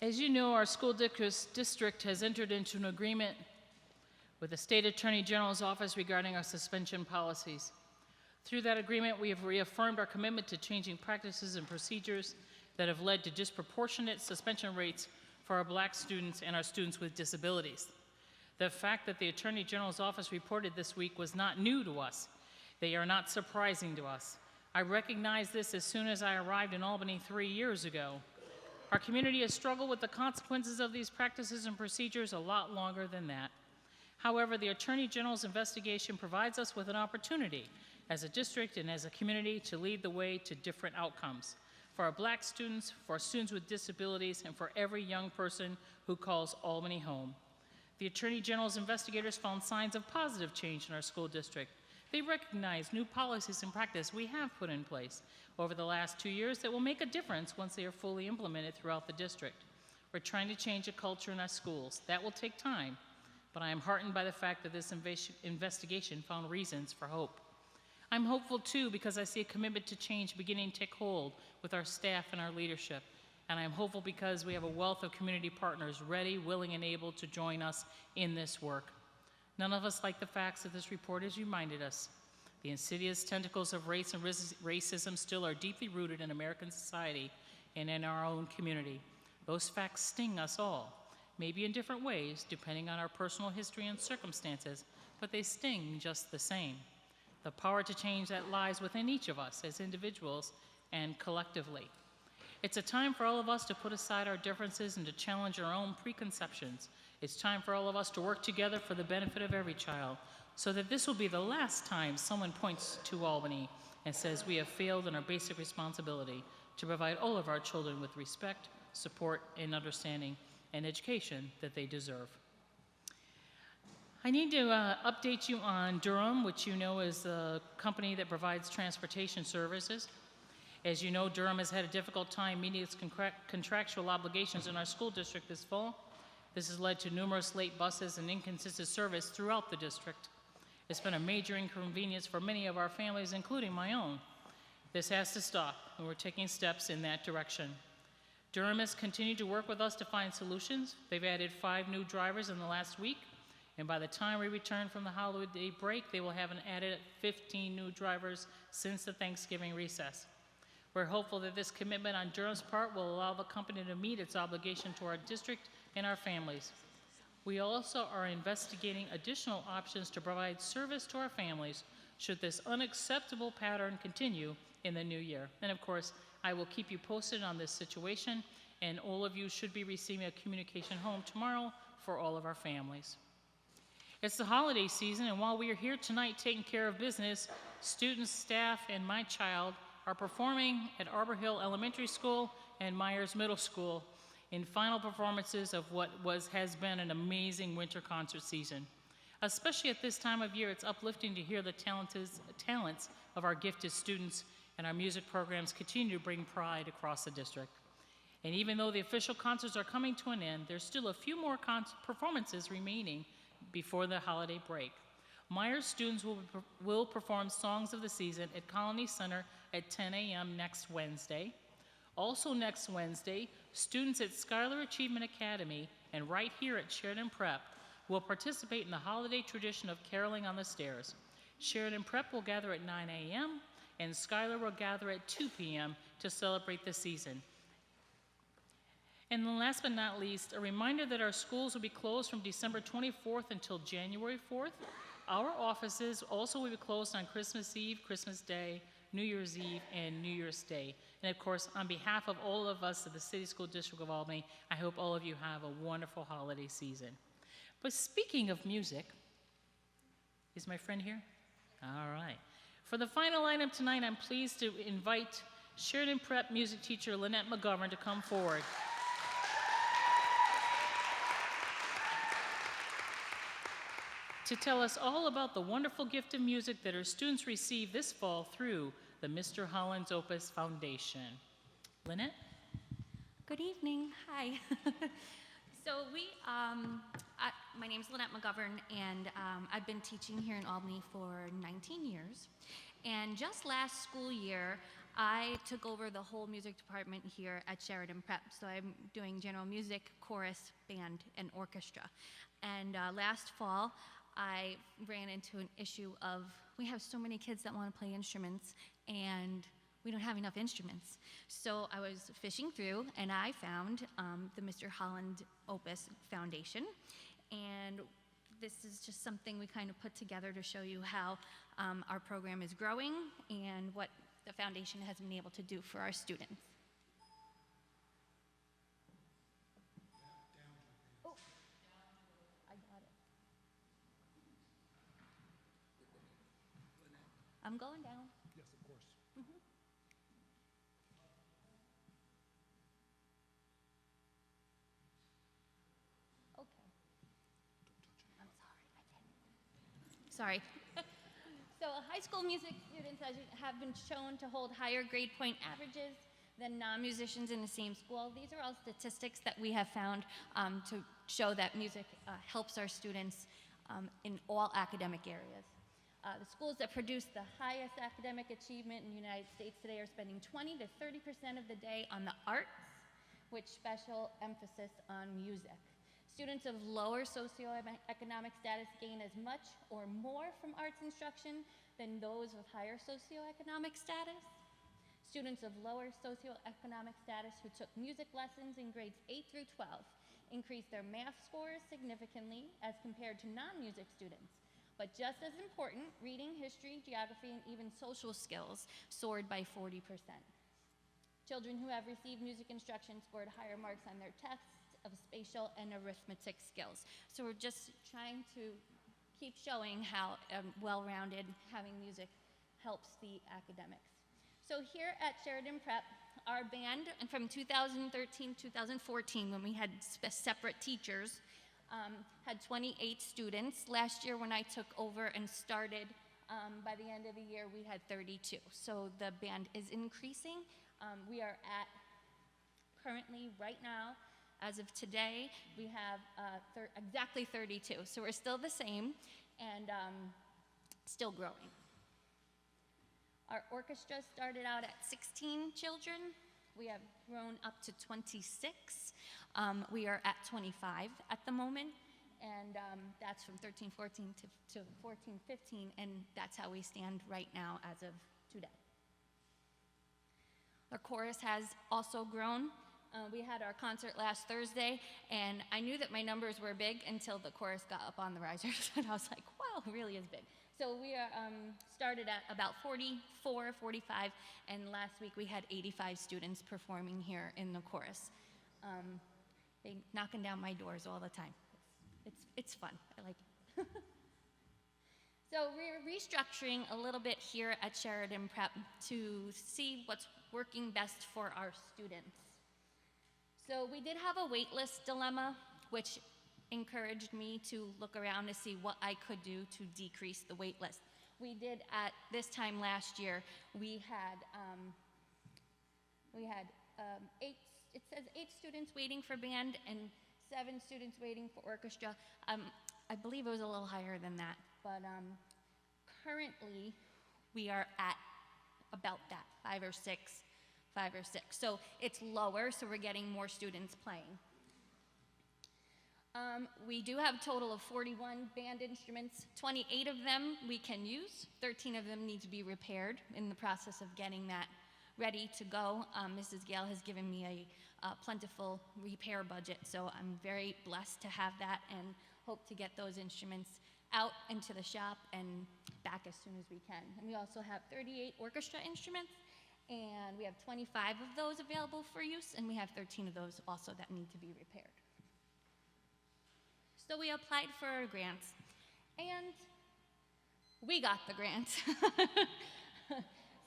As you know, our school district has entered into an agreement with the State Attorney General's office regarding our suspension policies. Through that agreement, we have reaffirmed our commitment to changing practices and procedures that have led to disproportionate suspension rates for our Black students and our students with disabilities. The fact that the Attorney General's office reported this week was not new to us. They are not surprising to us. I recognized this as soon as I arrived in Albany 3 years ago. Our community has struggled with the consequences of these practices and procedures a lot longer than that. However, the Attorney General's investigation provides us with an opportunity as a district and as a community to lead the way to different outcomes for our Black students, for our students with disabilities, and for every young person who calls Albany home. The Attorney General's investigators found signs of positive change in our school district. They recognize new policies and practice we have put in place over the last 2 years that will make a difference once they are fully implemented throughout the district. We're trying to change a culture in our schools. That will take time, but I am heartened by the fact that this investigation found reasons for hope. I'm hopeful too because I see a commitment to change beginning to take hold with our staff and our leadership. And I'm hopeful because we have a wealth of community partners ready, willing, and able to join us in this work. None of us like the facts that this report has reminded us. The insidious tentacles of race and racism still are deeply rooted in American society and in our own community. Those facts sting us all, maybe in different ways, depending on our personal history and circumstances, but they sting just the same. The power to change that lies within each of us as individuals and collectively. It's a time for all of us to put aside our differences and to challenge our own preconceptions. It's time for all of us to work together for the benefit of every child, so that this will be the last time someone points to Albany and says we have failed in our basic responsibility to provide all of our children with respect, support, and understanding and education that they deserve. I need to update you on Durham, which you know is the company that provides transportation services. As you know, Durham has had a difficult time meeting its contractual obligations in our school district this fall. This has led to numerous late buses and inconsistent service throughout the district. It's been a major inconvenience for many of our families, including my own. This has to stop, and we're taking steps in that direction. Durham has continued to work with us to find solutions. They've added 5 new drivers in the last week, and by the time we return from the holiday break, they will have added 15 new drivers since the Thanksgiving recess. We're hopeful that this commitment on Durham's part will allow the company to meet its obligation to our district and our families. We also are investigating additional options to provide service to our families should this unacceptable pattern continue in the new year. And of course, I will keep you posted on this situation, and all of you should be receiving a communication home tomorrow for all of our families. It's the holiday season, and while we are here tonight taking care of business, students, staff, and my child are performing at Arbor Hill Elementary School and Myers Middle School in final performances of what has been an amazing winter concert season. Especially at this time of year, it's uplifting to hear the talents of our gifted students, and our music programs continue to bring pride across the district. And even though the official concerts are coming to an end, there's still a few more performances remaining before the holiday break. Myers students will perform Songs of the Season at Colony Center at 10 a.m. next Wednesday. Also next Wednesday, students at Schuyler Achievement Academy and right here at Sheridan Prep will participate in the holiday tradition of caroling on the stairs. Sheridan Prep will gather at 9 a.m. and Schuyler will gather at 2 p.m. to celebrate the season. And then last but not least, a reminder that our schools will be closed from December 24th until January 4th. Our offices also will be closed on Christmas Eve, Christmas Day, New Year's Eve, and New Year's Day. And of course, on behalf of all of us at the City School District of Albany, I hope all of you have a wonderful holiday season. But speaking of music, is my friend here? All right. For the final item tonight, I'm pleased to invite Sheridan Prep music teacher Lynette McGovern to come forward. To tell us all about the wonderful gift of music that our students receive this fall through the Mr. Holland's Opus Foundation. Lynette? Good evening. Hi. My name's Lynette McGovern, and I've been teaching here in Albany for 19 years. And just last school year, I took over the whole music department here at Sheridan Prep. So I'm doing general music, chorus, band, and orchestra. And last fall, I ran into an issue of we have so many kids that want to play instruments, and we don't have enough instruments. So I was fishing through, and I found the Mr. Holland Opus Foundation. And this is just something we kind of put together to show you how our program is growing and what the foundation has been able to do for our students. Oh, I got it. I'm going down. Yes, of course. Okay. I'm sorry. Sorry. So high school music students have been shown to hold higher grade point averages than non-musicians in the same school. These are all statistics that we have found to show that music helps our students in all academic areas. The schools that produce the highest academic achievement in the United States today are spending 20 to 30% of the day on the arts, with special emphasis on music. Students of lower socioeconomic status gain as much or more from arts instruction than those with higher socioeconomic status. Students of lower socioeconomic status who took music lessons in grades 8 through 12 increased their math scores significantly as compared to non-music students. But just as important, reading, history, geography, and even social skills soared by 40%. Children who have received music instruction scored higher marks on their tests of spatial and arithmetic skills. So we're just trying to keep showing how well-rounded having music helps the academics. So here at Sheridan Prep, our band, and from 2013, 2014, when we had separate teachers, had 28 students. Last year when I took over and started, by the end of the year, we had 32. So the band is increasing. We are at, currently, right now, as of today, we have exactly 32. So we're still the same and still growing. Our orchestra started out at 16 children. We have grown up to 26. We are at 25 at the moment, and that's from 13, 14 to 14, 15, and that's how we stand right now as of today. Our chorus has also grown. We had our concert last Thursday, and I knew that my numbers were big until the chorus got up on the risers, and I was like, wow, it really is big. So we are, started at about 44, 45, and last week we had 85 students performing here in the chorus. They knocking down my doors all the time. It's fun, I like it. So we're restructuring a little bit here at Sheridan Prep to see what's working best for our students. So we did have a wait list dilemma, which encouraged me to look around to see what I could do to decrease the wait list. We did at this time last year, we had 8 students waiting for band and 7 students waiting for orchestra. I believe it was a little higher than that, but currently we are at about that, 5 or 6. So it's lower, so we're getting more students playing. We do have a total of 41 band instruments. 28 of them we can use. 13 of them need to be repaired. In the process of getting that ready to go, Mrs. Gale has given me a plentiful repair budget, so I'm very blessed to have that and hope to get those instruments out into the shop and back as soon as we can. And we also have 38 orchestra instruments, and we have 25 of those available for use, and we have 13 of those also that need to be repaired. So we applied for our grants, and we got the grant.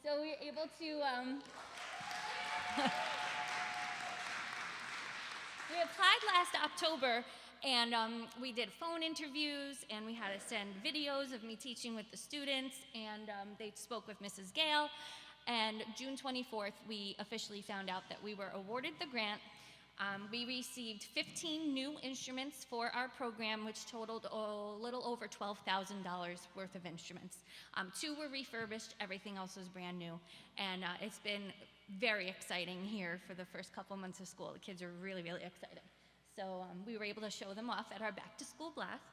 So we were able to, we applied last October, and we did phone interviews, and we had to send videos of me teaching with the students, and they spoke with Mrs. Gale. And June 24th, we officially found out that we were awarded the grant. We received 15 new instruments for our program, which totaled a little over $12,000 worth of instruments. 2 were refurbished, everything else was brand new. And it's been very exciting here for the first couple months of school. The kids are really, really excited. So we were able to show them off at our back to school blast.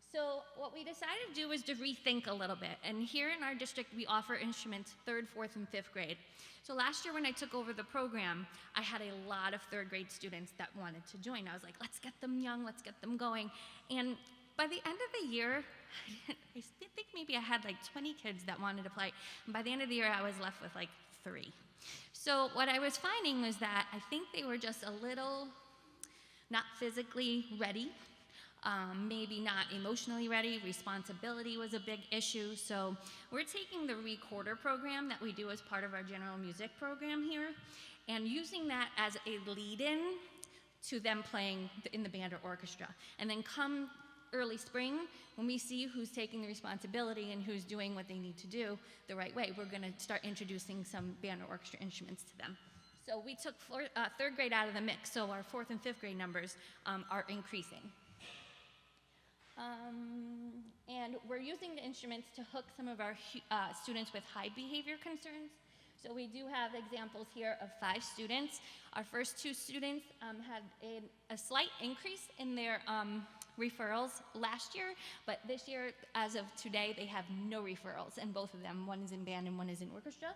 So what we decided to do was to rethink a little bit. And here in our district, we offer instruments 3rd, 4th, and 5th grade. So last year when I took over the program, I had a lot of 3rd grade students that wanted to join. I was like, let's get them young, let's get them going. And by the end of the year, I think maybe I had like 20 kids that wanted to play. And by the end of the year, I was left with like 3. So what I was finding was that I think they were just a little not physically ready. Maybe not emotionally ready. Responsibility was a big issue. So we're taking the recorder program that we do as part of our general music program here and using that as a lead-in to them playing in the band or orchestra. And then come early spring, when we see who's taking the responsibility and who's doing what they need to do the right way, we're going to start introducing some band or orchestra instruments to them. So we took 3rd grade out of the mix, so our 4th and 5th grade numbers are increasing. And we're using the instruments to hook some of our students with high behavior concerns. So we do have examples here of 5 students. Our first 2 students had a slight increase in their referrals last year, but this year, as of today, they have no referrals, and both of them, one is in band and one is in orchestra.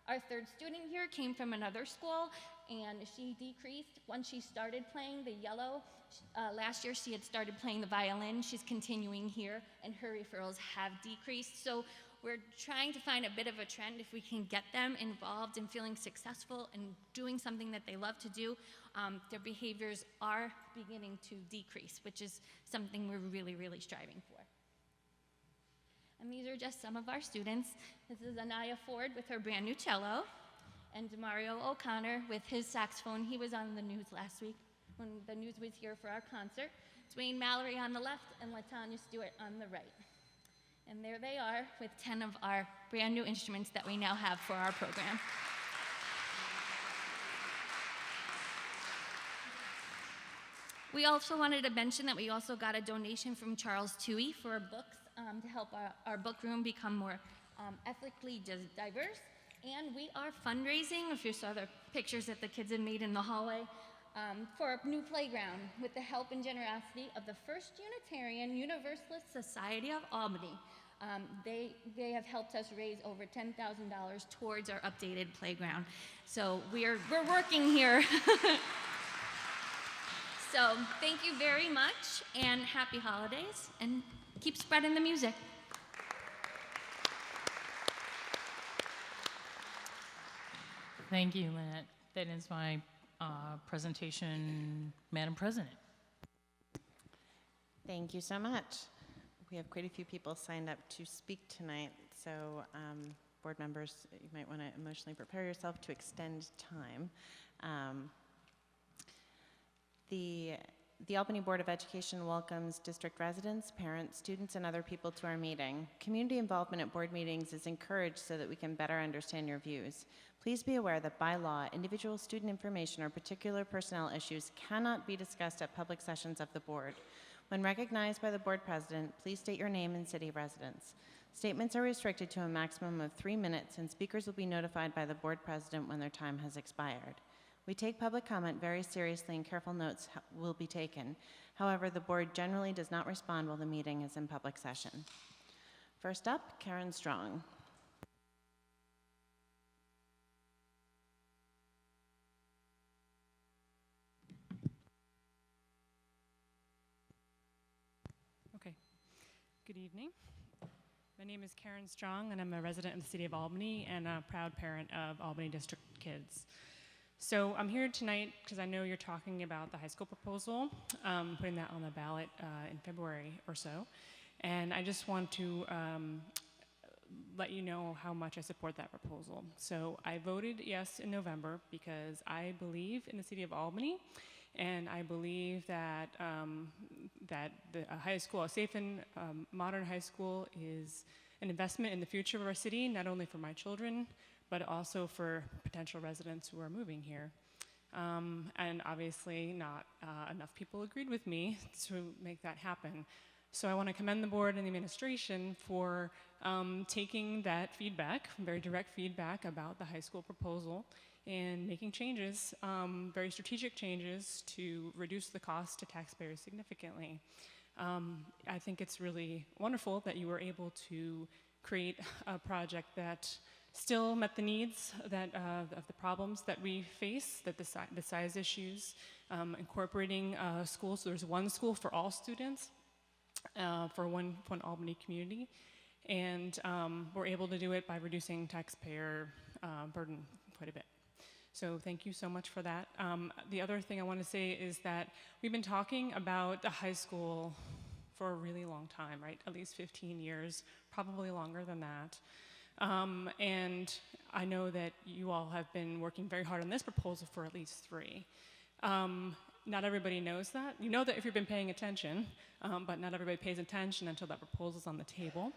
Our 3rd student here came from another school, and she decreased once she started playing the yellow. Last year, she had started playing the violin. She's continuing here, and her referrals have decreased. So we're trying to find a bit of a trend if we can get them involved in feeling successful and doing something that they love to do. Their behaviors are beginning to decrease, which is something we're really, really striving for. And these are just some of our students. This is Anaya Ford with her brand new cello, and Demario O'Connor with his saxophone. He was on the news last week when the news was here for our concert. Dwayne Mallory on the left and LaTanya Stewart on the right. And there they are with 10 of our brand new instruments that we now have for our program. We also wanted to mention that we also got a donation from Charles Toohey for books to help our book room become more ethically diverse. And we are fundraising, if you saw the pictures that the kids had made in the hallway, for a new playground with the help and generosity of the First Unitarian Universalist Society of Albany. They have helped us raise over $10,000 towards our updated playground. So we're working here. So thank you very much, and happy holidays, and keep spreading the music. Thank you, Lynette. That ends my presentation, Madam President. Thank you so much. We have quite a few people signed up to speak tonight, so board members, you might want to emotionally prepare yourself to extend time. The Albany Board of Education welcomes district residents, parents, students, and other people to our meeting. Community involvement at board meetings is encouraged so that we can better understand your views. Please be aware that by law, individual student information or particular personnel issues cannot be discussed at public sessions of the board. When recognized by the board president, please state your name and city of residence. Statements are restricted to a maximum of 3 minutes, and speakers will be notified by the board president when their time has expired. We take public comment very seriously, and careful notes will be taken. However, the board generally does not respond while the meeting is in public session. First up, Karen Strong. Okay. Good evening. My name is Karen Strong, and I'm a resident of the city of Albany and a proud parent of Albany District kids. So I'm here tonight because I know you're talking about the high school proposal, putting that on the ballot in February or so. And I just want to let you know how much I support that proposal. So I voted yes in November because I believe in the city of Albany, and I believe that that a high school, a safe and modern high school, is an investment in the future of our city, not only for my children, but also for potential residents who are moving here. And obviously not enough people agreed with me to make that happen. So I want to commend the board and the administration for taking that feedback, very direct feedback about the high school proposal, and making changes, very strategic changes to reduce the cost to taxpayers significantly. I think it's really wonderful that you were able to create a project that still met the needs that, of the problems that we face, that the size issues, incorporating schools. So there's one school for all students, for one Albany community, and we're able to do it by reducing taxpayer burden quite a bit. So thank you so much for that. The other thing I want to say is that we've been talking about the high school for a really long time, right? At least 15 years, probably longer than that. And I know that you all have been working very hard on this proposal for at least 3. Not everybody knows that. You know that if you've been paying attention, but not everybody pays attention until that proposal's on the table.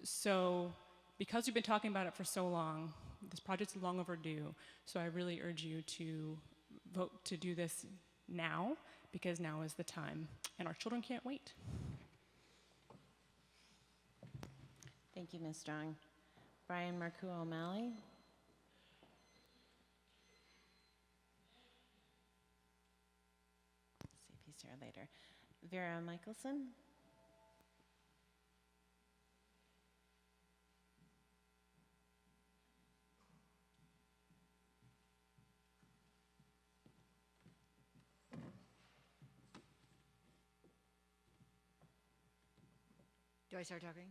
So because we've been talking about it for so long, this project's long overdue, so I really urge you to vote to do this now, because now is the time, and our children can't wait. Thank you, Ms. Strong. Brian Marcoux O'Malley. See if he's here later. Vera Michelson. Do I start talking?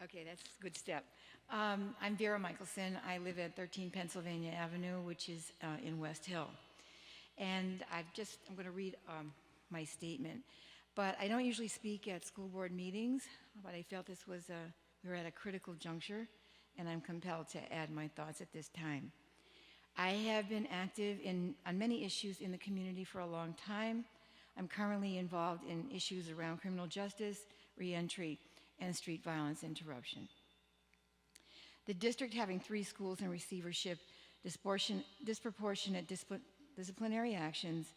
Okay, that's a good step. I'm Vera Michelson. I live at 13 Pennsylvania Avenue, which is in West Hill. And I'm going to read my statement. But I don't usually speak at school board meetings, but I felt this was we were at a critical juncture, and I'm compelled to add my thoughts at this time. I have been active on many issues in the community for a long time. I'm currently involved in issues around criminal justice, reentry, and street violence interruption. The district having 3 schools in receivership, disproportionate disciplinary actions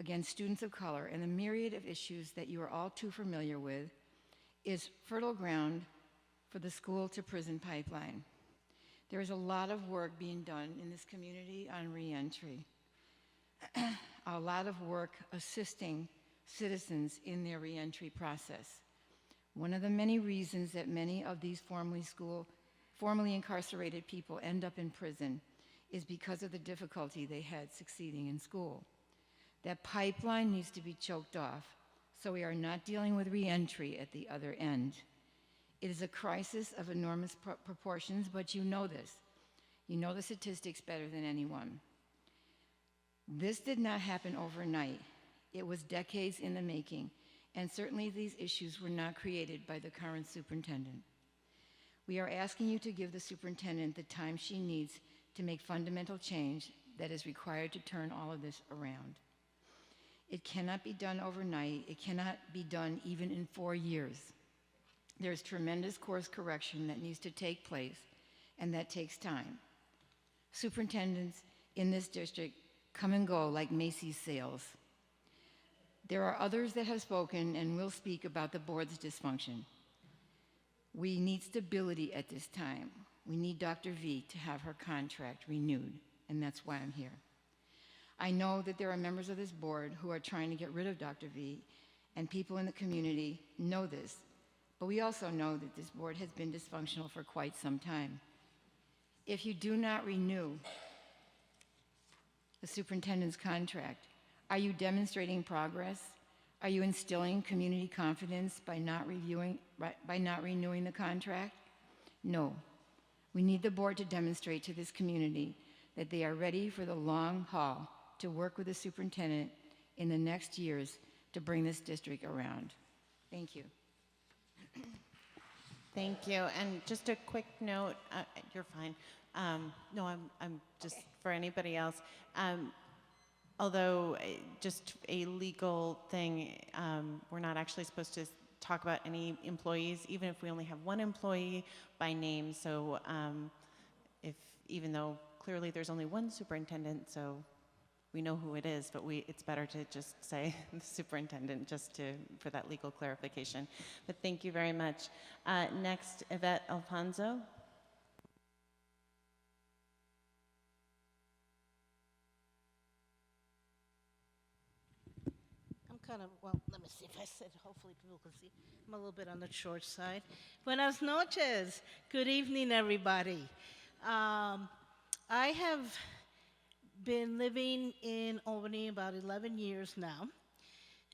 against students of color, and the myriad of issues that you are all too familiar with, is fertile ground for the school to prison pipeline. There is a lot of work being done in this community on reentry. A lot of work assisting citizens in their reentry process. One of the many reasons that many of these formerly incarcerated people end up in prison is because of the difficulty they had succeeding in school. That pipeline needs to be choked off, so we are not dealing with reentry at the other end. It is a crisis of enormous proportions, but you know this. You know the statistics better than anyone. This did not happen overnight. It was decades in the making, and certainly these issues were not created by the current superintendent. We are asking you to give the superintendent the time she needs to make fundamental change that is required to turn all of this around. It cannot be done overnight. It cannot be done even in 4 years. There is tremendous course correction that needs to take place, and that takes time. Superintendents in this district come and go like Macy's sales. There are others that have spoken and will speak about the board's dysfunction. We need stability at this time. We need Dr. V to have her contract renewed, and that's why I'm here. I know that there are members of this board who are trying to get rid of Dr. V, and people in the community know this, but we also know that this board has been dysfunctional for quite some time. If you do not renew the superintendent's contract, are you demonstrating progress? Are you instilling community confidence by not renewing the contract? No. We need the board to demonstrate to this community that they are ready for the long haul to work with the superintendent in the next years to bring this district around. Thank you. Thank you. And just a quick note, you're fine. No, I'm just for anybody else. Although just a legal thing, we're not actually supposed to talk about any employees, even if we only have one employee by name. So if even though clearly there's only one superintendent, so we know who it is, but it's better to just say the superintendent for that legal clarification. But thank you very much. Next, Yvette Alfonso. Well, let me see if I said, hopefully people can see. I'm a little bit on the short side. Buenas noches. Good evening, everybody. I have been living in Albany about 11 years now.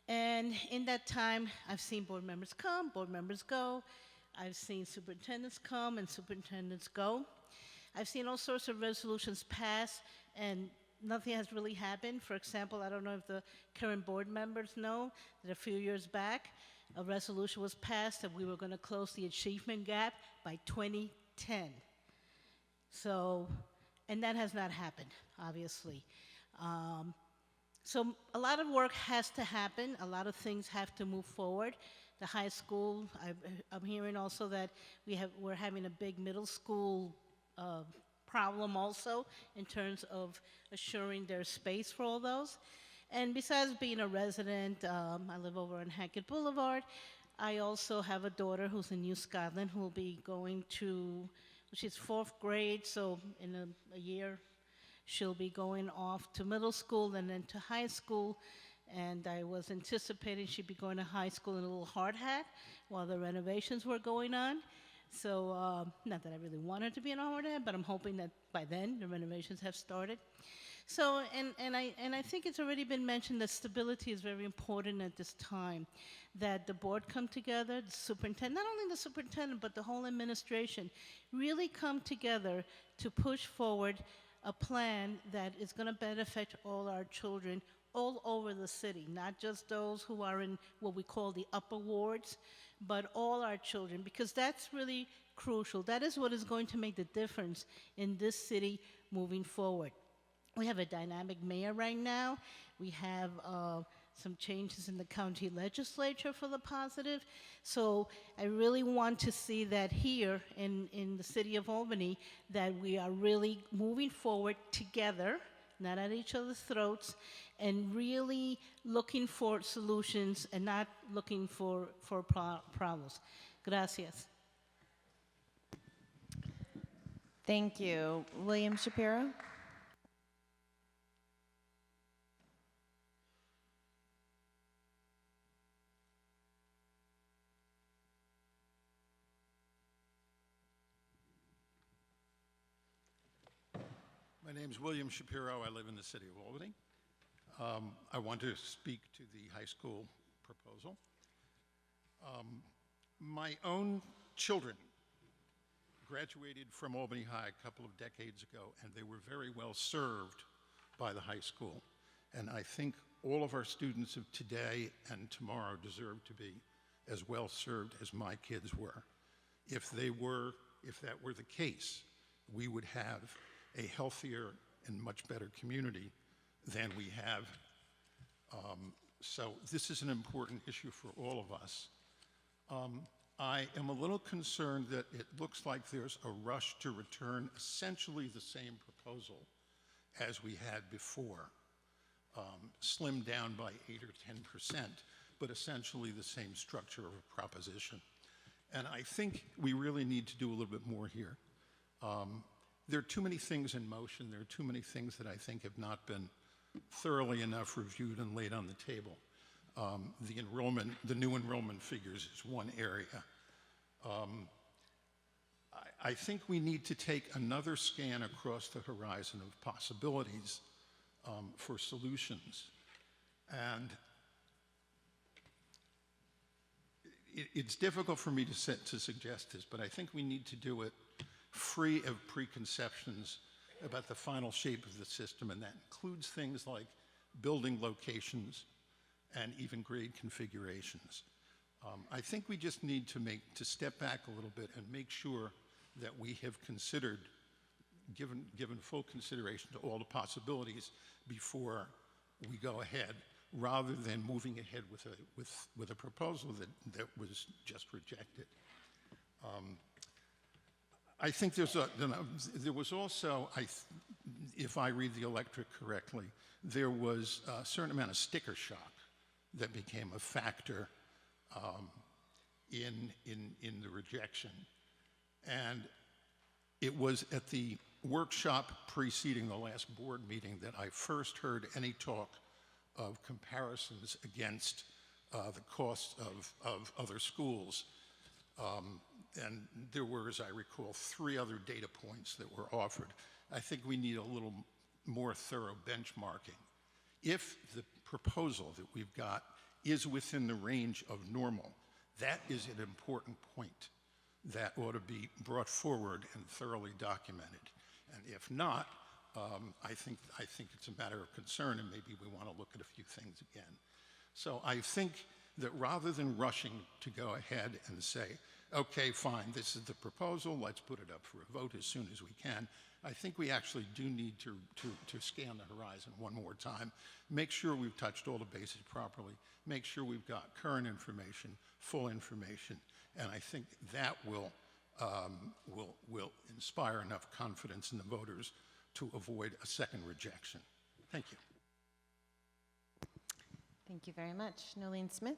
And in that time, I've seen board members come, board members go. I've seen superintendents come and superintendents go. I've seen all sorts of resolutions pass, and nothing has really happened. For example, I don't know if the current board members know that a few years back, a resolution was passed that we were going to close the achievement gap by 2010. So, and that has not happened, obviously. So a lot of work has to happen. A lot of things have to move forward. The high school, I'm hearing also that we're having a big middle school problem also in terms of assuring their space for all those. And besides being a resident, I live over on Hackett Boulevard. I also have a daughter who's in New Scotland who will be going to, she's 4th grade, so in a year she'll be going off to middle school and then to high school. And I was anticipating she'd be going to high school in a little hard hat while the renovations were going on. So, not that I really want her to be in a hard hat, but I'm hoping that by then the renovations have started. So, and I think it's already been mentioned that stability is very important at this time, that the board come together, the superintendent, not only the superintendent, but the whole administration, really come together to push forward a plan that is going to benefit all our children all over the city, not just those who are in what we call the upper wards, but all our children, because that's really crucial. That is what is going to make the difference in this city moving forward. We have a dynamic mayor right now. We have some changes in the county legislature for the positive. So I really want to see that here in the city of Albany, that we are really moving forward together, not at each other's throats, and really looking for solutions and not looking for problems. Gracias. Thank you. William Shapiro? My name is William Shapiro. I live in the city of Albany. I want to speak to the high school proposal. My own children graduated from Albany High a couple of decades ago, and they were very well served by the high school. And I think all of our students of today and tomorrow deserve to be as well served as my kids were. If that were the case, we would have a healthier and much better community than we have. So this is an important issue for all of us. I am a little concerned that it looks like there's a rush to return essentially the same proposal as we had before, slimmed down by 8 or 10%, but essentially the same structure of a proposition. And I think we really need to do a little bit more here. There are too many things in motion. There are too many things that I think have not been thoroughly enough reviewed and laid on the table. The new enrollment figures is one area. I think we need to take another scan across the horizon of possibilities for solutions. And it's difficult for me to suggest this, but I think we need to do it free of preconceptions about the final shape of the system, and that includes things like building locations and even grade configurations. I think we just need to step back a little bit and make sure that we have considered, given full consideration to all the possibilities before we go ahead, rather than moving ahead with a proposal that was just rejected. I think there was also, if I read the electorate correctly, there was a certain amount of sticker shock that became a factor in the rejection. And it was at the workshop preceding the last board meeting that I first heard any talk of comparisons against the costs of other schools. And there were, as I recall, 3 other data points that were offered. I think we need a little more thorough benchmarking. If the proposal that we've got is within the range of normal, that is an important point that ought to be brought forward and thoroughly documented. And if not, I think it's a matter of concern, and maybe we want to look at a few things again. So I think that rather than rushing to go ahead and say, okay, fine, this is the proposal, let's put it up for a vote as soon as we can, I think we actually do need to scan the horizon one more time, make sure we've touched all the bases properly, make sure we've got current information, full information, and I think that will inspire enough confidence in the voters to avoid a second rejection. Thank you. Thank you very much. Nolene Smith.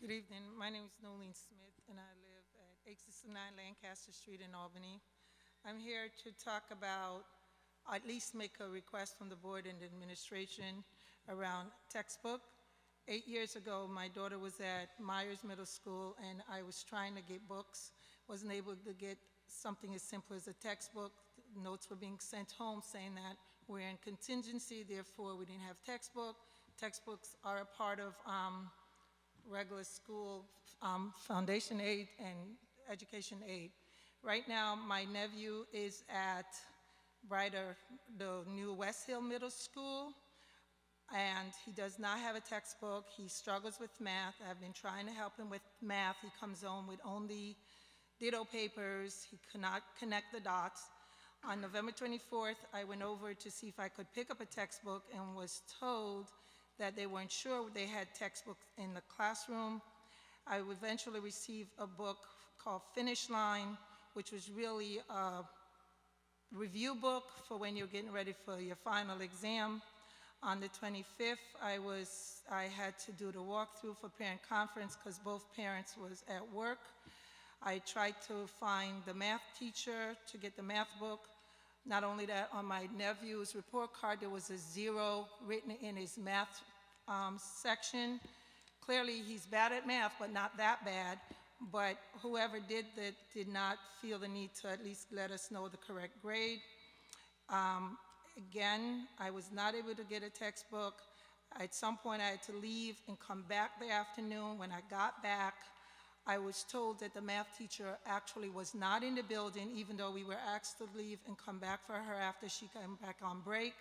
Good evening. My name is Nolene Smith, and I live at 869 Lancaster Street in Albany. I'm here to talk about, at least make a request from the board and the administration around textbook. 8 years ago, my daughter was at Myers Middle School, and I was trying to get books. Wasn't able to get something as simple as a textbook. Notes were being sent home saying that we're in contingency, therefore we didn't have textbook. Textbooks are a part of regular school foundation aid and education aid. Right now, my nephew is at the new West Hill Middle School, and he does not have a textbook. He struggles with math. I've been trying to help him with math. He comes home with only ditto papers. He cannot connect the dots. On November 24th, I went over to see if I could pick up a textbook and was told that they weren't sure they had textbooks in the classroom. I eventually received a book called Finish Line, which was really a review book for when you're getting ready for your final exam. On the 25th, I had to do the walkthrough for parent conference because both parents was at work. I tried to find the math teacher to get the math book. Not only that, on my nephew's report card, there was a 0 written in his math section. Clearly, he's bad at math, but not that bad. But whoever did that did not feel the need to at least let us know the correct grade. Again, I was not able to get a textbook. At some point, I had to leave and come back the afternoon. When I got back, I was told that the math teacher actually was not in the building, even though we were asked to leave and come back for her after she came back on break.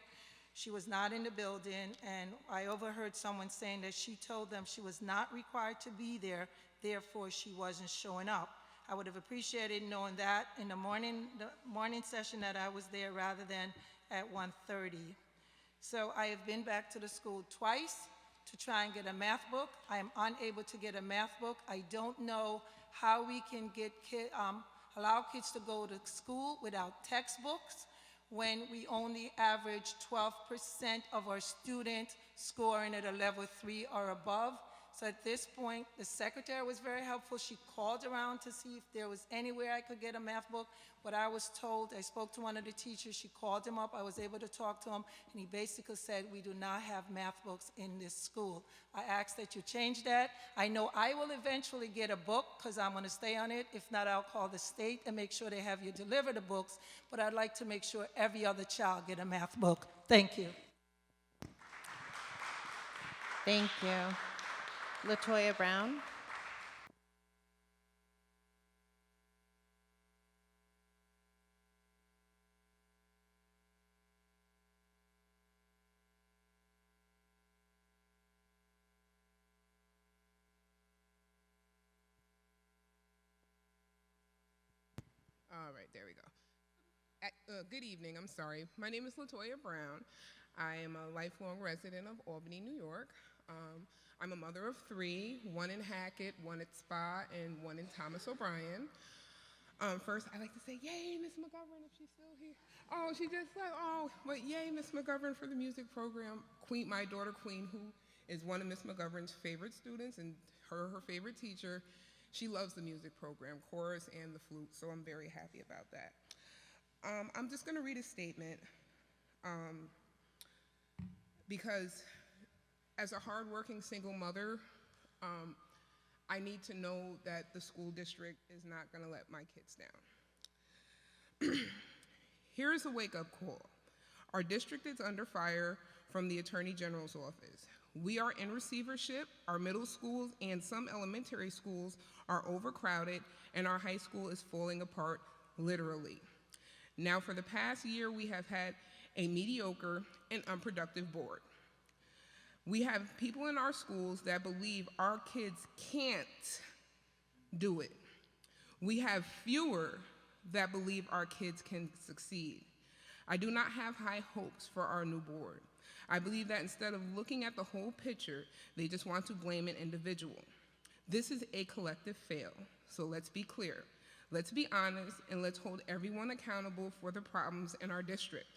She was not in the building, and I overheard someone saying that she told them she was not required to be there, therefore she wasn't showing up. I would have appreciated knowing that in the morning session that I was there rather than at 1:30. So I have been back to the school twice to try and get a math book. I am unable to get a math book. I don't know how we can get allow kids to go to school without textbooks when we only average 12% of our students scoring at a level 3 or above. So at this point, the secretary was very helpful. She called around to see if there was anywhere I could get a math book. But I was told, I spoke to one of the teachers, she called him up, I was able to talk to him, and he basically said, we do not have math books in this school. I asked that you change that. I know I will eventually get a book because I'm going to stay on it. If not, I'll call the state and make sure they have you deliver the books. But I'd like to make sure every other child get a math book. Thank you. Thank you. LaToya Brown. All right, there we go. Good evening, I'm sorry. My name is LaToya Brown. I am a lifelong resident of Albany, New York. I'm a mother of 3, one in Hackett, one at Spa, and one in Thomas O'Brien. First, I like to say, yay, Miss McGovern, if she's still here. Oh, she just like, oh, but yay, Miss McGovern for the music program. Queen, my daughter Queen, who is one of Miss McGovern's favorite students and her favorite teacher, she loves the music program, chorus and the flute, so I'm very happy about that. I'm just gonna read a statement because as a hardworking single mother, I need to know that the school district is not gonna let my kids down. Here is a wake-up call. Our district is under fire from the Attorney General's office. We are in receivership, our middle schools and some elementary schools are overcrowded, and our high school is falling apart, literally. Now, for the past year, we have had a mediocre and unproductive board. We have people in our schools that believe our kids can't do it. We have fewer that believe our kids can succeed. I do not have high hopes for our new board. I believe that instead of looking at the whole picture, they just want to blame an individual. This is a collective fail, so let's be clear. Let's be honest, and let's hold everyone accountable for the problems in our district.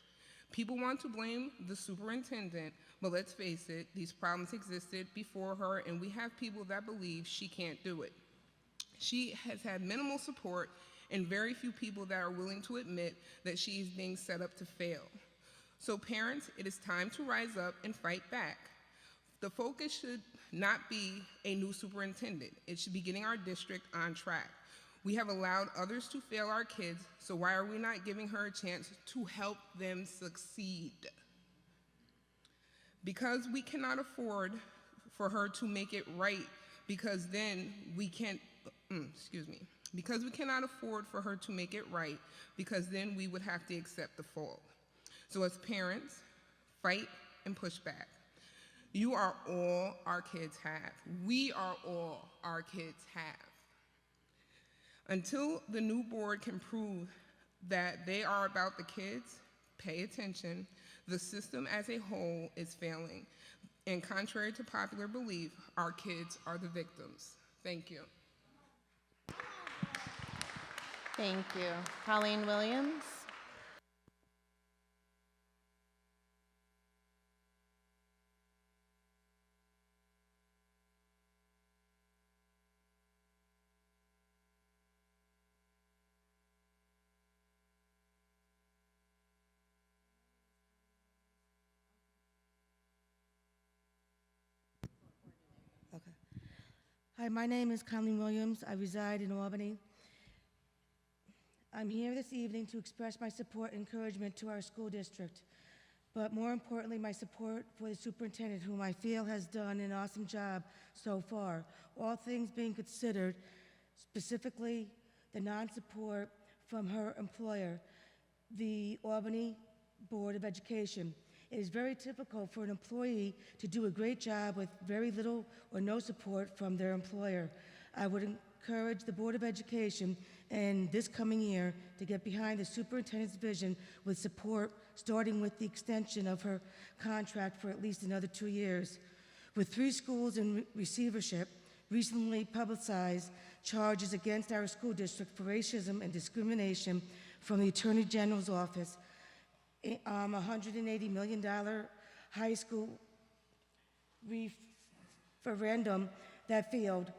People want to blame the superintendent, but let's face it, these problems existed before her, and we have people that believe she can't do it. She has had minimal support and very few people that are willing to admit that she is being set up to fail. So parents, it is time to rise up and fight back. The focus should not be a new superintendent. It should be getting our district on track. We have allowed others to fail our kids, so why are we not giving her a chance to help them succeed? Because we cannot afford for her to make it right, because then we can't, because we cannot afford for her to make it right, because then we would have to accept the fault. So as parents, fight and push back. You are all our kids have. We are all our kids have. Until the new board can prove that they are about the kids, pay attention. The system as a whole is failing. And contrary to popular belief, our kids are the victims. Thank you. Thank you. Colleen Williams. Hi, my name is Colleen Williams. I reside in Albany. I'm here this evening to express my support and encouragement to our school district, but more importantly, my support for the superintendent, whom I feel has done an awesome job so far. All things being considered, specifically the non-support from her employer, the Albany Board of Education. It is very difficult for an employee to do a great job with very little or no support from their employer. I would encourage the Board of Education in this coming year to get behind the superintendent's vision with support, starting with the extension of her contract for at least another 2 years. With 3 schools in receivership, recently publicized charges against our school district for racism and discrimination from the Attorney General's office, $180 million high school referendum that failed,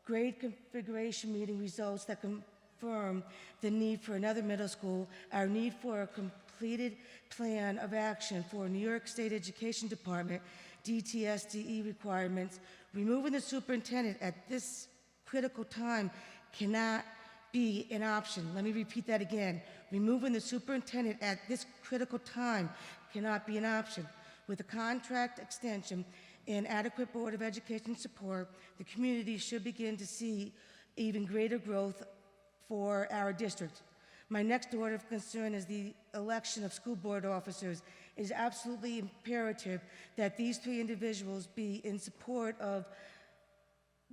grade configuration meeting results that confirm the need for another middle school, our need for a completed plan of action for New York State Education Department, DTSDE requirements, removing the superintendent at this critical time cannot be an option. Let me repeat that again. Removing the superintendent at this critical time cannot be an option. With a contract extension and adequate Board of Education support, the community should begin to see even greater growth for our district. My next order of concern is the election of school board officers. It is absolutely imperative that these 3 individuals be in support of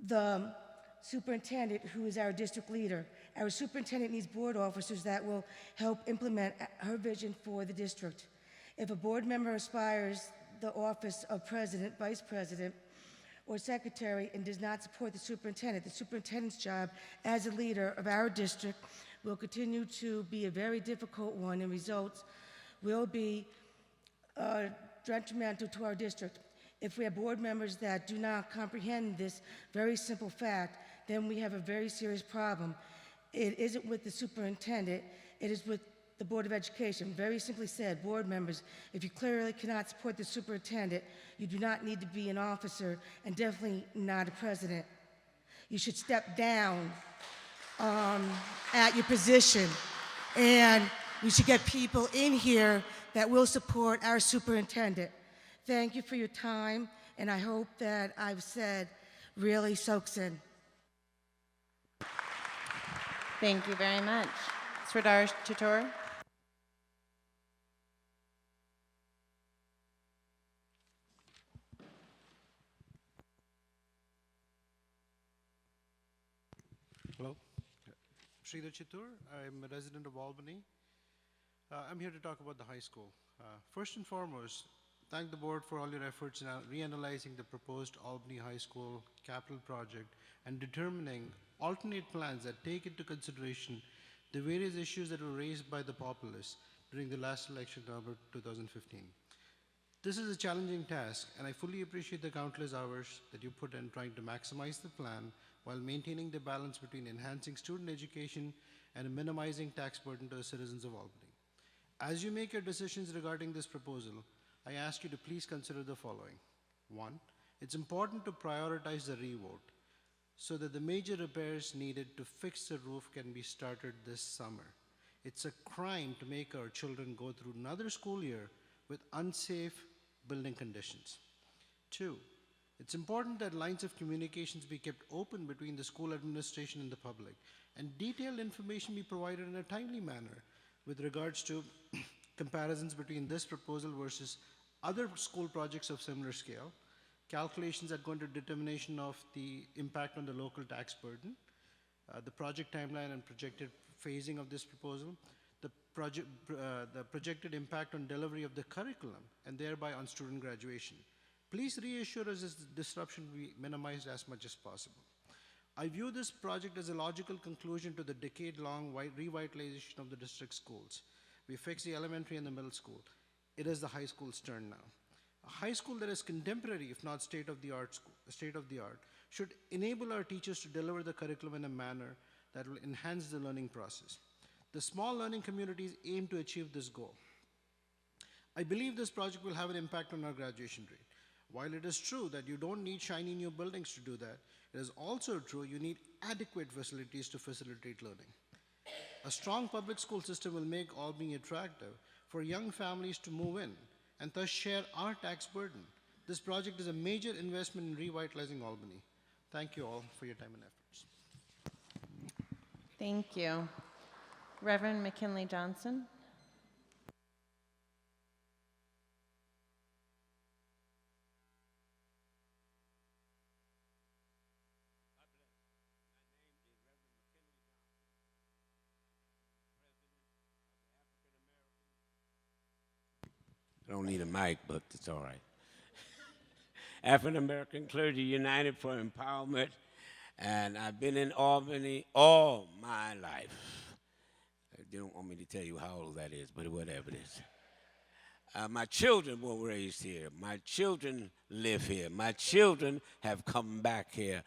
the superintendent, who is our district leader. Our superintendent needs board officers that will help implement her vision for the district. If a board member aspires the office of president, vice president, or secretary and does not support the superintendent's job as a leader of our district will continue to be a very difficult one, and results will be detrimental to our district. If we have board members that do not comprehend this very simple fact, then we have a very serious problem. It isn't with the superintendent, it is with the Board of Education. Very simply said, board members, if you clearly cannot support the superintendent, you do not need to be an officer and definitely not a president. You should step down at your position, and we should get people in here that will support our superintendent. Thank you for your time, and I hope that I've said really soaks in. Thank you very much. Sridhar Chittor. Hello, Sridhar Chittur. I'm a resident of Albany. I'm here to talk about the high school. First and foremost, thank the board for all your efforts in reanalyzing the proposed Albany High School capital project and determining alternate plans that take into consideration the various issues that were raised by the populace during the last election in November 2015. This is a challenging task, and I fully appreciate the countless hours that you put in trying to maximize the plan while maintaining the balance between enhancing student education and minimizing tax burden to the citizens of Albany. As you make your decisions regarding this proposal, I ask you to please consider the following. One, it's important to prioritize the revote so that the major repairs needed to fix the roof can be started this summer. It's a crime to make our children go through another school year with unsafe building conditions. Two, it's important that lines of communications be kept open between the school administration and the public, and detailed information be provided in a timely manner with regards to comparisons between this proposal versus other school projects of similar scale, calculations that go into determination of the impact on the local tax burden, the project timeline and projected phasing of this proposal, the projected impact on delivery of the curriculum, and thereby on student graduation. Please reassure us this disruption will be minimized as much as possible. I view this project as a logical conclusion to the decade-long revitalization of the district schools. We fixed the elementary and the middle school. It is the high school's turn now. A high school that is contemporary, if not state-of-the-art, should enable our teachers to deliver the curriculum in a manner that will enhance the learning process. The small learning communities aim to achieve this goal. I believe this project will have an impact on our graduation rate. While it is true that you don't need shiny new buildings to do that, it is also true you need adequate facilities to facilitate learning. A strong public school system will make Albany attractive for young families to move in and thus share our tax burden. This project is a major investment in revitalizing Albany. Thank you all for your time and efforts. Thank you. Reverend McKinley Johnson. I don't need a mic, but it's all right. African American Clergy United for Empowerment, and I've been in Albany all my life. You don't want me to tell you how old that is, but whatever it is. My children were raised here. My children live here. My children have come back here.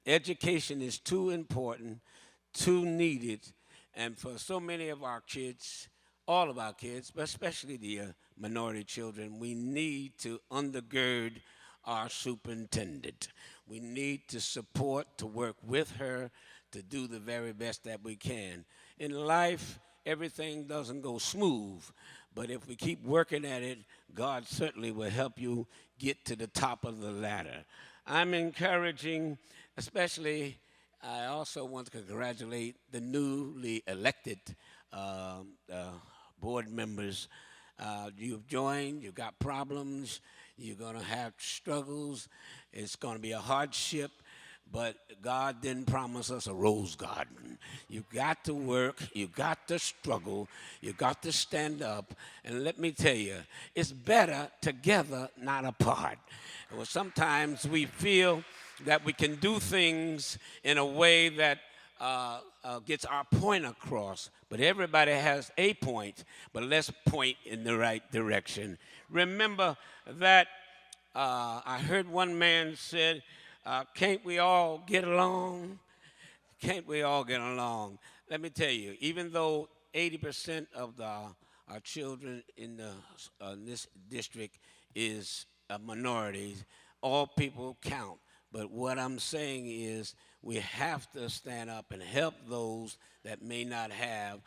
Education is too important, too needed, and for so many of our kids, all of our kids, but especially the minority children, we need to undergird our superintendent. We need to support, to work with her, to do the very best that we can. In life, everything doesn't go smooth, but if we keep working at it, God certainly will help you get to the top of the ladder. I'm encouraging, especially, I also want to congratulate the newly elected board members. You've joined, you've got problems, you're going to have struggles, it's going to be a hardship, but God didn't promise us a rose garden. You got to work, you got to struggle, you got to stand up, and let me tell you, it's better together, not apart. Well, sometimes we feel that we can do things in a way that gets our point across, but everybody has a point, but let's point in the right direction. Remember that I heard one man said, can't we all get along? Can't we all get along? Let me tell you, even though 80% of our children in this district is minorities, all people count. But what I'm saying is we have to stand up and help those that may not have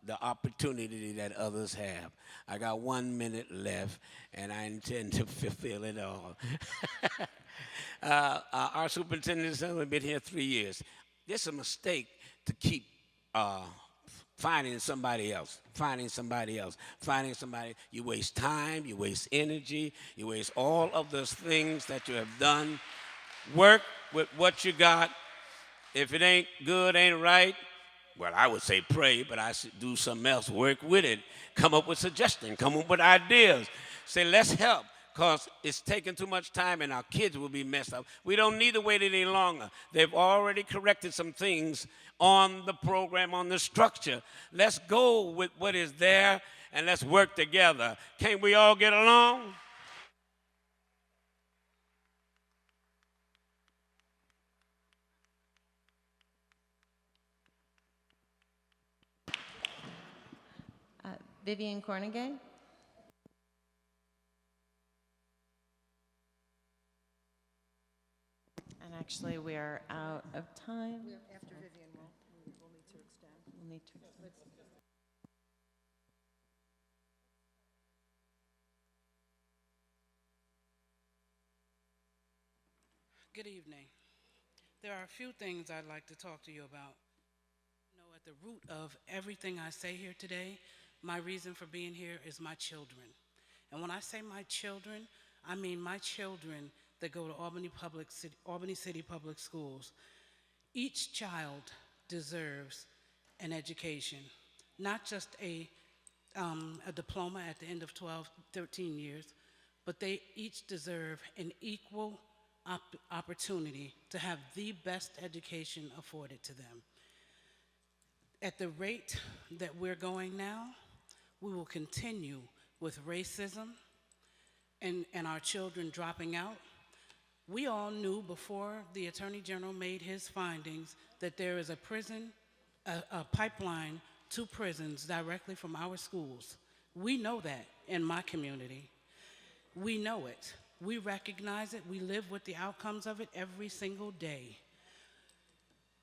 the opportunity that others have. I got 1 minute left, and I intend to fulfill it all. Our superintendent has only been here 3 years. It's a mistake to keep finding somebody else. You waste time, you waste energy, you waste all of those things that you have done. Work with what you got. If it ain't good, ain't right, well, I would say pray, but I should do something else. Work with it. Come up with suggestions. Come up with ideas. Say, let's help, because it's taking too much time and our kids will be messed up. We don't need to wait any longer. They've already corrected some things on the program, on the structure. Let's go with what is there and let's work together. Can't we all get along? Vivian Cornegay? And actually, we are out of time. After Vivian, we'll need to extend. We'll need to extend. Good evening. There are a few things I'd like to talk to you about. You know, at the root of everything I say here today, my reason for being here is my children. And when I say my children, I mean my children that go to Albany City Public Schools. Each child deserves an education, not just a diploma at the end of 12, 13 years, but they each deserve an equal opportunity to have the best education afforded to them. At the rate that we're going now, we will continue with racism and our children dropping out. We all knew before the Attorney General made his findings that there is a pipeline to prisons directly from our schools. We know that in my community. We know it. We recognize it. We live with the outcomes of it every single day.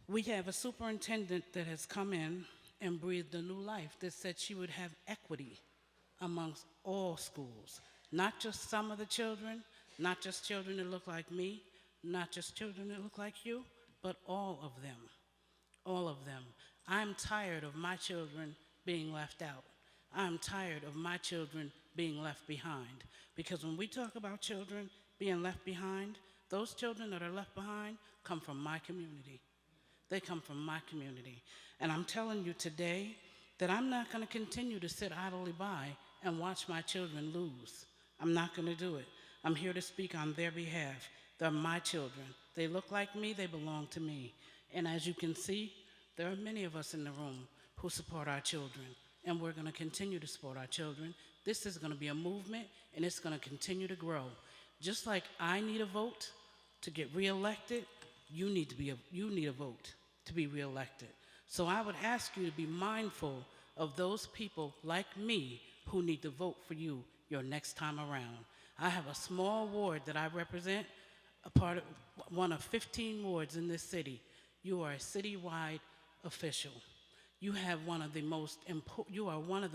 We have a superintendent that has come in and breathed a new life that said she would have equity amongst all schools, not just some of the children, not just children that look like me, not just children that look like you, but all of them, all of them. I'm tired of my children being left out. I'm tired of my children being left behind. Because when we talk about children being left behind, those children that are left behind come from my community. They come from my community. And I'm telling you today that I'm not going to continue to sit idly by and watch my children lose. I'm not going to do it. I'm here to speak on their behalf. They're my children. They look like me. They belong to me. And as you can see, there are many of us in the room who support our children. And we're going to continue to support our children. This is going to be a movement, and it's going to continue to grow. Just like I need a vote to get reelected, you need a vote to be reelected. So I would ask you to be mindful of those people like me who need to vote for you your next time around. I have a small ward that I represent, one of 15 wards in this city. You are a citywide official. You are one of the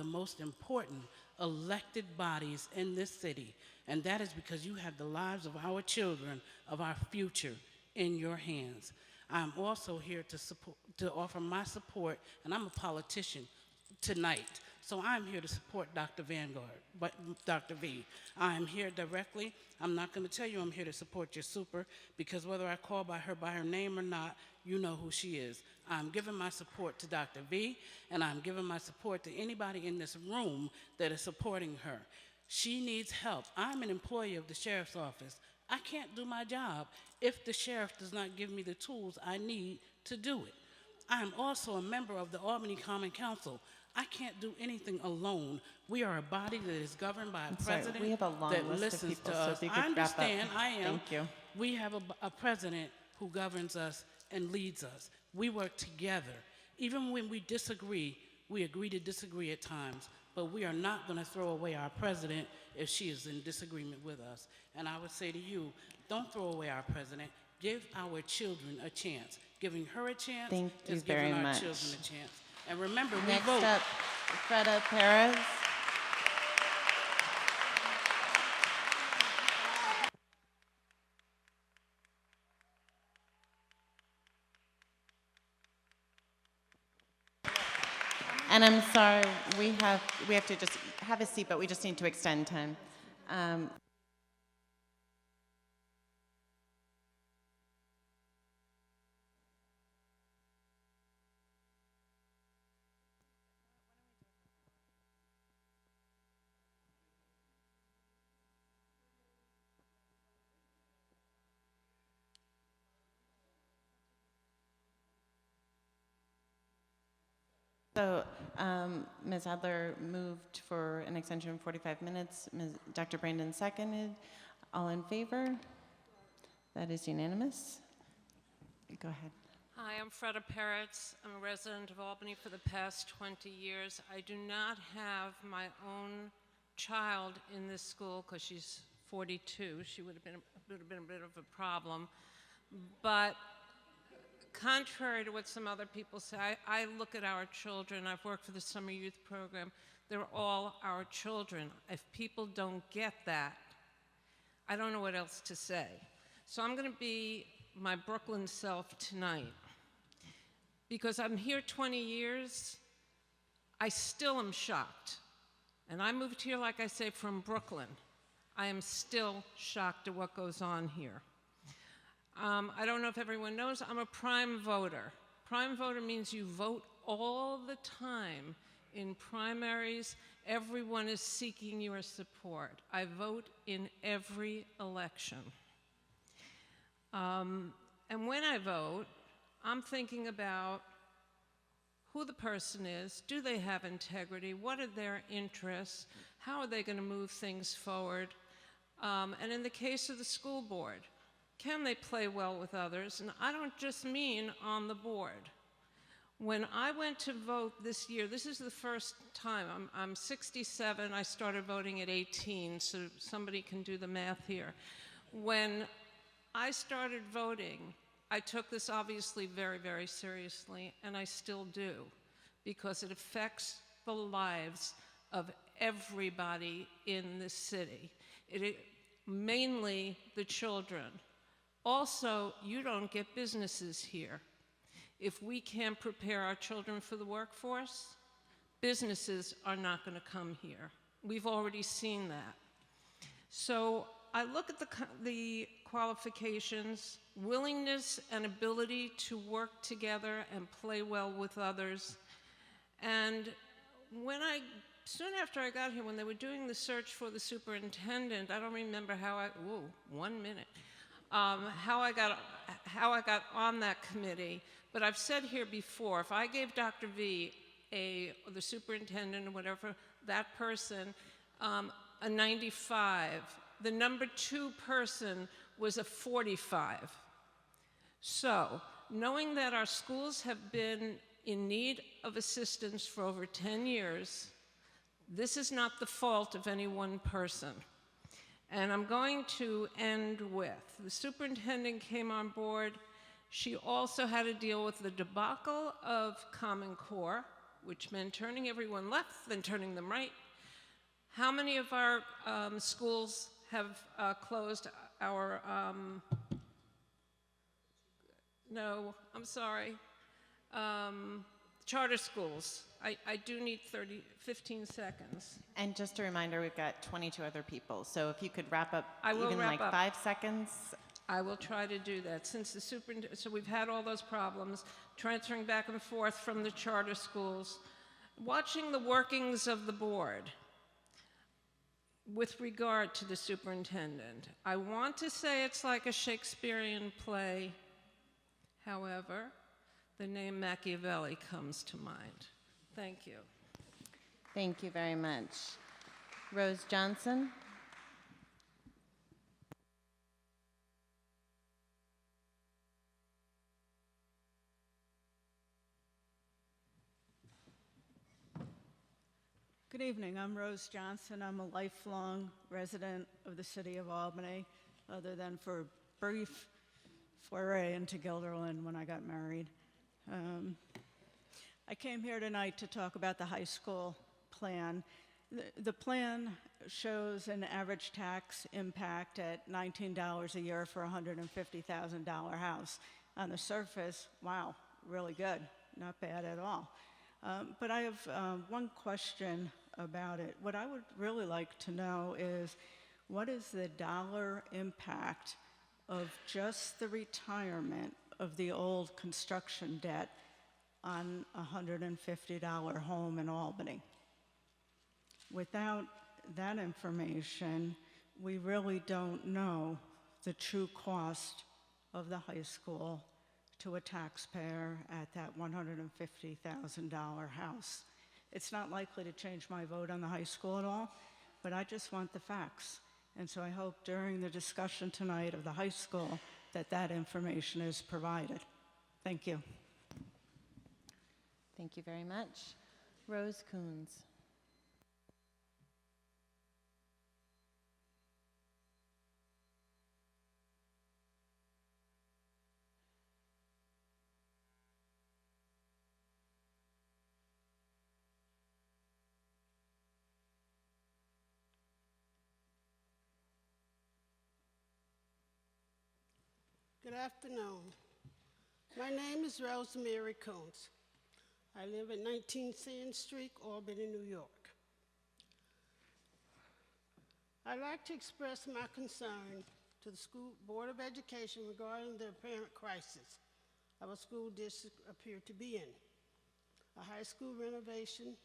most important elected bodies in this city, and that is because you have the lives of our children, of our future, in your hands. I'm also here to offer my support, and I'm a politician tonight, So I'm here to support Dr. Vanguard, but Dr. V. I'm here directly. I'm not going to tell you I'm here to support your super, because whether I call by her name or not, you know who she is. I'm giving my support to Dr. V, and I'm giving my support to anybody in this room that is supporting her. She needs help. I'm an employee of the sheriff's office. I can't do my job if the sheriff does not give me the tools I need to do it. I am also a member of the Albany Common Council. I can't do anything alone. We are a body that is governed by a Sorry, president we have a long that list of listens people, to so us. if you could I wrap up. understand, I am. Thank you. We have a president who governs us and leads us. We work together. Even when we disagree, we agree to disagree at times, but we are not going to throw away our president if she is in disagreement with us. And I would say to you, don't throw away our president. Give our children a chance. Giving her a chance Thank you is giving very our much. children a chance. And remember, we Next vote. up, Freda Perez. And I'm sorry, we have to just have a seat, but we just need to extend time. So Ms. Adler moved for an extension of 45 minutes. Dr. Brandon seconded. All in favor? That is unanimous. Go ahead. Hi, I'm Freda Peretz. I'm a resident of Albany for the past 20 years. I do not have my own child in this school because she's 42. She would have been a bit of a problem. But contrary to what some other people say, I look at our children. I've worked for the summer youth program. They're all our children. If people don't get that, I don't know what else to say. So I'm going to be my Brooklyn self tonight. Because I'm here 20 years, I still am shocked. And I moved here, like I say, from Brooklyn. I am still shocked at what goes on here. I don't know if everyone knows, I'm a prime voter. Prime voter means you vote all the time in primaries. Everyone is seeking your support. I vote in every election. And when I vote, I'm thinking about who the person is, do they have integrity, what are their interests, how are they going to move things forward, and in the case of the school board, can they play well with others? And I don't just mean on the board. When I went to vote this year, this is the first time, I'm 67, I started voting at 18, so somebody can do the math here. When I started voting, I took this obviously very, very seriously, and I still do, because it affects the lives of everybody in this city. Mainly the children. Also, you don't get businesses here. If we can't prepare our children for the workforce, businesses are not going to come here. We've already seen that. So I look at the qualifications, willingness and ability to work together and play well with others. And soon after I got here, when they were doing the search for the superintendent, I don't remember how how I got on that committee, but I've said here before, if I gave Dr. V, the superintendent or whatever, that person, a 95, the number 2 person was a 45. So, knowing that our schools have been in need of assistance for over 10 years, this is not the fault of any one person. And I'm going to end with, the superintendent came on board. She also had to deal with the debacle of Common Core, which meant turning everyone left, then turning them right. How many of our schools have closed? charter schools. I do need 15 seconds. And just a reminder, we've got 22 other people, so if you could wrap up I will even wrap like up. 5 seconds. I will try to do that. Since the superintendent, so we've had all those problems, transferring back and forth from the charter schools, watching the workings of the board with regard to the superintendent. I want to say it's like a Shakespearean play. However, the name Machiavelli comes to mind. Thank you. Thank you very much. Rose Johnson. Good evening. I'm Rose Johnson. I'm a lifelong resident of the city of Albany, other than for a brief foray into Guilderland when I got married. I came here tonight to talk about the high school plan. The plan shows an average tax impact at $19 a year for a $150,000 house. On the surface, wow, really good, not bad at all. But I have one question about it. What I would really like to know is, what is the dollar impact of just the retirement of the old construction debt on a $150 home in Albany? Without that information, we really don't know the true cost of the high school to a taxpayer at that $150,000 house. It's not likely to change my vote on the high school at all, but I just want the facts. And so I hope during the discussion tonight of the high school that that information is provided. Thank you. Thank you very much. Rose Coons. Good afternoon. My name is Rosemary Coons. I live at 19 Sand Street, Albany, New York. I'd like to express my concern to the School Board of Education regarding the apparent crisis our school district appeared to be in. A high school renovation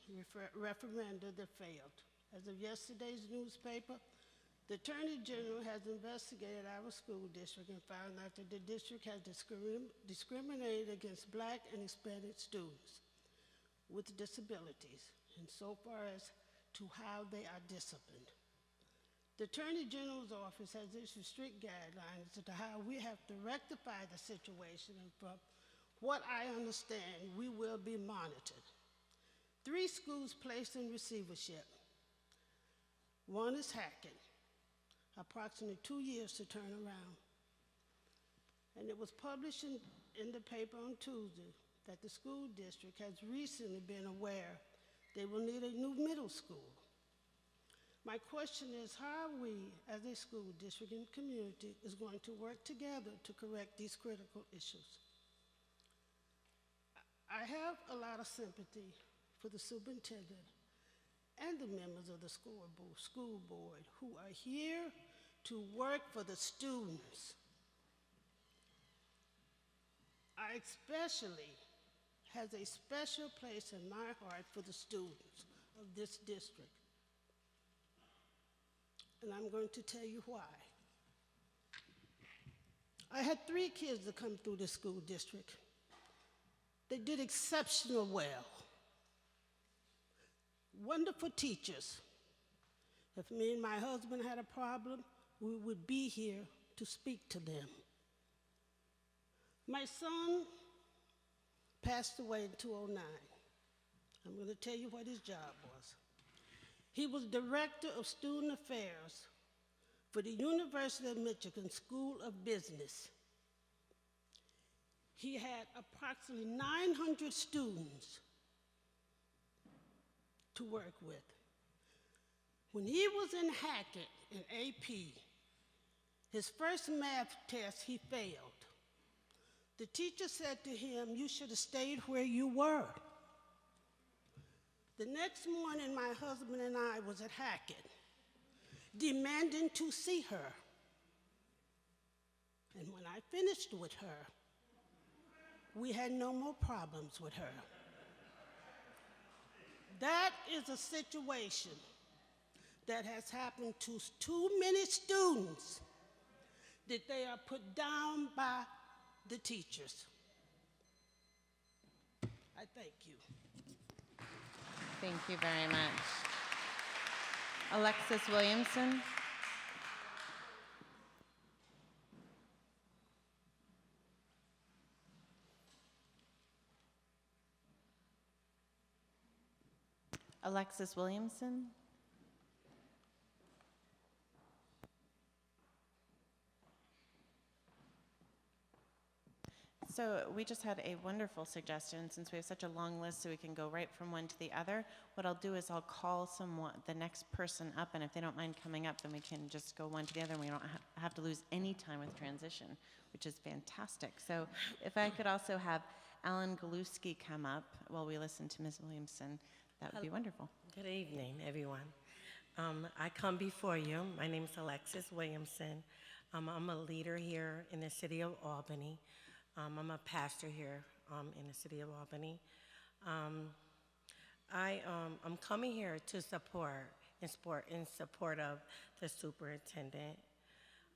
referendum that failed. As of yesterday's newspaper, the Attorney General has investigated our school district and found out that the district has discriminated against Black and Hispanic students with disabilities, and so far as to how they are disciplined. The Attorney General's office has issued strict guidelines as to how we have to rectify the situation, and from what I understand, we will be monitored. 3 schools placed in receivership. One is Hackett, approximately 2 years to turn around. And it was published in the paper on Tuesday that the school district has recently been aware they will need a new middle school. My question is, how we, as a school district and community, is going to work together to correct these critical issues. I have a lot of sympathy for the superintendent and the members of the school board who are here to work for the students. I especially has a special place in my heart for the students of this district. And I'm going to tell you why. I had 3 kids that come through this school district. They did exceptionally well. Wonderful teachers. If me and my husband had a problem, we would be here to speak to them. My son passed away in 2009. I'm going to tell you what his job was. He was Director of Student Affairs for the University of Michigan School of Business. He had approximately 900 students to work with. When he was in Hackett in AP, his first math test he failed. The teacher said to him, "You should have stayed where you were." The next morning, my husband and I was at Hackett, demanding to see her. And when I finished with her, we had no more problems with her. That is a situation that has happened to too many students, that they are put down by the teachers. I thank you. Thank you very much. Alexis Williamson. Alexis Williamson. So we just had a wonderful suggestion. Since we have such a long list, so we can go right from one to the other, what I'll do is I'll call the next person up, and if they don't mind coming up, then we can just go one to the other, and we don't have to lose any time with transition, which is fantastic. So if I could also have Alan Galuski come up while we listen to Ms. Williamson, that would be wonderful. Good evening, everyone. I come before you. My name is Alexis Williamson. I'm a leader here in the city of Albany. I'm a pastor here in the city of Albany. I'm coming here to support of the superintendent.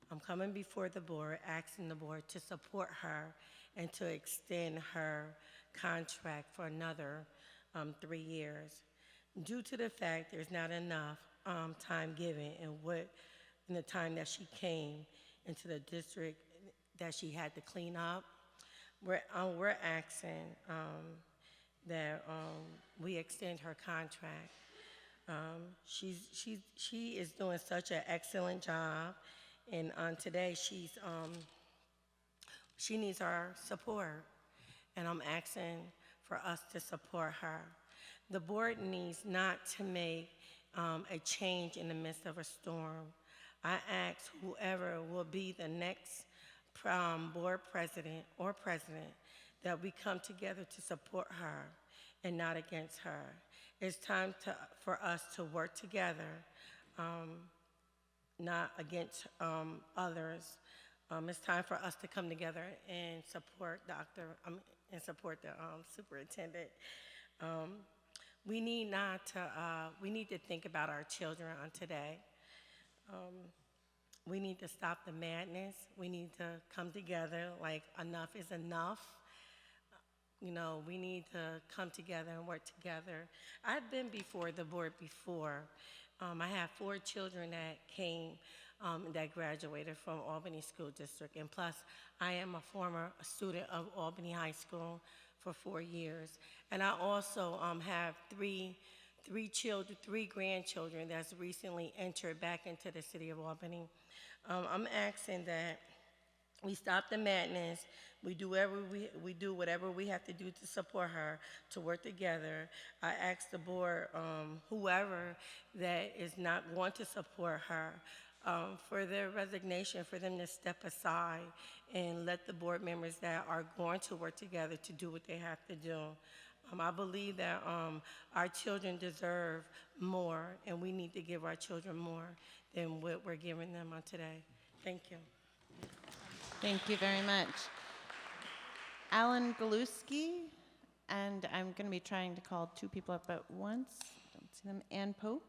I'm coming before the board, asking the board to support her and to extend her contract for another 3 years. Due to the fact there's not enough time given in the time that she came into the district that she had to clean up, we're asking that we extend her contract. She is doing such an excellent job, and today she needs our support, and I'm asking for us to support her. The board needs not to make a change in the midst of a storm. I ask whoever will be the next board president or president that we come together to support her and not against her. It's time for us to work together, not against others. It's time for us to come together and support the superintendent. We need to think about our children on today. We need to stop the madness. We need to come together like enough is enough. You know, we need to come together and work together. I've been before the board before. I have 4 children that came, that graduated from Albany School District, and plus I am a former student of Albany High School for 4 years. And I also have three grandchildren that's recently entered back into the city of Albany. I'm asking that we stop the madness. We do whatever we have to do to support her, to work together. I ask the board, whoever that is not going to support her, for their resignation, for them to step aside and let the board members that are going to work together to do what they have to do. I believe that our children deserve more, and we need to give our children more than what we're giving them on today. Thank you. Thank you very much. Alan Galuski, and I'm going to be trying to call 2 people up at once. Don't see them. Ann Pope.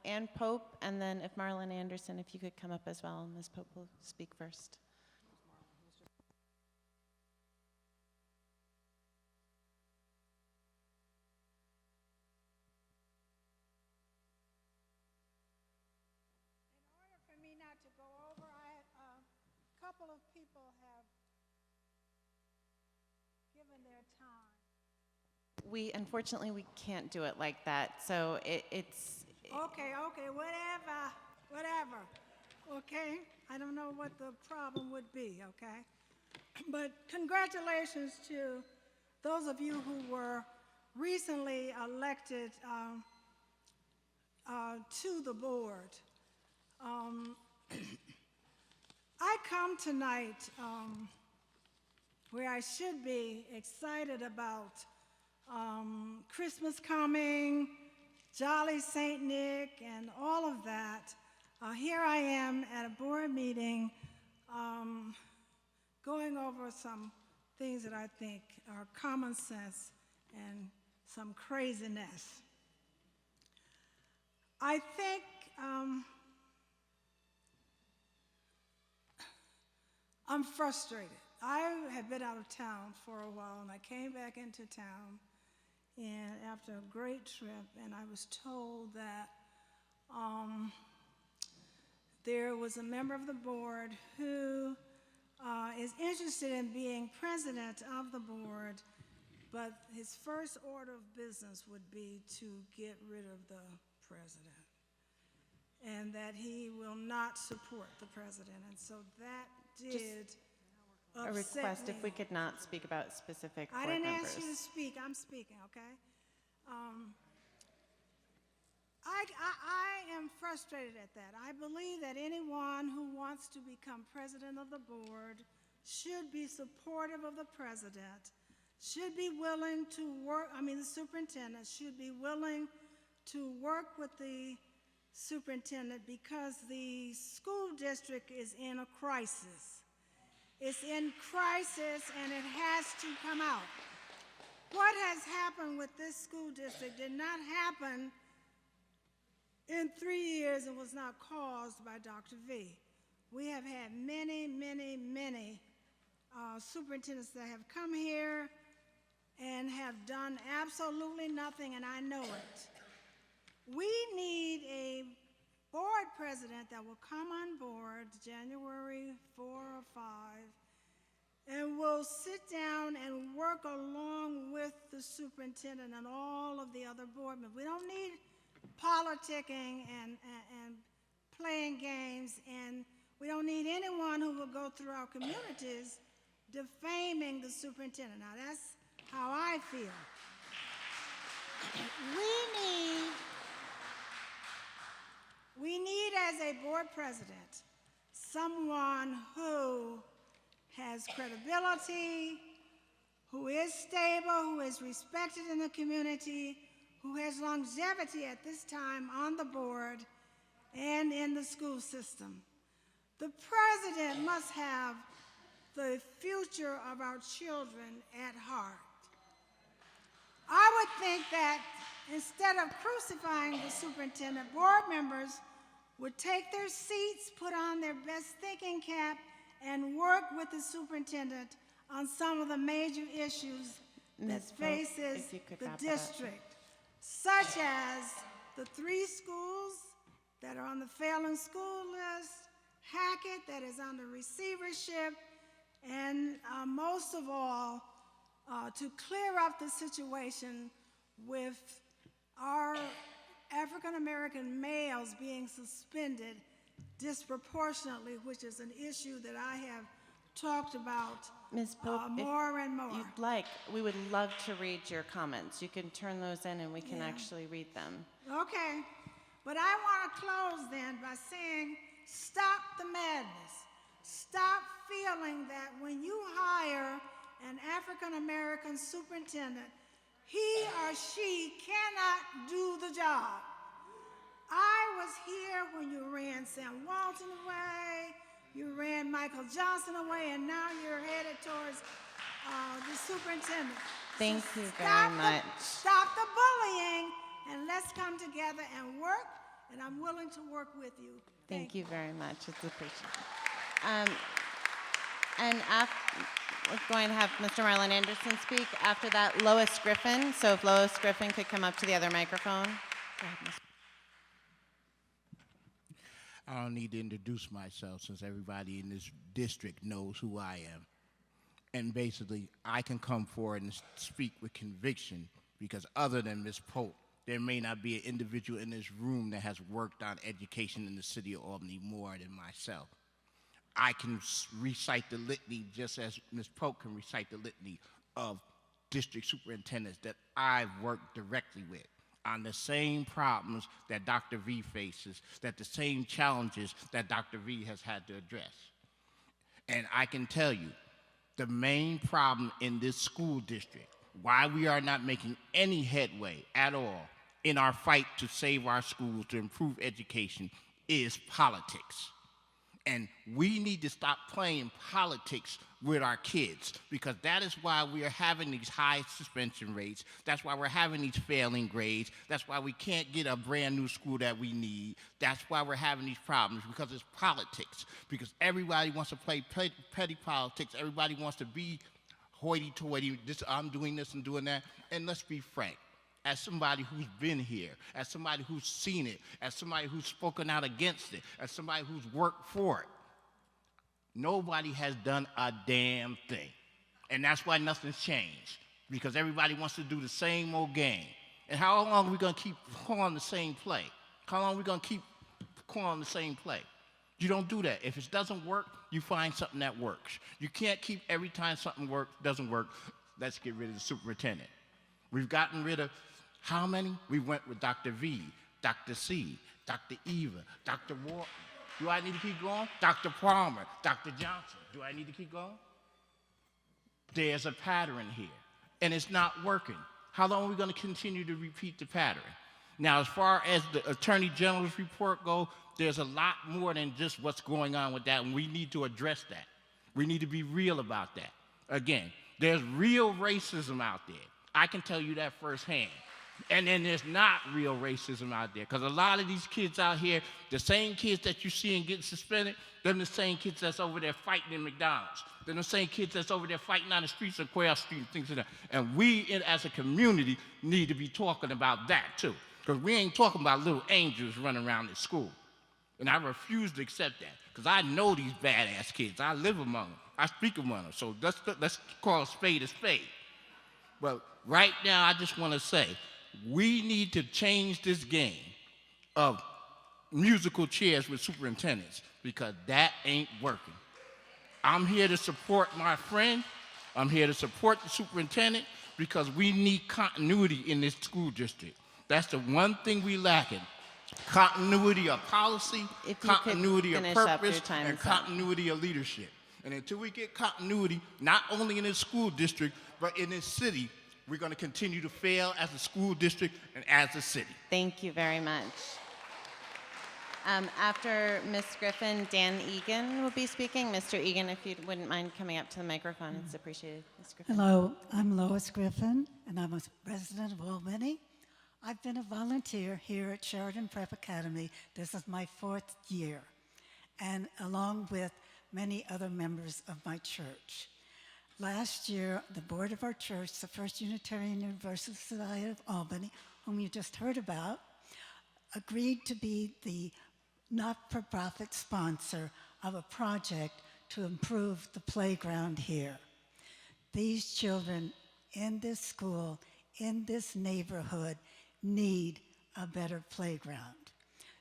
Ann Pope, and then if Marlon Anderson, if you could come up as well, Ms. Pope will speak first. For me not to go over, a couple of people have given their time. Unfortunately, we can't do it like that, so it's... Okay, whatever. Okay, I don't know what the problem would be, okay? But congratulations to those of you who were recently elected to the board. I come tonight where I should be excited about Christmas coming, Jolly St. Nick, and all of that, here I am at a board meeting going over some things that I think are common sense and some craziness. I think I'm frustrated. I have been out of town for a while, and I came back into town and after a great trip, and I was told that there was a member of the board who is interested in being president of the board, but his first order of business would be to get rid of the president, and that he will not support the president. And so that did A upset request me. if we could not speak about specific I board didn't members. ask you to speak. I'm speaking, okay? I am frustrated at that. I believe that anyone who wants to become president of the board should be supportive of the president, should be willing to work, the superintendent should be willing to work with the superintendent because the school district is in a crisis. It's in crisis and it has to come out. What has happened with this school district did not happen in 3 years and was not caused by Dr. V. We have had many, many, many superintendents that have come here and have done absolutely nothing, and I know it. We need a board president that will come on board January 4 or 5 and will sit down and work along with the superintendent and all of the other board members. We don't need politicking and playing games, and we don't need anyone who will go through our communities defaming the superintendent. Now, that's how I feel. We need as a board president someone who has credibility, who is stable, who is respected in the community, who has longevity at this time on the board and in the school system. The president must have the future of our children at heart. I would think that instead of crucifying the superintendent, board members would take their seats, put on their best thinking cap, and work with the superintendent on some of the major issues that faces the district, such as the 3 schools that are on the failing school list, Hackett that is under receivership, and most of all, to clear up the situation with our African American males being suspended disproportionately, which is an issue that I have talked about Ms. Pope, more and more. if you'd like, we would love to read your comments. You can turn those in and we can actually read them. Okay, but I want to close then by saying stop the madness. Stop feeling that when you hire an African American superintendent, he or she cannot do the job. I was here when you ran Sam Walton away, you ran Michael Johnson away, and now you're headed towards the superintendent. Thank you very much. Stop the bullying, and let's come together and work, and I'm willing to work with you. Thank you very much. It's appreciated. We're going to have Mr. Marlon Anderson speak. After that, Lois Griffin. So if Lois Griffin could come up to the other microphone. Go ahead, Ms. I don't need to introduce myself since everybody in this district knows who I am. And basically, I can come forward and speak with conviction because other than Ms. Pope, there may not be an individual in this room that has worked on education in the city of Albany more than myself. I can recite the litany just as Ms. Pope can recite the litany of district superintendents that I've worked directly with on the same problems that Dr. V faces, that the same challenges that Dr. V has had to address. And I can tell you, The main problem in this school district, why we are not making any headway at all in our fight to save our schools, to improve education, is politics. And we need to stop playing politics with our kids, because that is why we are having these high suspension rates. That's why we're having these failing grades. That's why we can't get a brand new school that we need. That's why we're having these problems, because it's politics. Because everybody wants to play petty politics. Everybody wants to be hoity-toity. I'm doing this and doing that. And let's be frank. As somebody who's been here, as somebody who's seen it, as somebody who's spoken out against it, as somebody who's worked for it, nobody has done a damn thing. And that's why nothing's changed, because everybody wants to do the same old game. And how long are we going to keep calling the same play? How long are we going to keep calling the same play? You don't do that. If it doesn't work, you find something that works. You can't keep every time something doesn't work, let's get rid of the superintendent. We've gotten rid of how many? We went with Dr. V, Dr. C, Dr. Eva, Dr. Ward. Do I need to keep going? Dr. Palmer, Dr. Johnson. Do I need to keep going? There's a pattern here, and it's not working. How long are we going to continue to repeat the pattern? Now, as far as the Attorney General's report goes, there's a lot more than just what's going on with that, and we need to address that. We need to be real about that. Again, there's real racism out there. I can tell you that firsthand. And then there's not real racism out there, because a lot of these kids out here, the same kids that you see and getting suspended, they're the same kids that's over there fighting in McDonald's. They're the same kids that's over there fighting on the streets of Quail Street and things like that. And we, as a community, need to be talking about that too, because we ain't talking about little angels running around at school. And I refuse to accept that, because I know these badass kids. I live among them. I speak among them. So let's call a spade a spade. But right now, I just want to say, we need to change this game of musical chairs with superintendents, because that ain't working. I'm here to support my friend. I'm here to support the superintendent, because we need continuity in this school district. That's the one thing we lacking. Continuity of policy, continuity of purpose, and continuity of leadership. And until we get continuity, not only in this school district, but in this city, we're going to continue to fail as a school district and as a city. Thank you very much. After Ms. Griffin, Dan Egan will be speaking. Mr. Egan, if you wouldn't mind coming up to the microphone, it's appreciated. Ms. Griffin. Hello, I'm Lois Griffin, and I'm a resident of Albany. I've been a volunteer here at Sheridan Prep Academy. This is my 4th year, and along with many other members of my church. Last year, the board of our church, the First Unitarian Universalist Society of Albany, whom you just heard about, agreed to be the not-for-profit sponsor of a project to improve the playground here. These children in this school, in this neighborhood, need a better playground.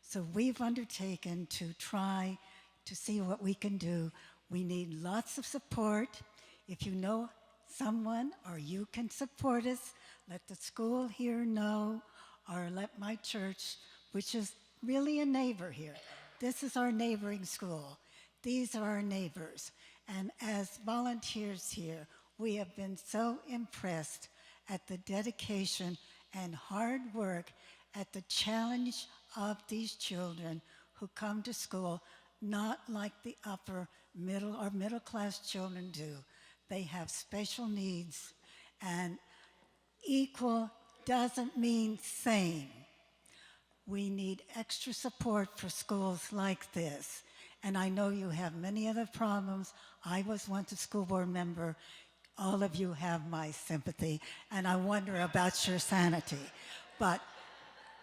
So we've undertaken to try to see what we can do. We need lots of support. If you know someone or you can support us, let the school here know, or let my church, which is really a neighbor here. This is our neighboring school. These are our neighbors. And as volunteers here, we have been so impressed at the dedication and hard work, at the challenge of these children who come to school, not like the upper middle or middle class children do. They have special needs, and equal doesn't mean same. We need extra support for schools like this. And I know you have many other problems. I was once a school board member. All of you have my sympathy, and I wonder about your sanity. But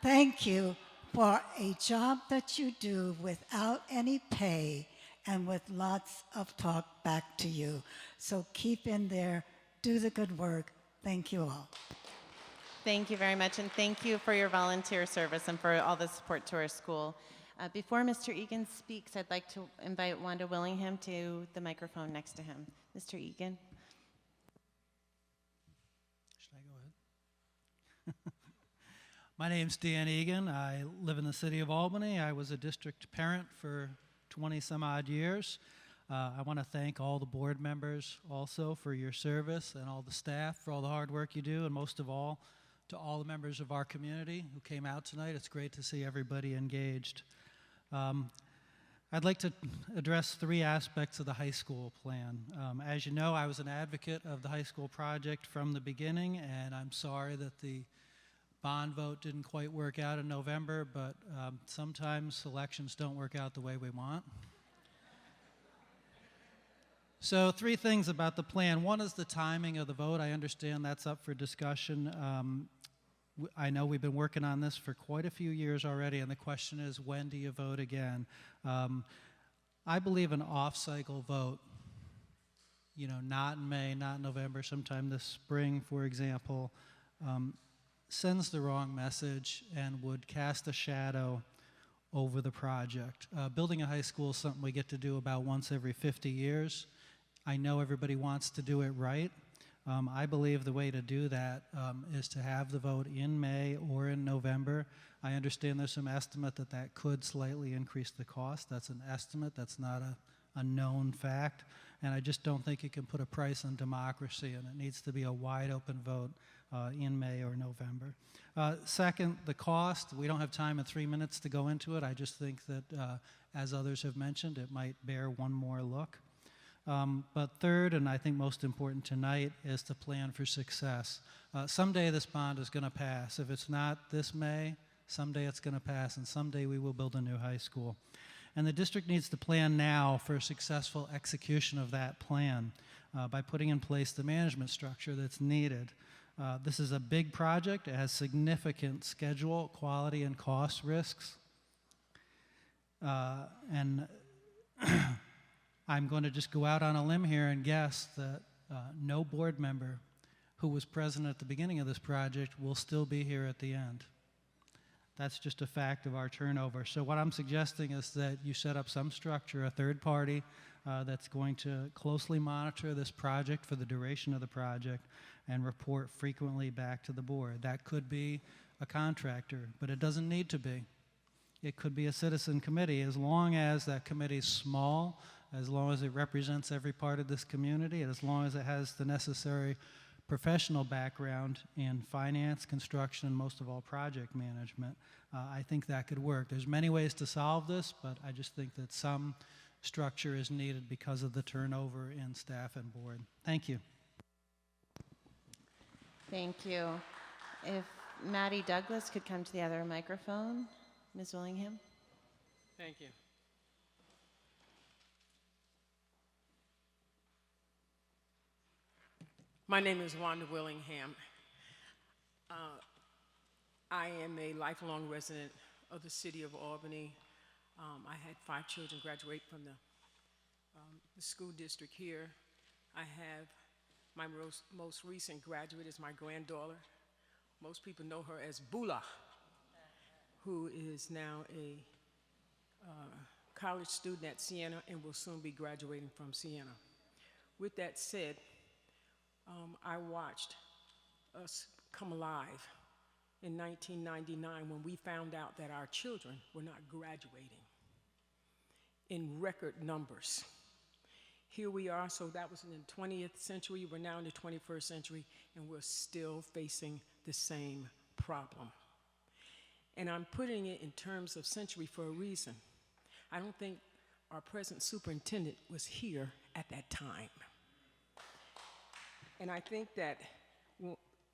thank you for a job that you do without any pay and with lots of talk back to you. So keep in there, do the good work. Thank you all. Thank you very much, and thank you for your volunteer service and for all the support to our school. Before Mr. Egan speaks, I'd like to invite Wanda Willingham to the microphone next to him. Mr. Egan. Should I go ahead? My name's Dan Egan. I live in the city of Albany. I was a district parent for 20 some odd years. I want to thank all the board members also for your service and all the staff for all the hard work you do, and most of all, to all the members of our community who came out tonight. It's great to see everybody engaged. I'd like to address three aspects of the high school plan. As you know, I was an advocate of the high school project from the beginning, and I'm sorry that the bond vote didn't quite work out in November, but sometimes elections don't work out the way we want. So three things about the plan. One is the timing of the vote. I understand that's up for discussion. I know we've been working on this for quite a few years already, and the question is, when do you vote again? I believe an off-cycle vote, not in May, not in November, sometime this spring, for example, sends the wrong message and would cast a shadow over the project. Building a high school is something we get to do about once every 50 years. I know everybody wants to do it right. I believe the way to do that is to have the vote in May or in November. I understand there's some estimate that could slightly increase the cost. That's an estimate. That's not a known fact. And I just don't think you can put a price on democracy, and it needs to be a wide open vote in May or November. Second, the cost. We don't have time in 3 minutes to go into it. I just think that, as others have mentioned, it might bear one more look. But third, and I think most important tonight, is to plan for success. Someday this bond is going to pass. If it's not this May, someday it's going to pass, and someday we will build a new high school. And the district needs to plan now for a successful execution of that plan by putting in place the management structure that's needed. This is a big project. It has significant schedule, quality, and cost risks. And I'm going to just go out on a limb here and guess that no board member who was present at the beginning of this project will still be here at the end. That's just a fact of our turnover. So what I'm suggesting is that you set up some structure, a third party, that's going to closely monitor this project for the duration of the project and report frequently back to the board. That could be a contractor, but it doesn't need to be. It could be a citizen committee, as long as that committee is small, as long as it represents every part of this community, and as long as it has the necessary professional background in finance, construction, and most of all project management. I think that could work. There's many ways to solve this, but I just think that some structure is needed because of the turnover in staff and board. Thank you. Thank you. If Maddie Douglas could come to the other microphone. Ms. Willingham. Thank you. My name is Wanda Willingham. I am a lifelong resident of the city of Albany. I had 5 children graduate from the school district here. I have my most recent graduate is my granddaughter. Most people know her as Bula, who is now a college student at Siena and will soon be graduating from Siena. With that said, I watched us come alive in 1999 when we found out that our children were not graduating in record numbers. Here we are, so that was in the 20th century, we're now in the 21st century, and we're still facing the same problem. And I'm putting it in terms of century for a reason. I don't think our present superintendent was here at that time. And I think that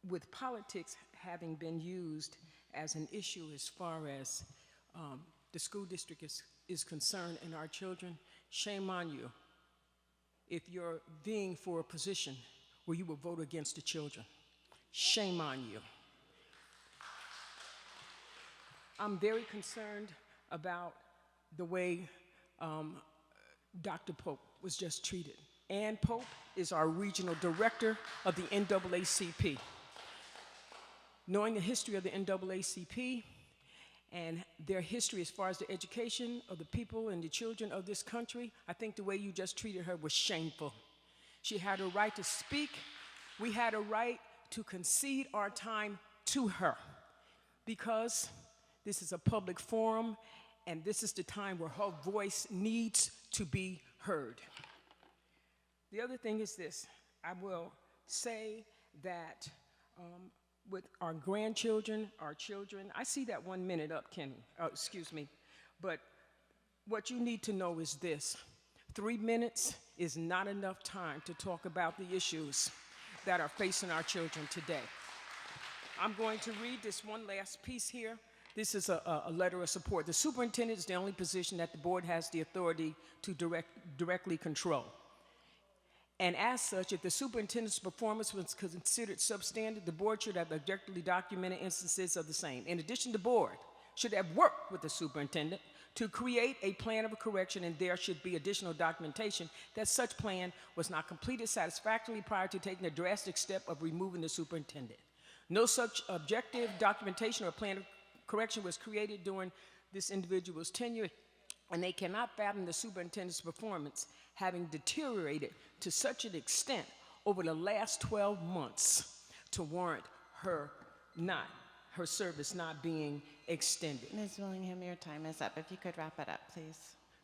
with politics having been used as an issue as far as the school district is concerned and our children, shame on you if you're vying for a position where you will vote against the children. Shame on you. I'm very concerned about the way Dr. Pope was just treated. Ann Pope is our regional director of the NAACP. Knowing the history of the NAACP and their history as far as the education of the people and the children of this country, I think the way you just treated her was shameful. She had a right to speak. We had a right to concede our time to her because this is a public forum and this is the time where her voice needs to be heard. The other thing is this. I will say that with our grandchildren, our children, I see that 1 minute up, Kenny. Excuse me. But what you need to know is this. 3 minutes is not enough time to talk about the issues that are facing our children today. I'm going to read this one last piece here. This is a letter of support. The superintendent is the only position that the board has the authority to directly control. And as such, if the superintendent's performance was considered substandard, the board should have objectively documented instances of the same. In addition, the board should have worked with the superintendent to create a plan of correction, and there should be additional documentation that such plan was not completed satisfactorily prior to taking a drastic step of removing the superintendent. No such objective documentation or plan of correction was created during this individual's tenure, and they cannot fathom the superintendent's performance having deteriorated to such an extent over the last 12 months to warrant her service not being extended. Ms. Willingham, your time is up. If you could wrap it up, please.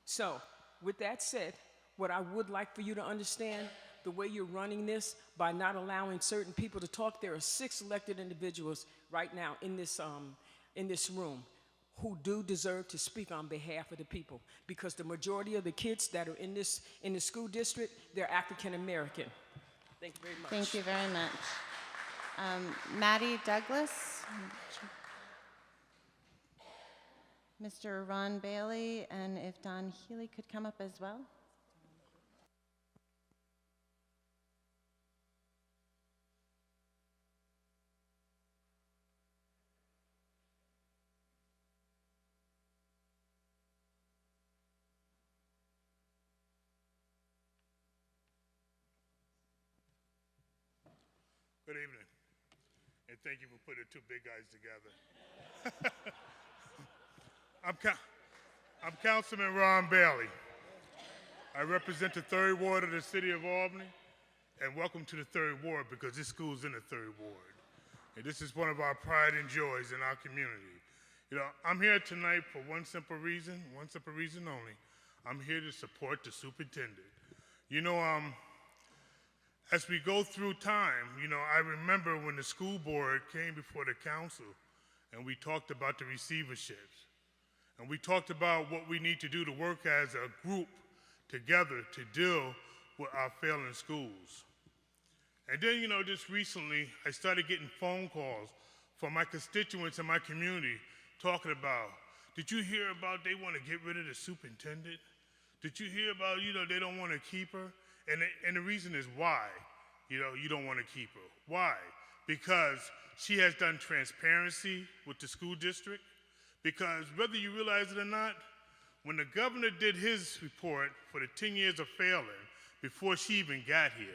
So, with that said, what I would like for you to understand, the way you're running this, by not allowing certain people to talk, there are 6 elected individuals right now in this room who do deserve to speak on behalf of the people, because the majority of the kids that are in the school district, they're African American. Thank you very much. Thank you very much. Maddie Douglas, Mr. Ron Bailey, and if Don Healy could come up as well. Good evening, and thank you for putting the 2 big guys together. I'm Councilman Ron Bailey. I represent the 3rd Ward of the City of Albany, and welcome to the 3rd Ward, because this school's in the 3rd Ward. And this is one of our pride and joys in our community. You know, I'm here tonight for one simple reason only. I'm here to support the superintendent. You know, as we go through time, you know, I remember when the school board came before the council and we talked about the receiverships. And we talked about what we need to do to work as a group together to deal with our failing schools. And then, you know, just recently, I started getting phone calls from my constituents in my community talking about, did you hear about they want to get rid of the superintendent? Did you hear about, you know, they don't want to keep her? And the reason is why, you know, you don't want to keep her. Why? Because she has done transparency with the school district. Because whether you realize it or not, when the governor did his report for the 10 years of failing before she even got here,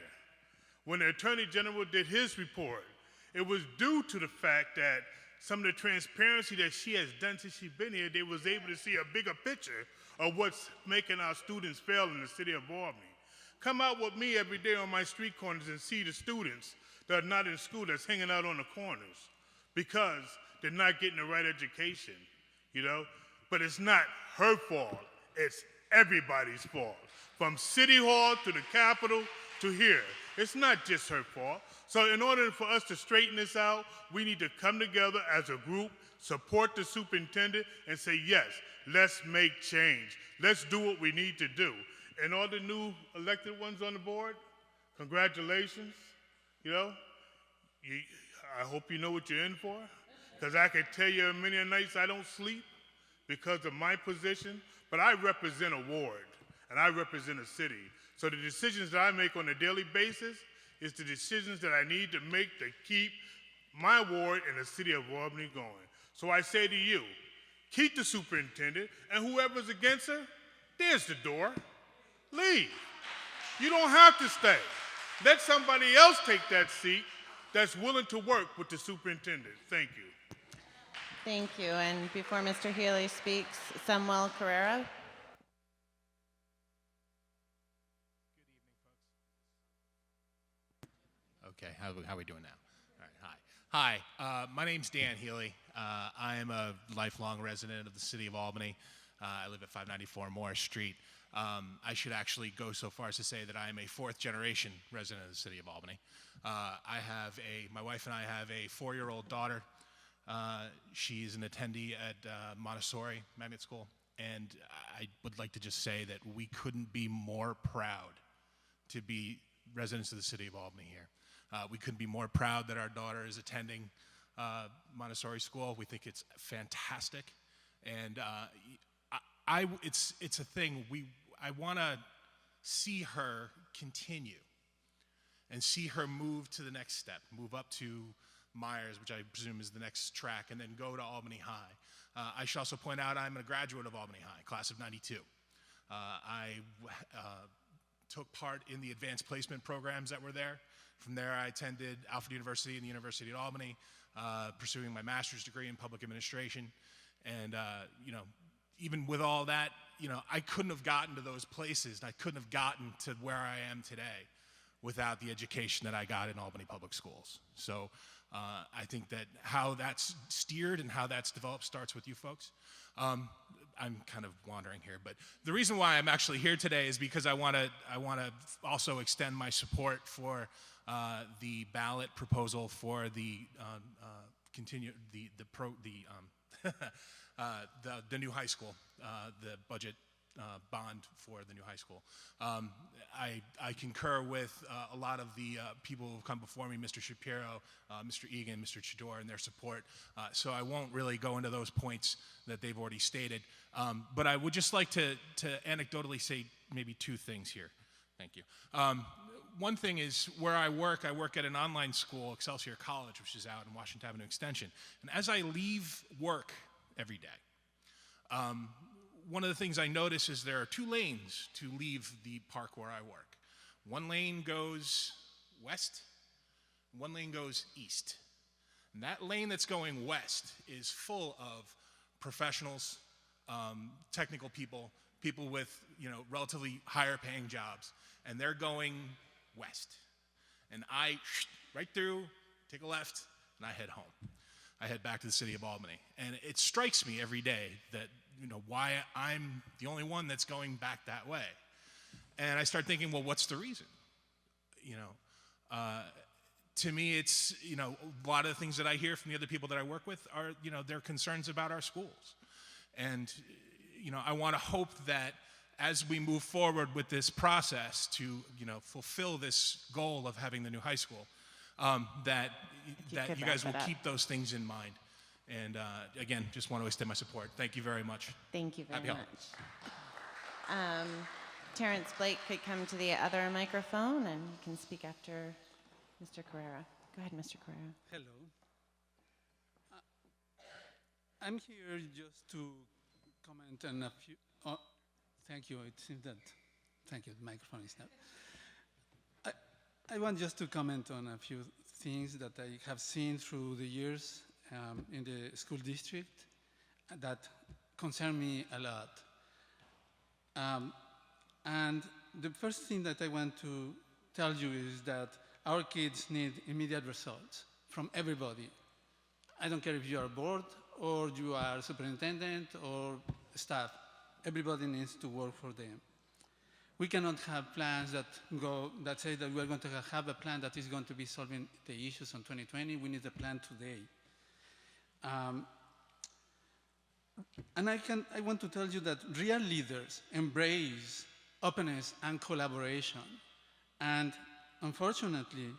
when the attorney general did his report, it was due to the fact that some of the transparency that she has done since she's been here, they was able to see a bigger picture of what's making our students fail in the city of Albany. Come out with me every day on my street corners and see the students that are not in school that's hanging out on the corners because they're not getting the right education, you know? But it's not her fault, it's everybody's fault. From City Hall to the Capitol to here. It's not just her fault. So in order for us to straighten this out, we need to come together as a group, support the superintendent, and say, yes, let's make change. Let's do what we need to do. And all the new elected ones on the board, congratulations. You know, I hope you know what you're in for, because I can tell you many nights I don't sleep because of my position, but I represent a ward, and I represent a city. So the decisions that I make on a daily basis is the decisions that I need to make to keep my ward and the city of Albany going. So I say to you, keep the superintendent, and whoever's against her, there's the door. Leave. You don't have to stay. Let somebody else take that seat that's willing to work with the superintendent. Thank you. Thank you. And before Mr. Healy speaks, Samuel Carrera. Okay, how are we doing now? All right, hi. Hi, my name's Dan Healy. I am a lifelong resident of the city of Albany. I live at 594 Morris Street. I should actually go so far as to say that I am a fourth-generation resident of the city of Albany. My wife and I have a 4-year-old daughter. She's an attendee at Montessori Magnet School, and I would like to just say that we couldn't be more proud to be residents of the city of Albany here. We couldn't be more proud that our daughter is attending Montessori school. We think it's fantastic, and it's a thing. I want to see her continue and see her move to the next step, move up to Myers, which I presume is the next track, and then go to Albany High. I should also point out I'm a graduate of Albany High, class of '92. I took part in the advanced placement programs that were there. From there, I attended Alfred University and the University of Albany, pursuing my master's degree in public administration. And, even with all that, I couldn't have gotten to those places, and I couldn't have gotten to where I am today without the education that I got in Albany Public Schools. So I think that how that's steered and how that's developed starts with you folks. I'm kind of wandering here, but the reason why I'm actually here today is because I want to also extend my support for the ballot proposal for the the new high school, the budget bond for the new high school. I concur with a lot of the people who have come before me, Mr. Shapiro, Mr. Egan, Mr. Chador, and their support. So I won't really go into those points that they've already stated. But I would just like to anecdotally say maybe two things here. Thank you. One thing is where I work at an online school, Excelsior College, which is out in Washington Avenue Extension. And as I leave work every day, one of the things I notice is there are 2 lanes to leave the park where I work. One lane goes west, one lane goes east. And that lane that's going west is full of professionals, technical people, people with relatively higher paying jobs, and they're going west. And I right through, take a left, and I head home. I head back to the city of Albany. And it strikes me every day that, why I'm the only one that's going back that way. And I start thinking, well, what's the reason? To me, it's, a lot of the things that I hear from the other people that I work with are, their concerns about our schools. And, I want to hope that as we move forward with this process to, fulfill this goal of having the new high school, that you guys will keep those things in mind. And again, just want to extend my support. Thank you very much. Thank you very Happy much. Terrence Blake could come to the other microphone and can speak after Mr. Carrera. Go ahead, Mr. Carrera. Hello. I'm here just to comment on a few. Oh, thank you. It seems that. Thank you. The microphone is now. I want just to comment on a few things that I have seen through the years in the school district that concern me a lot. And the first thing that I want to tell you is that our kids need immediate results from everybody. I don't care if you are board or you are superintendent or staff. Everybody needs to work for them. We cannot have plans that say that we're going to have a plan that is going to be solving the issues on 2020. We need a plan today. And I want to tell you that real leaders embrace openness and collaboration. And unfortunately,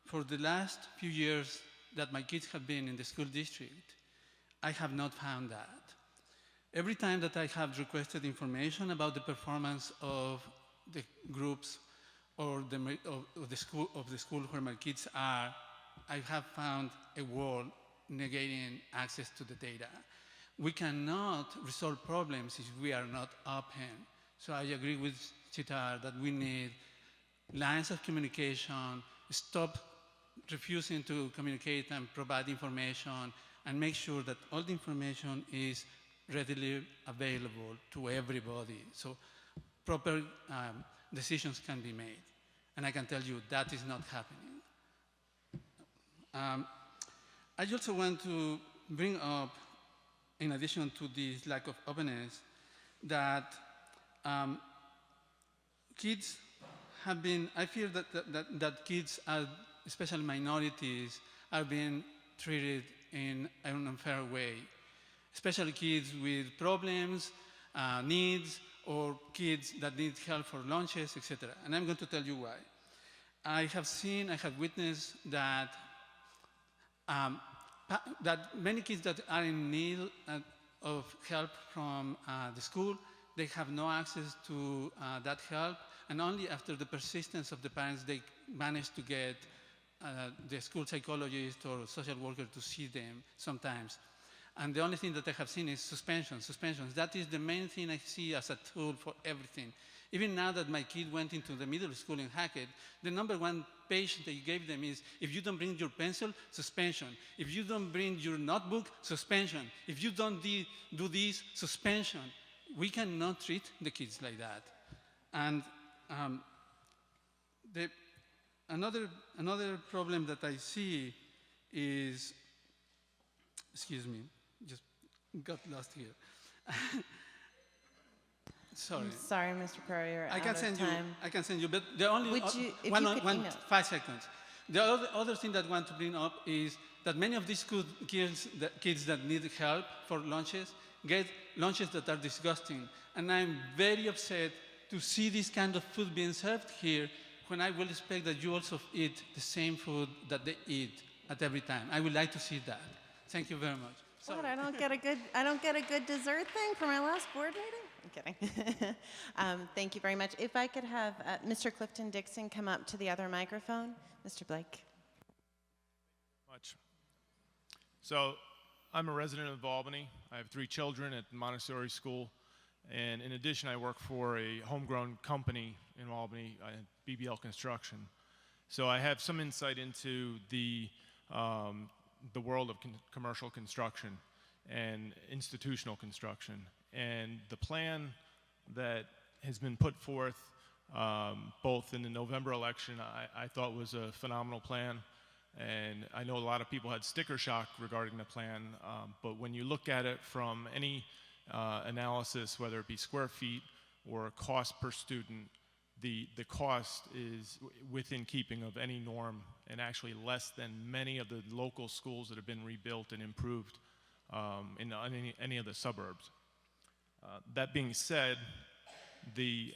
for the last few years that my kids have been in the school district, I have not found that. Every time that I have requested information about the performance of the groups or of the school where my kids are, I have found a wall negating access to the data. We cannot resolve problems if we are not open. So I agree with Chitar that we need lines of communication, stop refusing to communicate and provide information, and make sure that all the information is readily available to everybody. So proper decisions can be made. And I can tell you that is not happening. I also want to bring up, in addition to this lack of openness, that kids have been, I feel that kids, are, especially minorities, are being treated in an unfair way, especially kids with problems, needs, or kids that need help for lunches, etc. And I'm going to tell you why. I have witnessed that that many kids that are in need of help from the school, they have no access to that help, and only after the persistence of the parents, they manage to get the school psychologist or social worker to see them sometimes. And the only thing that I have seen is suspensions. That is the main thing I see as a tool for everything. Even now that my kid went into the middle school in Hackett, the number one patient they gave them is, if you don't bring your pencil, suspension. If you don't bring your notebook, suspension. If you don't do this, suspension. We cannot treat the kids like that. And another problem that I see is, excuse me, just got lost here. Sorry. I'm sorry, Mr. Perry, you're out of time. I can send you, but the only, Would you, if you could email. 5 seconds. The other thing that I want to bring up is that many of these kids that need help for lunches get lunches that are disgusting. And I'm very upset to see this kind of food being served here when I will expect that you also eat the same food that they eat at every time. I would like to see that. Thank you very much. What, I don't get a good dessert thing for my last board meeting? I'm kidding. Thank you very much. If I could have Mr. Clifton Dixon come up to the other microphone. Mr. Blake. So I'm a resident of Albany. I have 3 children at the Montessori school. And in addition, I work for a homegrown company in Albany, BBL Construction. So I have some insight into the world of commercial construction and institutional construction. And the plan that has been put forth both in the November election, I thought was a phenomenal plan. And I know a lot of people had sticker shock regarding the plan, but when you look at it from any analysis, whether it be square feet or cost per student, the cost is within keeping of any norm and actually less than many of the local schools that have been rebuilt and improved in any of the suburbs. That being said, the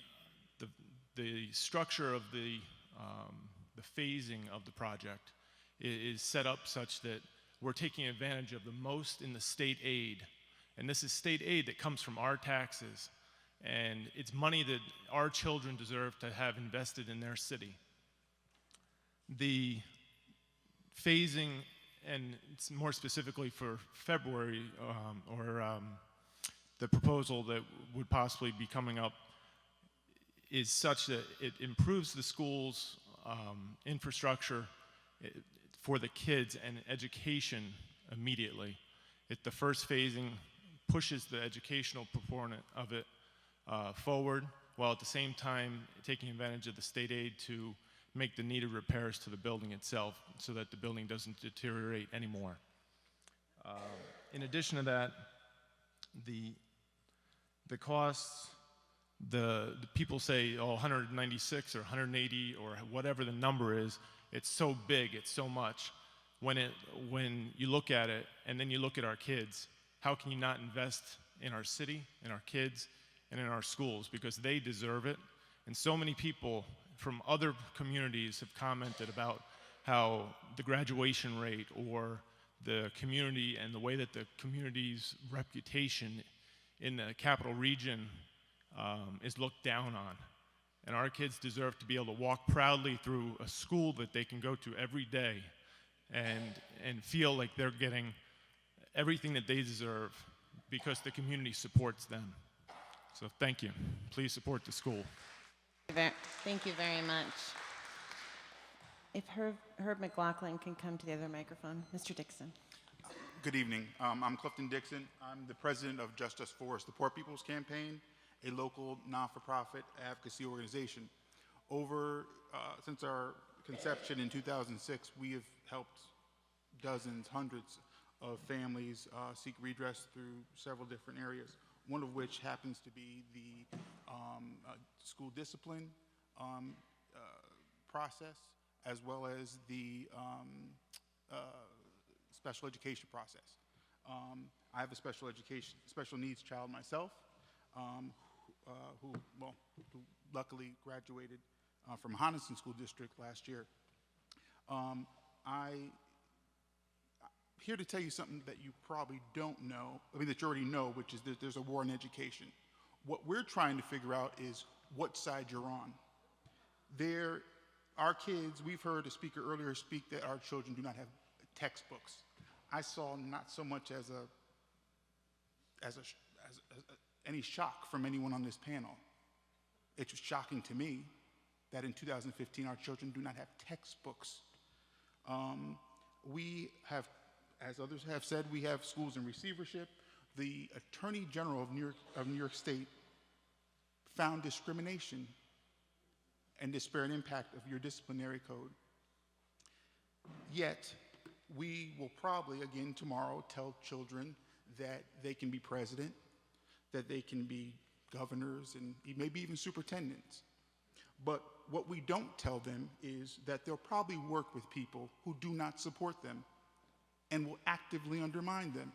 structure of the phasing of the project is set up such that we're taking advantage of the most in the state aid. And this is state aid that comes from our taxes. And it's money that our children deserve to have invested in their city. The phasing, and it's more specifically for February, the proposal that would possibly be coming up is such that it improves the school's infrastructure for the kids and education immediately. The first phasing pushes the educational component of it forward, while at the same time taking advantage of the state aid to make the needed repairs to the building itself so that the building doesn't deteriorate anymore. In addition to that, the costs, the people say, oh, 196 or 180 or whatever the number is, it's so big, it's so much. When you look at it and then you look at our kids, how can you not invest in our city, in our kids, and in our schools, because they deserve it. And so many people from other communities have commented about how the graduation rate or the community and the way that the community's reputation in the capital region is looked down on. And our kids deserve to be able to walk proudly through a school that they can go to every day and feel like they're getting everything that they deserve because the community supports them. So thank you. Please support the school. Thank you very much. If Herb McLaughlin can come to the other microphone. Mr. Dixon. Good evening. I'm Clifton Dixon. I'm the president of Justice Force, the Poor People's Campaign, a local non-for-profit advocacy organization. Since our conception in 2006, we have helped dozens, hundreds of families seek redress through several different areas. one of which happens to be the school discipline process, as well as the special education process. I have a special needs child myself, who luckily graduated from Honiston School District last year. I'm here to tell you something that you probably don't know, that you already know, which is that there's a war in education. What we're trying to figure out is what side you're on. Our kids, we've heard a speaker earlier speak that our children do not have textbooks. I saw not so much as any shock from anyone on this panel. It was shocking to me that in 2015 our children do not have textbooks. We have, as others have said, we have schools in receivership. The Attorney General of New York State found discrimination and disparate impact of your disciplinary code. Yet, we will probably, again tomorrow, tell children that they can be president, that they can be governors, and maybe even superintendents. But what we don't tell them is that they'll probably work with people who do not support them and will actively undermine them.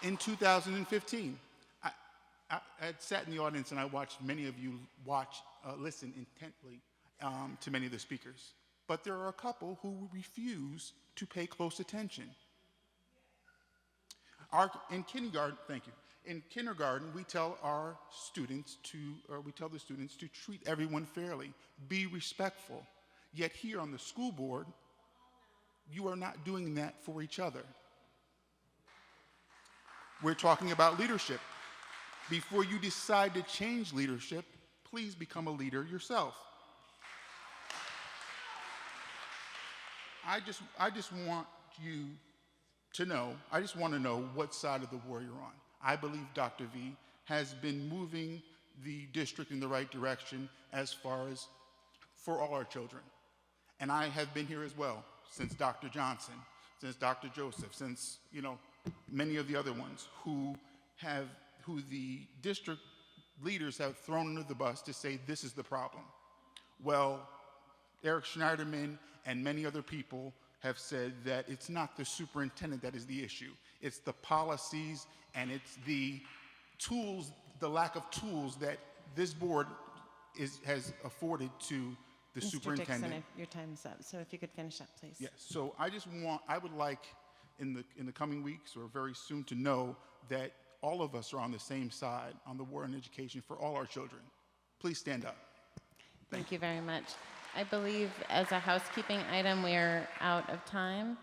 In 2015, I had sat in the audience and I watched many of you listen intently to many of the speakers. But there are a couple who refuse to pay close attention. In kindergarten, thank you. In kindergarten, we tell the students to treat everyone fairly, be respectful. Yet here on the school board, you are not doing that for each other. We're talking about leadership. Before you decide to change leadership, please become a leader yourself. I just want you to know, I just want to know what side of the war you're on. I believe Dr. V has been moving the district in the right direction as far as for all our children. And I have been here as well since Dr. Johnson, since Dr. Joseph, since many of the other ones who the district leaders have thrown under the bus to say this is the problem. Well, Eric Schneiderman and many other people have said that it's not the superintendent that is the issue. It's the policies and it's the tools, the lack of tools that this board has afforded to the superintendent. Mr. Dixon, your time's up, so if you could finish up, please. Yes, so I would like in the coming weeks or very soon to know that all of us are on the same side on the war on education for all our children. Please stand up. Thank you very much. I believe as a housekeeping item, we are out of time.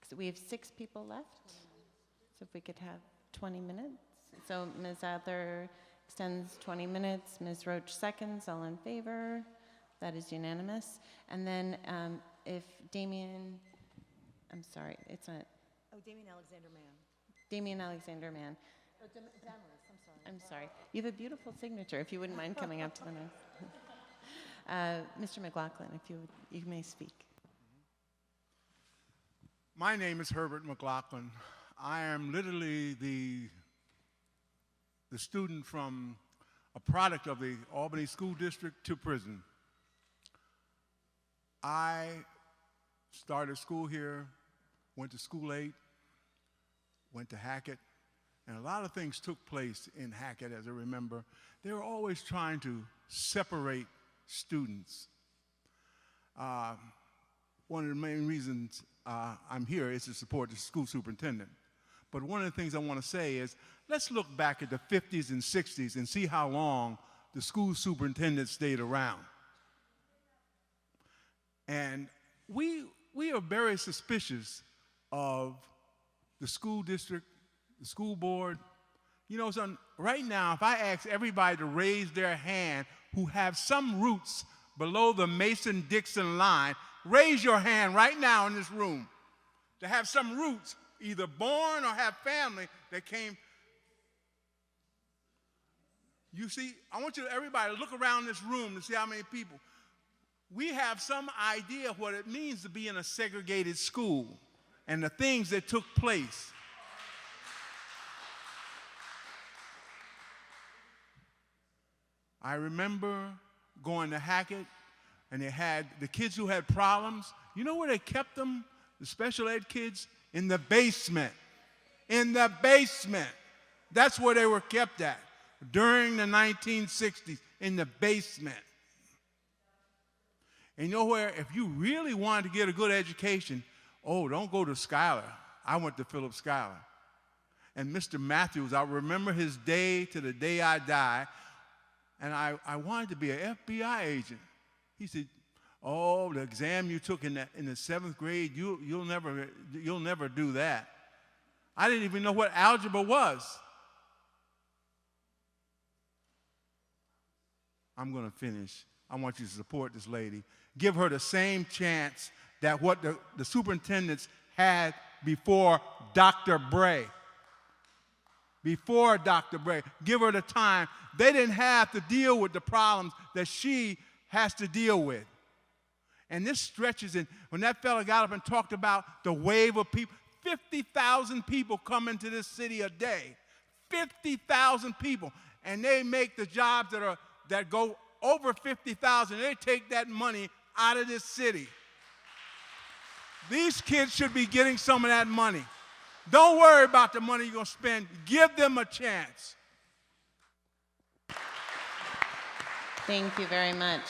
6. We have 6 people left. So if we could have 20 minutes. So Ms. Adler extends 20 minutes. Ms. Roach seconds. All in favor? That is unanimous. And then if Damien, I'm sorry, it's not. Oh, Damien Alexander Mann. Damien Alexander Mann. Oh, Damaris, I'm sorry. I'm sorry. You have a beautiful signature, if you wouldn't mind coming up to the next. Mr. McLaughlin, if you may speak. My name is Herbert McLaughlin. I am literally the student from a product of the Albany School District to prison. I started school here, went to school 8, went to Hackett, and a lot of things took place in Hackett, as I remember. They were always trying to separate students. One of the main reasons I'm here is to support the school superintendent. But one of the things I want to say is, let's look back at the 50s and 60s and see how long the school superintendent stayed around. And we are very suspicious of the school district, the school board. You know, son, right now, if I ask everybody to raise their hand who have some roots below the Mason-Dixon line, raise your hand right now in this room to have some roots, either born or have family that came. You see, I want everybody to look around this room to see how many people. We have some idea of what it means to be in a segregated school and the things that took place. I remember going to Hackett, and they had the kids who had problems. You know where they kept them, the special ed kids? In the basement. In the basement. That's where they were kept at during the 1960s, in the basement. And you know where, if you really wanted to get a good education, don't go to Schuyler. I went to Phillips Schuyler. And Mr. Matthews, I remember his day to the day I die, and I wanted to be an FBI agent. He said, the exam you took in the 7th grade, you'll never do that. I didn't even know what algebra was. I'm going to finish. I want you to support this lady. Give her the same chance that what the superintendents had before Dr. Bray. Before Dr. Bray. Give her the time. They didn't have to deal with the problems that she has to deal with. And this stretches in. When that fella got up and talked about the wave of people, 50,000 people come into this city a day. 50,000 people. And they make the jobs that go over 50,000. They take that money out of this city. These kids should be getting some of that money. Don't worry about the money you're going to spend. Give them a chance. Thank you very much.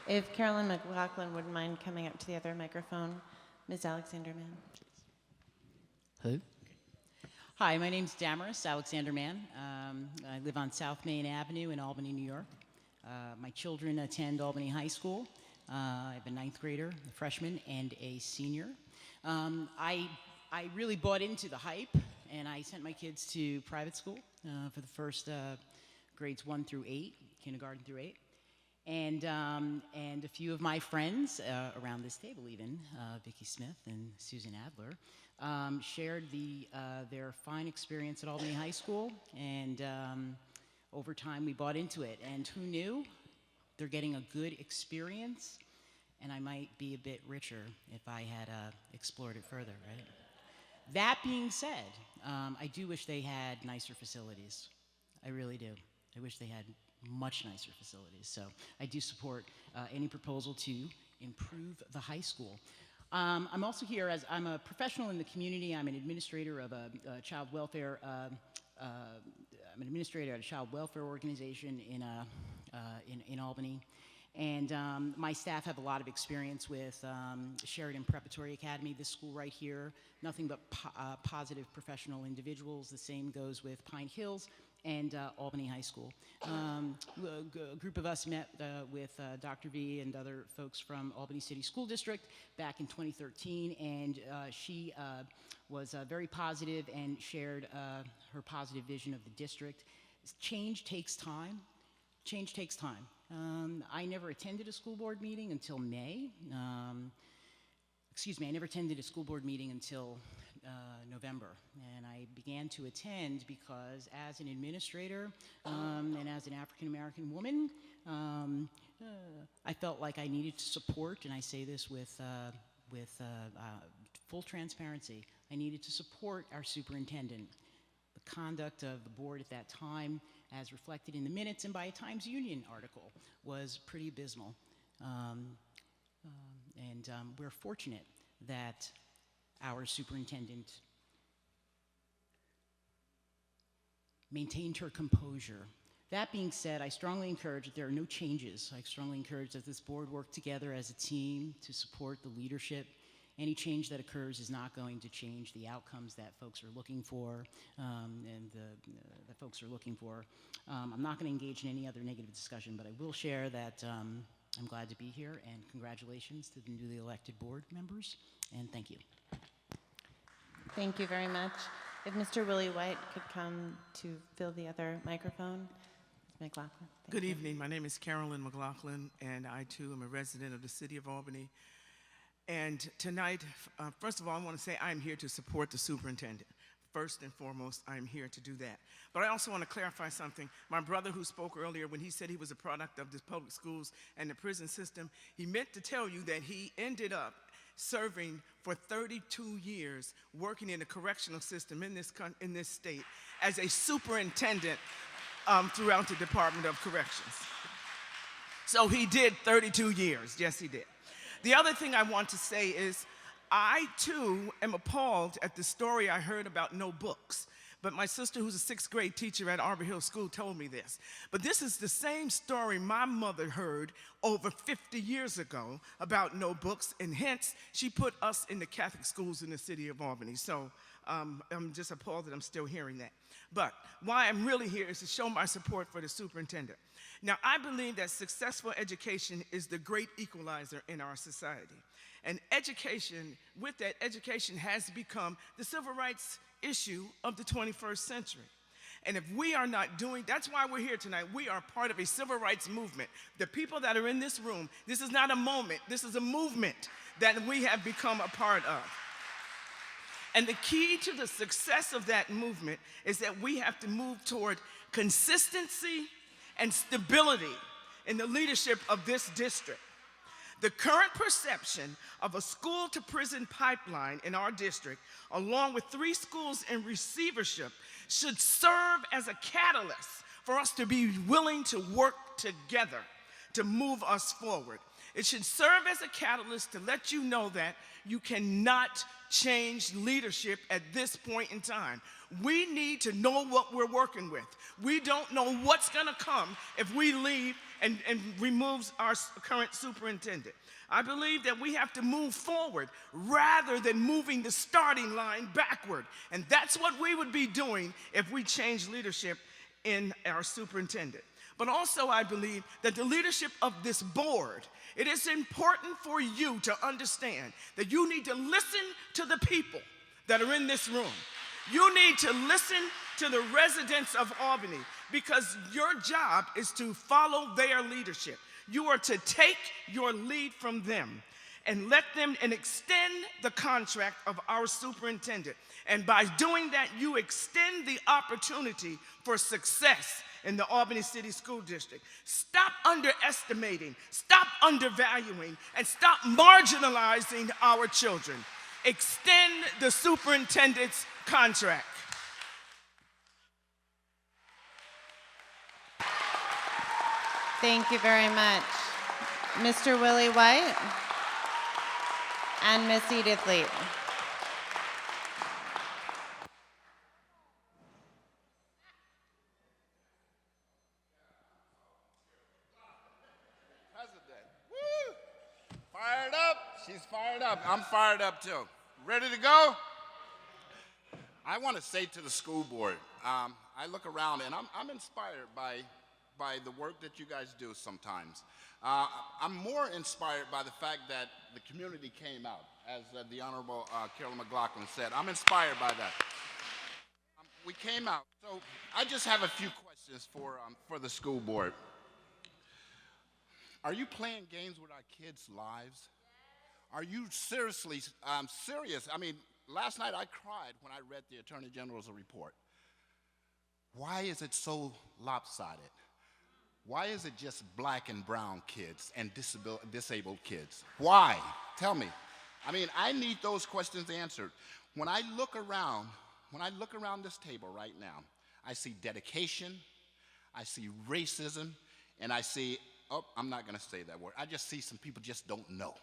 If Carolyn McLaughlin wouldn't mind coming up to the other microphone. Ms. Alexander-Mann. Hello. Hi, my name's Damaris Alexander-Mann. I live on South Main Avenue in Albany, New York. My children attend Albany High School. I have a 9th grader, a freshman, and a senior. I really bought into the hype, and I sent my kids to private school for the first grades 1 through 8, kindergarten through 8. And a few of my friends around this table even, Vicki Smith and Susan Adler, shared their fine experience at Albany High School, and over time we bought into it. And who knew? They're getting a good experience, and I might be a bit richer if I had explored it further, right? That being said, I do wish they had nicer facilities. I really do. I wish they had much nicer facilities. So I do support any proposal to improve the high school. I'm also here as I'm a professional in the community. I'm an administrator of a child welfare. I'm an administrator at a child welfare organization in Albany. And my staff have a lot of experience with Sheridan Preparatory Academy, this school right here. Nothing but positive professional individuals. The same goes with Pine Hills and Albany High School. A group of us met with Dr. V and other folks from Albany City School District back in 2013, and she was very positive and shared her positive vision of the district. Change takes time. Change takes time. I never attended a school board meeting until May. I never attended a school board meeting until November. And I began to attend because as an administrator and as an African-American woman, I felt like I needed to support, and I say this with full transparency, I needed to support our superintendent. The conduct of the board at that time, as reflected in the minutes and by a Times Union article, was pretty abysmal. We're fortunate that our superintendent maintained her composure. That being said, I strongly encourage that there are no changes. I strongly encourage that this board work together as a team to support the leadership. Any change that occurs is not going to change the outcomes that folks are looking for, that folks are looking for. I'm not going to engage in any other negative discussion, but I will share that I'm glad to be here, and congratulations to the newly elected board members, and thank you. Thank you very much. If Mr. Willie White could come to fill the other microphone. Ms. McLaughlin. Good evening. My name is Carolyn McLaughlin, and I too am a resident of the city of Albany. And tonight, first of all, I want to say I'm here to support the superintendent. First and foremost, I'm here to do that. But I also want to clarify something. My brother who spoke earlier, when he said he was a product of the public schools and the prison system, he meant to tell you that he ended up serving for 32 years, working in the correctional system in this state as a superintendent throughout the Department of Corrections. So he did 32 years. Yes, he did. The other thing I want to say is I, too, am appalled at the story I heard about no books. But my sister, who's a sixth grade teacher at Arbor Hill School, told me this. But this is the same story my mother heard over 50 years ago about no books, and hence she put us in the Catholic schools in the city of Albany. So I'm just appalled that I'm still hearing that. But why I'm really here is to show my support for the superintendent. Now, I believe that successful education is the great equalizer in our society. And education, with that, education has become the civil rights issue of the 21st century. And if we are not doing, that's why we're here tonight. We are part of a civil rights movement. The people that are in this room, this is not a moment, this is a movement that we have become a part of. And the key to the success of that movement is that we have to move toward consistency and stability in the leadership of this district. The current perception of a school-to-prison pipeline in our district, along with 3 schools in receivership, should serve as a catalyst for us to be willing to work together to move us forward. It should serve as a catalyst to let you know that you cannot change leadership at this point in time. We need to know what we're working with. We don't know what's going to come if we leave and removes our current superintendent. I believe that we have to move forward rather than moving the starting line backward. And that's what we would be doing if we change leadership in our superintendent. But also I believe that the leadership of this board, it is important for you to understand that you need to listen to the people that are in this room. You need to listen to the residents of Albany because your job is to follow their leadership. You are to take your lead from them and let them and extend the contract of our superintendent. And by doing that, you extend the opportunity for success in the Albany City School District. Stop underestimating, stop undervaluing, and stop marginalizing our children. Extend the superintendent's contract. Thank you very much. Mr. Willie White and Miss Edith Lee. Fired up. She's fired up. I'm fired up too. Ready to go? I want to say to the school board, I look around and I'm inspired by the work that you guys do sometimes. I'm more inspired by the fact that the community came out, as the Honorable Carolyn McLaughlin said. I'm inspired by that. We came out. So I just have a few questions for the school board. Are you playing games with our kids' lives? Are you seriously serious? I mean, last night I cried when I read the Attorney General's report. Why is it so lopsided? Why is it just black and brown kids and disabled kids? Why? Tell me. I mean, I need those questions answered. When I look around this table right now, I see dedication, I see racism, and I see, oh, I'm not going to say that word. I just see some people just don't know.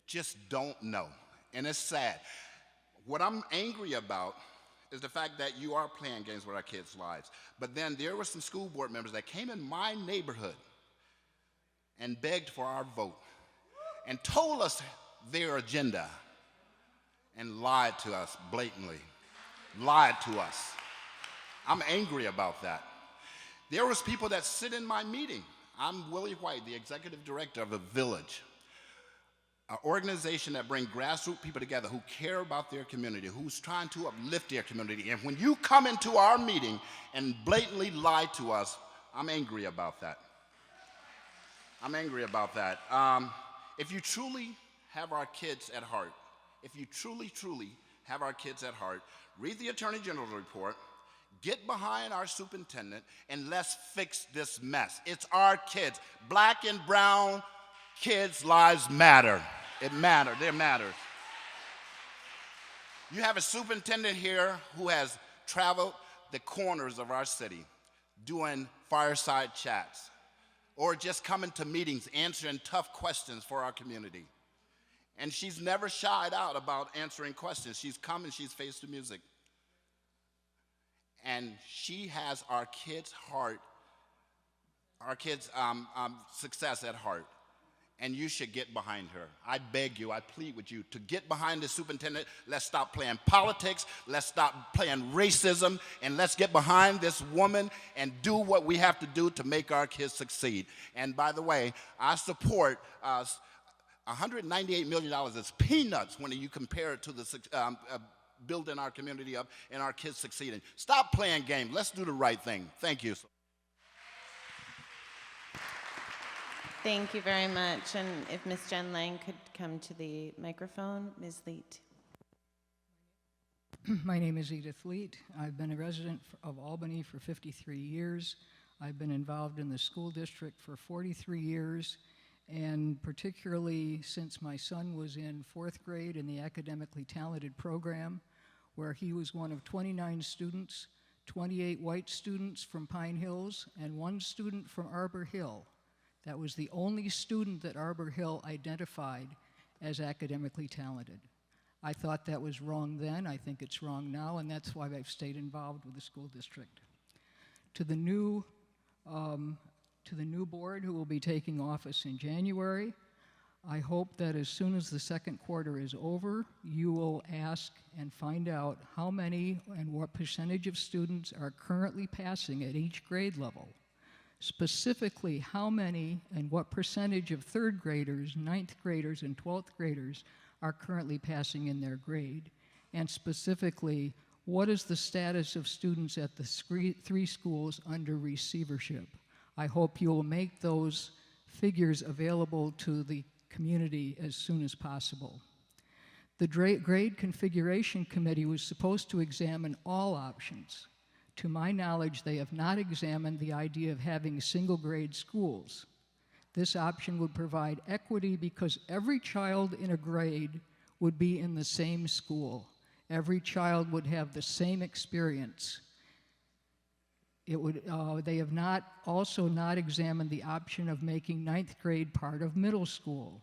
Just don't know. And it's sad. What I'm angry about is the fact that you are playing games with our kids' lives. But then there were some school board members that came in my neighborhood and begged for our vote and told us their agenda and lied to us blatantly. Lied to us. I'm angry about that. There was people that sit in my meeting. I'm Willie White, the executive director of a village, an organization that brings grassroots people together who care about their community, who's trying to uplift their community. And when you come into our meeting and blatantly lie to us, I'm angry about that. I'm angry about that. If you truly have our kids at heart, if you truly, truly have our kids at heart, read the Attorney General's report, get behind our superintendent, and let's fix this mess. It's our kids. Black and brown kids' lives matter. It matters. They matter. You have a superintendent here who has traveled the corners of our city doing fireside chats, or just coming to meetings, answering tough questions for our community. And she's never shied out about answering questions. She's come and she's faced the music. And she has our kids' heart, our kids' success at heart. And you should get behind her. I beg you, I plead with you to get behind the superintendent. Let's stop playing politics. Let's stop playing racism. And let's get behind this woman and do what we have to do to make our kids succeed. And by the way, I support $198 million is peanuts when you compare it to the building our community up and our kids succeeding. Stop playing games. Let's do the right thing. Thank you. Thank you very much. And if Ms. Jen Lang could come to the microphone, Ms. Leet. My name is Edith Leet. I've been a resident of Albany for 53 years. I've been involved in the school district for 43 years, and particularly since my son was in 4th grade in the academically talented program, where he was one of 29 students, 28 white students from Pine Hills, and 1 student from Arbor Hill. That was the only student that Arbor Hill identified as academically talented. I thought that was wrong then. I think it's wrong now, and that's why I've stayed involved with the school district. To the new board who will be taking office in January, I hope that as soon as the second quarter is over, you will ask and find out how many and what percentage of students are currently passing at each grade level. Specifically, how many and what percentage of 3rd graders, 9th graders, and 12th graders are currently passing in their grade, and specifically, what is the status of students at the 3 schools under receivership? I hope you will make those figures available to the community as soon as possible. The grade configuration committee was supposed to examine all options. To my knowledge, they have not examined the idea of having single grade schools. This option would provide equity because every child in a grade would be in the same school. Every child would have the same experience. They have also not examined the option of making 9th grade part of middle school.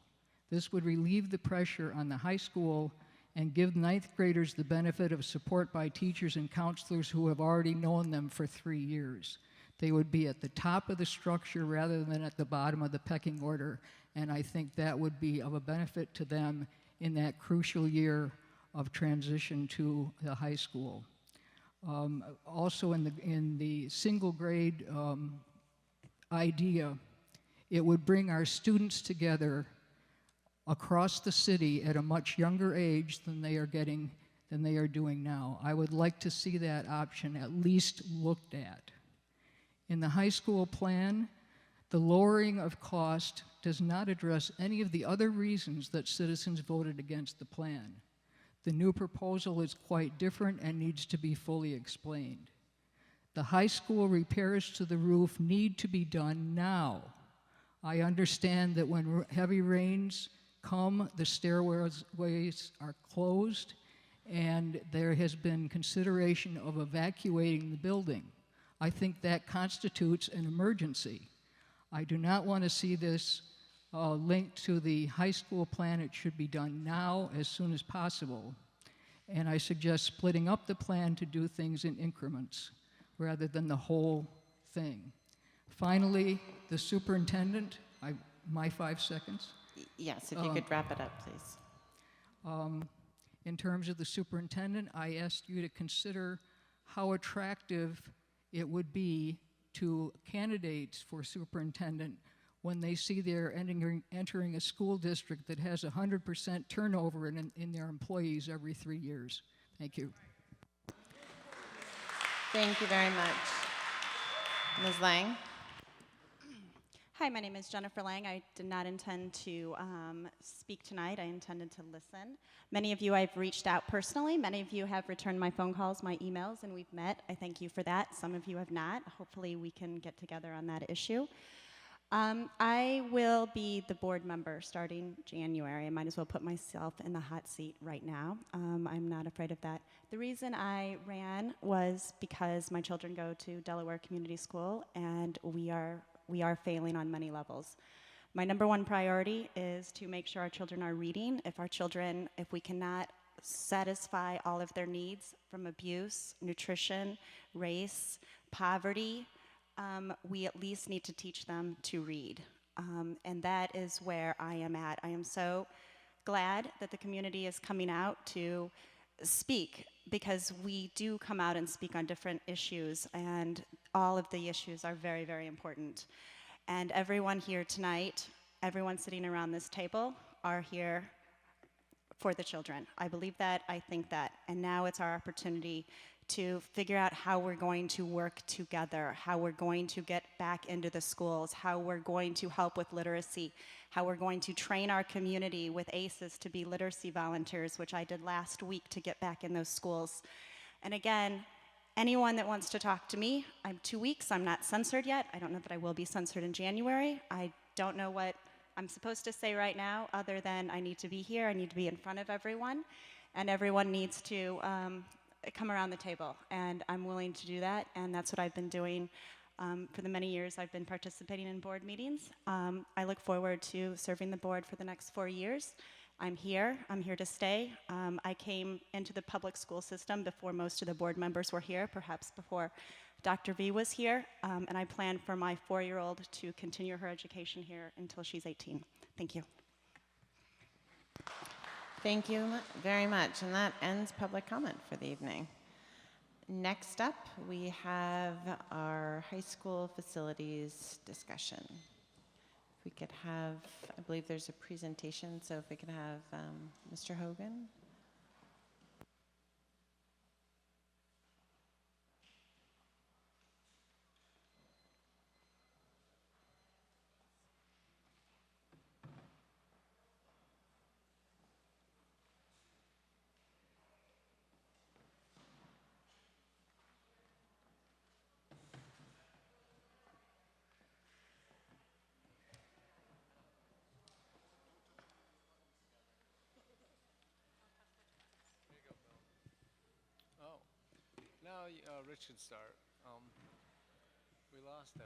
This would relieve the pressure on the high school and give 9th graders the benefit of support by teachers and counselors who have already known them for 3 years. They would be at the top of the structure rather than at the bottom of the pecking order, and I think that would be of a benefit to them in that crucial year of transition to the high school. Also in the single grade idea, it would bring our students together across the city at a much younger age than they are doing now. I would like to see that option at least looked at. In the high school plan, the lowering of cost does not address any of the other reasons that citizens voted against the plan. The new proposal is quite different and needs to be fully explained. The high school repairs to the roof need to be done now. I understand that when heavy rains come, the stairways are closed, and there has been consideration of evacuating the building. I think that constitutes an emergency. I do not want to see this linked to the high school plan. It should be done now as soon as possible. And I suggest splitting up the plan to do things in increments rather than the whole thing. Finally, the superintendent, my 5 seconds. Yes, if you could wrap it up, please. In terms of the superintendent, I asked you to consider how attractive it would be to candidates for superintendent when they see they're entering a school district that has 100% turnover in their employees every 3 years. Thank you. Thank you very much. Ms. Lang? Hi, my name is Jennifer Lang. I did not intend to speak tonight. I intended to listen. Many of you I've reached out personally. Many of you have returned my phone calls, my emails, and we've met. I thank you for that. Some of you have not. Hopefully we can get together on that issue. I will be the board member starting January. I might as well put myself in the hot seat right now. I'm not afraid of that. The reason I ran was because my children go to Delaware Community School, and we We are failing on many levels. My number one priority is to make sure our children are reading. If we cannot satisfy all of their needs from abuse, nutrition, race, poverty, we at least need to teach them to read. And that is where I am at. I am so glad that the community is coming out to speak, because we do come out and speak on different issues, and all of the issues are very, very important. And everyone here tonight, everyone sitting around this table, are here for the children. I believe that, I think that, and now it's our opportunity to figure out how we're going to work together, how we're going to get back into the schools, how we're going to help with literacy, how we're going to train our community with ACEs to be literacy volunteers, which I did last week to get back in those schools. And again, anyone that wants to talk to me, I'm 2 weeks, I'm not censored yet. I don't know that I will be censored in January. I don't know what I'm supposed to say right now, other than I need to be here, I need to be in front of everyone, and everyone needs to come around the table, and I'm willing to do that, and that's what I've been doing for the many years I've been participating in board meetings. I look forward to serving the board for the next 4 years. I'm here to stay. I came into the public school system before most of the board members were here, perhaps before Dr. V was here, and I plan for my 4-year-old to continue her education here until she's 18. Thank you. Thank you very much, and that ends public comment for the evening. Next up, we have our high school facilities discussion. If we could have, I believe there's a presentation, so if we could have Mr. Hogan. Now Rich should start. We lost.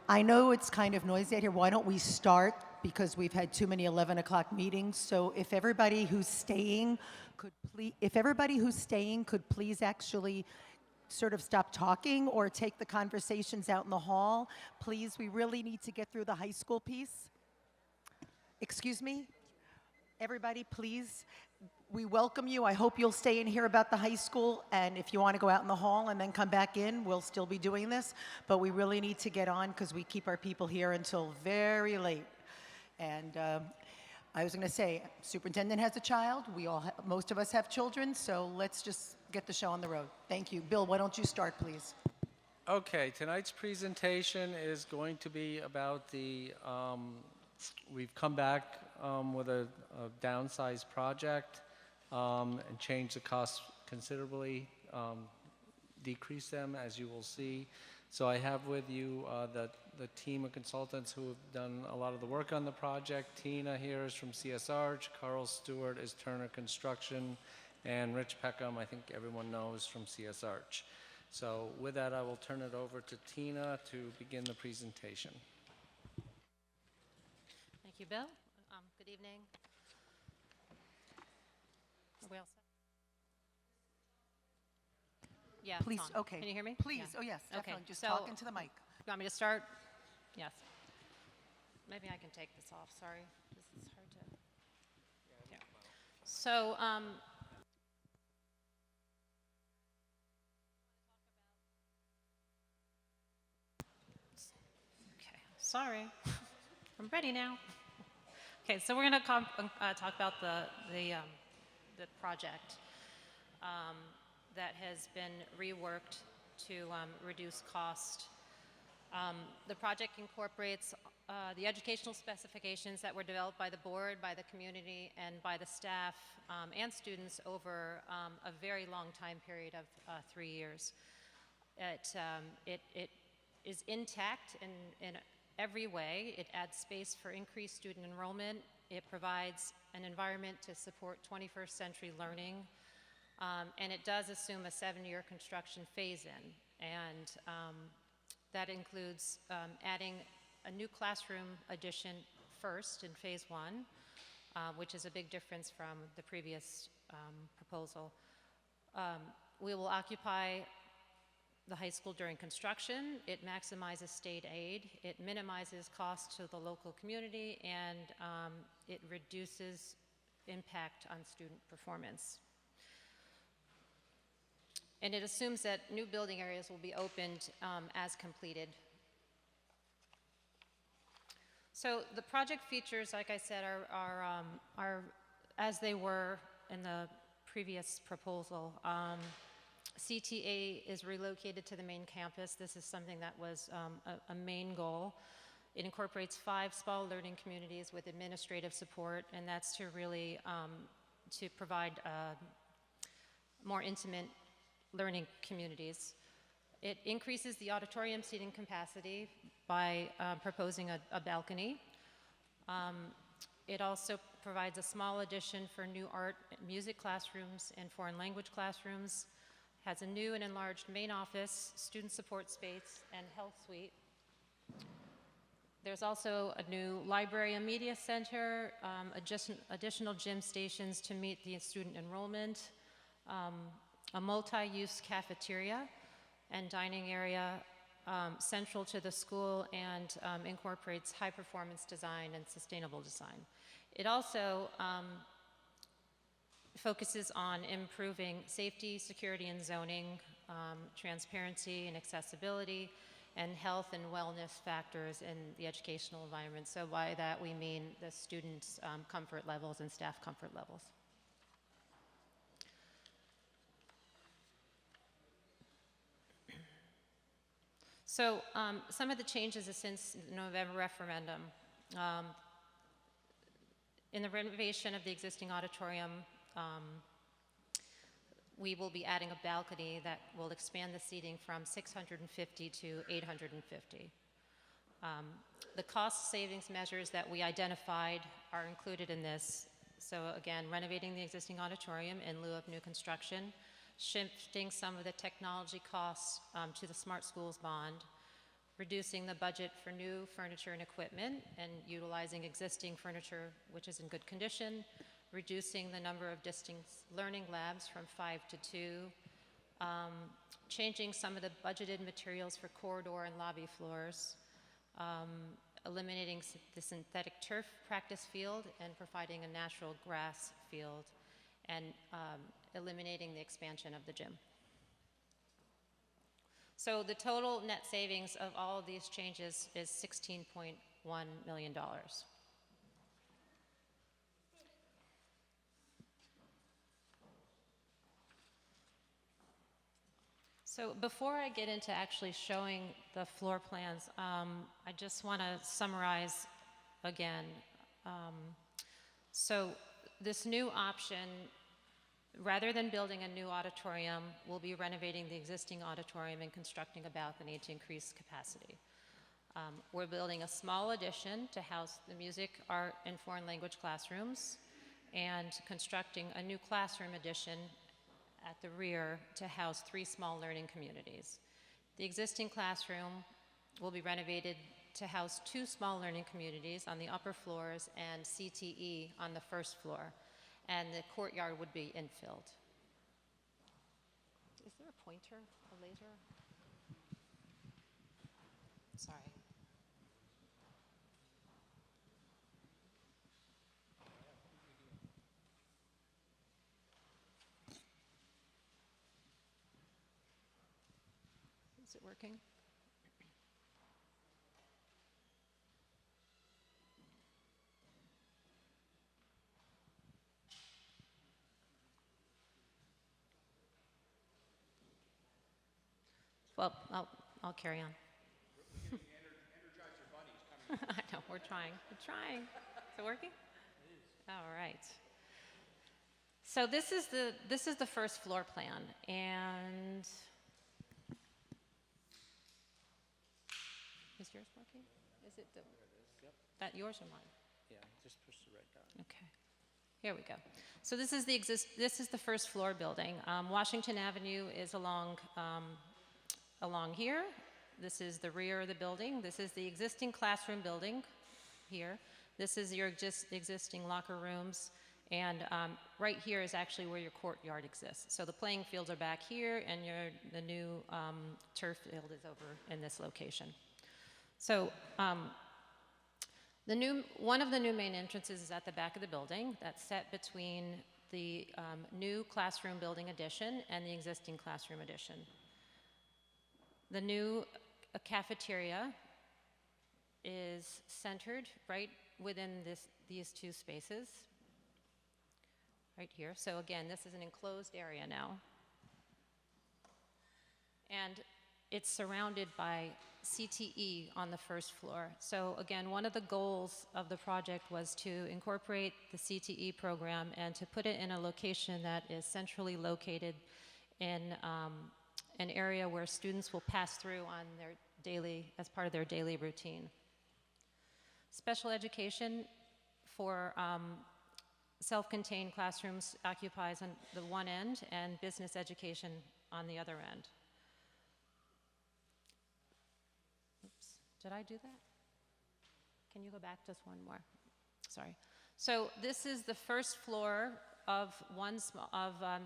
I know it's kind of noisy out here. Why don't we start? Because we've had too many 11 o'clock meetings. So if everybody who's staying could please actually sort of stop talking or take the conversations out in the hall. Please, we really need to get through the high school piece. Excuse me? Everybody, please. We welcome you. I hope you'll stay and hear about the high school. And if you want to go out in the hall and then come back in, we'll still be doing this. But we really need to get on because we keep our people here until very late. And I was going to say, superintendent has a child. Most of us have children. So let's just get the show on the road. Thank you. Bill, why don't you start, please? Okay, tonight's presentation is going to be about the, we've come back with a downsized project and changed the costs considerably, decrease them, as you will see. So I have with you the team of consultants who have done a lot of the work on the project. Tina here is from CS Arch, Carl Stewart is Turner Construction, and Rich Peckham, I think everyone knows, from CS Arch. So with that, I will turn it over to Tina to begin the presentation. Thank you, Bill. Good evening. Are we all set? Yeah, it's Please, on. okay. Can you hear me? Please, Yeah. oh yes, definitely. Okay. Just So, talk into the mic. You want me to start? Yes. Maybe I can take this off, sorry. This is hard to... Yeah. So, sorry. I'm ready now. Okay, so we're going to talk about the project that has been reworked to reduce cost. The project incorporates the educational specifications that were developed by the board, by the community, and by the staff and students over a very long time period of 3 years. It is intact in every way. It adds space for increased student enrollment. It provides an environment to support 21st century learning. And it does assume a 7-year construction phase-in. And that includes adding a new classroom addition first in phase 1, which is a big difference from the previous proposal. We will occupy the high school during construction. It maximizes state aid. It minimizes costs to the local community, and it reduces impact on student performance. And it assumes that new building areas will be opened as completed. So the project features, like I said, are as they were in the previous proposal. CTA is relocated to the main campus. This is something that was a main goal. It incorporates 5 small learning communities with administrative support, and that's to really to provide more intimate learning communities. It increases the auditorium seating capacity by proposing a balcony. It also provides a small addition for new art and music classrooms and foreign language classrooms, has a new and enlarged main office, student support space, and health suite. There's also a new library and media center, additional gym stations to meet the student enrollment, a multi-use cafeteria and dining area central to the school, and incorporates high-performance design and sustainable design. It also focuses on improving safety, security, and zoning, transparency and accessibility, and health and wellness factors in the educational environment. So by that we mean the students' comfort levels and staff comfort levels. So some of the changes since the November referendum. In the renovation of the existing auditorium, we will be adding a balcony that will expand the seating from 650 to 850. The cost savings measures that we identified are included in this. So again, renovating the existing auditorium in lieu of new construction, shifting some of the technology costs to the Smart Schools bond, reducing the budget for new furniture and equipment and utilizing existing furniture which is in good condition, reducing the number of distance learning labs from 5 to 2, changing some of the budgeted materials for corridor and lobby floors, eliminating the synthetic turf practice field and providing a natural grass field, and eliminating the expansion of the gym. So the total net savings of all of these changes is $16.1 million. So before I get into actually showing the floor plans, I just want to summarize again. So this new option, rather than building a new auditorium, we'll be renovating the existing auditorium and constructing a balcony to increase capacity. We're building a small addition to house the music, art, and foreign language classrooms, and constructing a new classroom addition at the rear to house 3 small learning communities. The existing classroom will be renovated to house 2 small learning communities on the upper floors and CTE on the first floor, and the courtyard would be infilled. Is there a pointer, a laser? Sorry. Is it working? Well, I'll carry on. I know, we're trying. We're trying. Is it working? All right. So this is the first floor plan, and is yours working? Is it that yours or mine? Yeah, just push the red dot. Okay. Here we go. So this is the first floor building. Washington Avenue is along here. This is the rear of the building. This is the existing classroom building here. This is your existing locker rooms. And right here is actually where your courtyard exists. So the playing fields are back here, and the new turf field is over in this location. So one of the new main entrances is at the back of the building. That's set between the new classroom building addition and the existing classroom addition. The new cafeteria is centered right within these two spaces, right here. So again, this is an enclosed area now. And it's surrounded by CTE on the first floor. So again, one of the goals of the project was to incorporate the CTE program and to put it in a location that is centrally located in an area where students will pass through on as part of their daily routine. Special education for self-contained classrooms occupies on the one end, and business education on the other end. Oops, did I do that? Can you go back just one more? Sorry. So this is the first floor of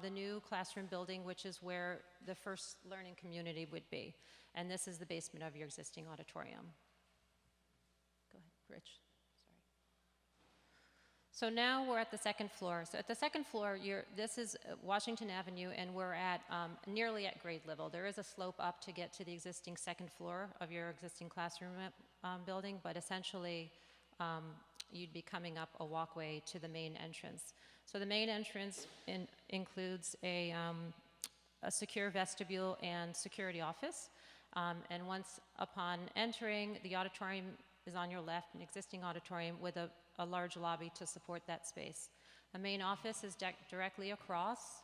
the new classroom building, which is where the first learning community would be. And this is the basement of your existing auditorium. Go ahead, Rich. Sorry. So now we're at the second floor. So at the second floor, this is Washington Avenue, and we're at nearly at grade level. There is a slope up to get to the existing second floor of your existing classroom building, but essentially you'd be coming up a walkway to the main entrance. So the main entrance includes a secure vestibule and security office. And once upon entering, the auditorium is on your left, an existing auditorium with a large lobby to support that space. The main office is directly across,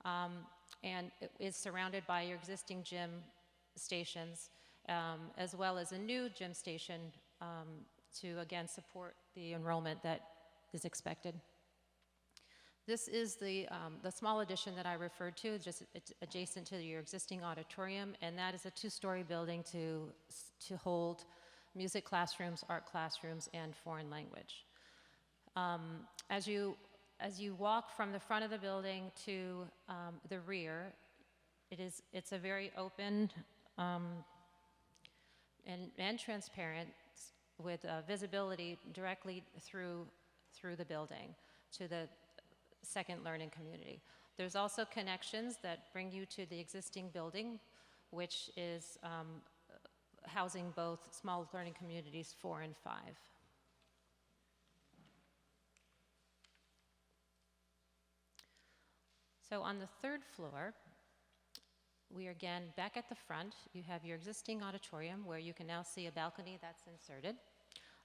and it is surrounded by your existing gym stations, as well as a new gym station to, again, support the enrollment that is expected. This is the small addition that I referred to, just adjacent to your existing auditorium, and that is a two-story building to hold music classrooms, art classrooms, and foreign language. As you walk from the front of the building to the rear, it's a very open and transparent, with visibility directly through the building to the second learning community. There's also connections that bring you to the existing building, which is housing both small learning communities 4 and 5. So on the third floor, we are again back at the front. You have your existing auditorium where you can now see a balcony that's inserted,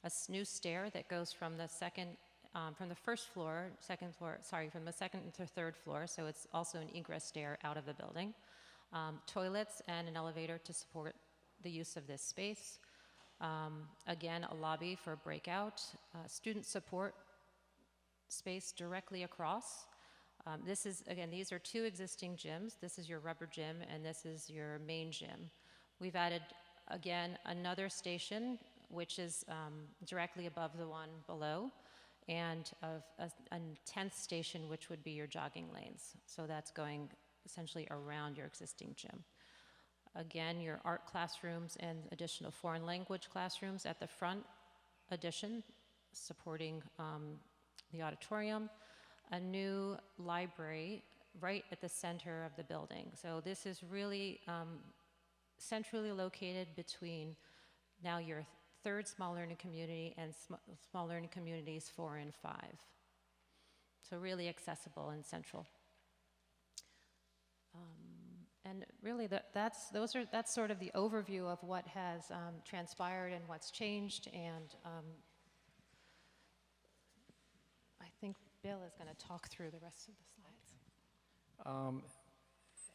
a new stair that goes from the second to third floor, so it's also an egress stair out of the building. Toilets and an elevator to support the use of this space. Again, a lobby for breakout. Student support space directly across. These are 2 existing gyms. This is your rubber gym, and this is your main gym. We've added, again, another station, which is directly above the one below, and a 10th station, which would be your jogging lanes. So that's going essentially around your existing gym. Again, your art classrooms and additional foreign language classrooms at the front addition, supporting the auditorium. A new library right at the center of the building. So this is really centrally located between now your third small learning community and small learning communities 4 and 5. So really accessible and central. and really that's sort of the overview of what has transpired and what's changed, and I think Bill is going to talk through the rest of the slides.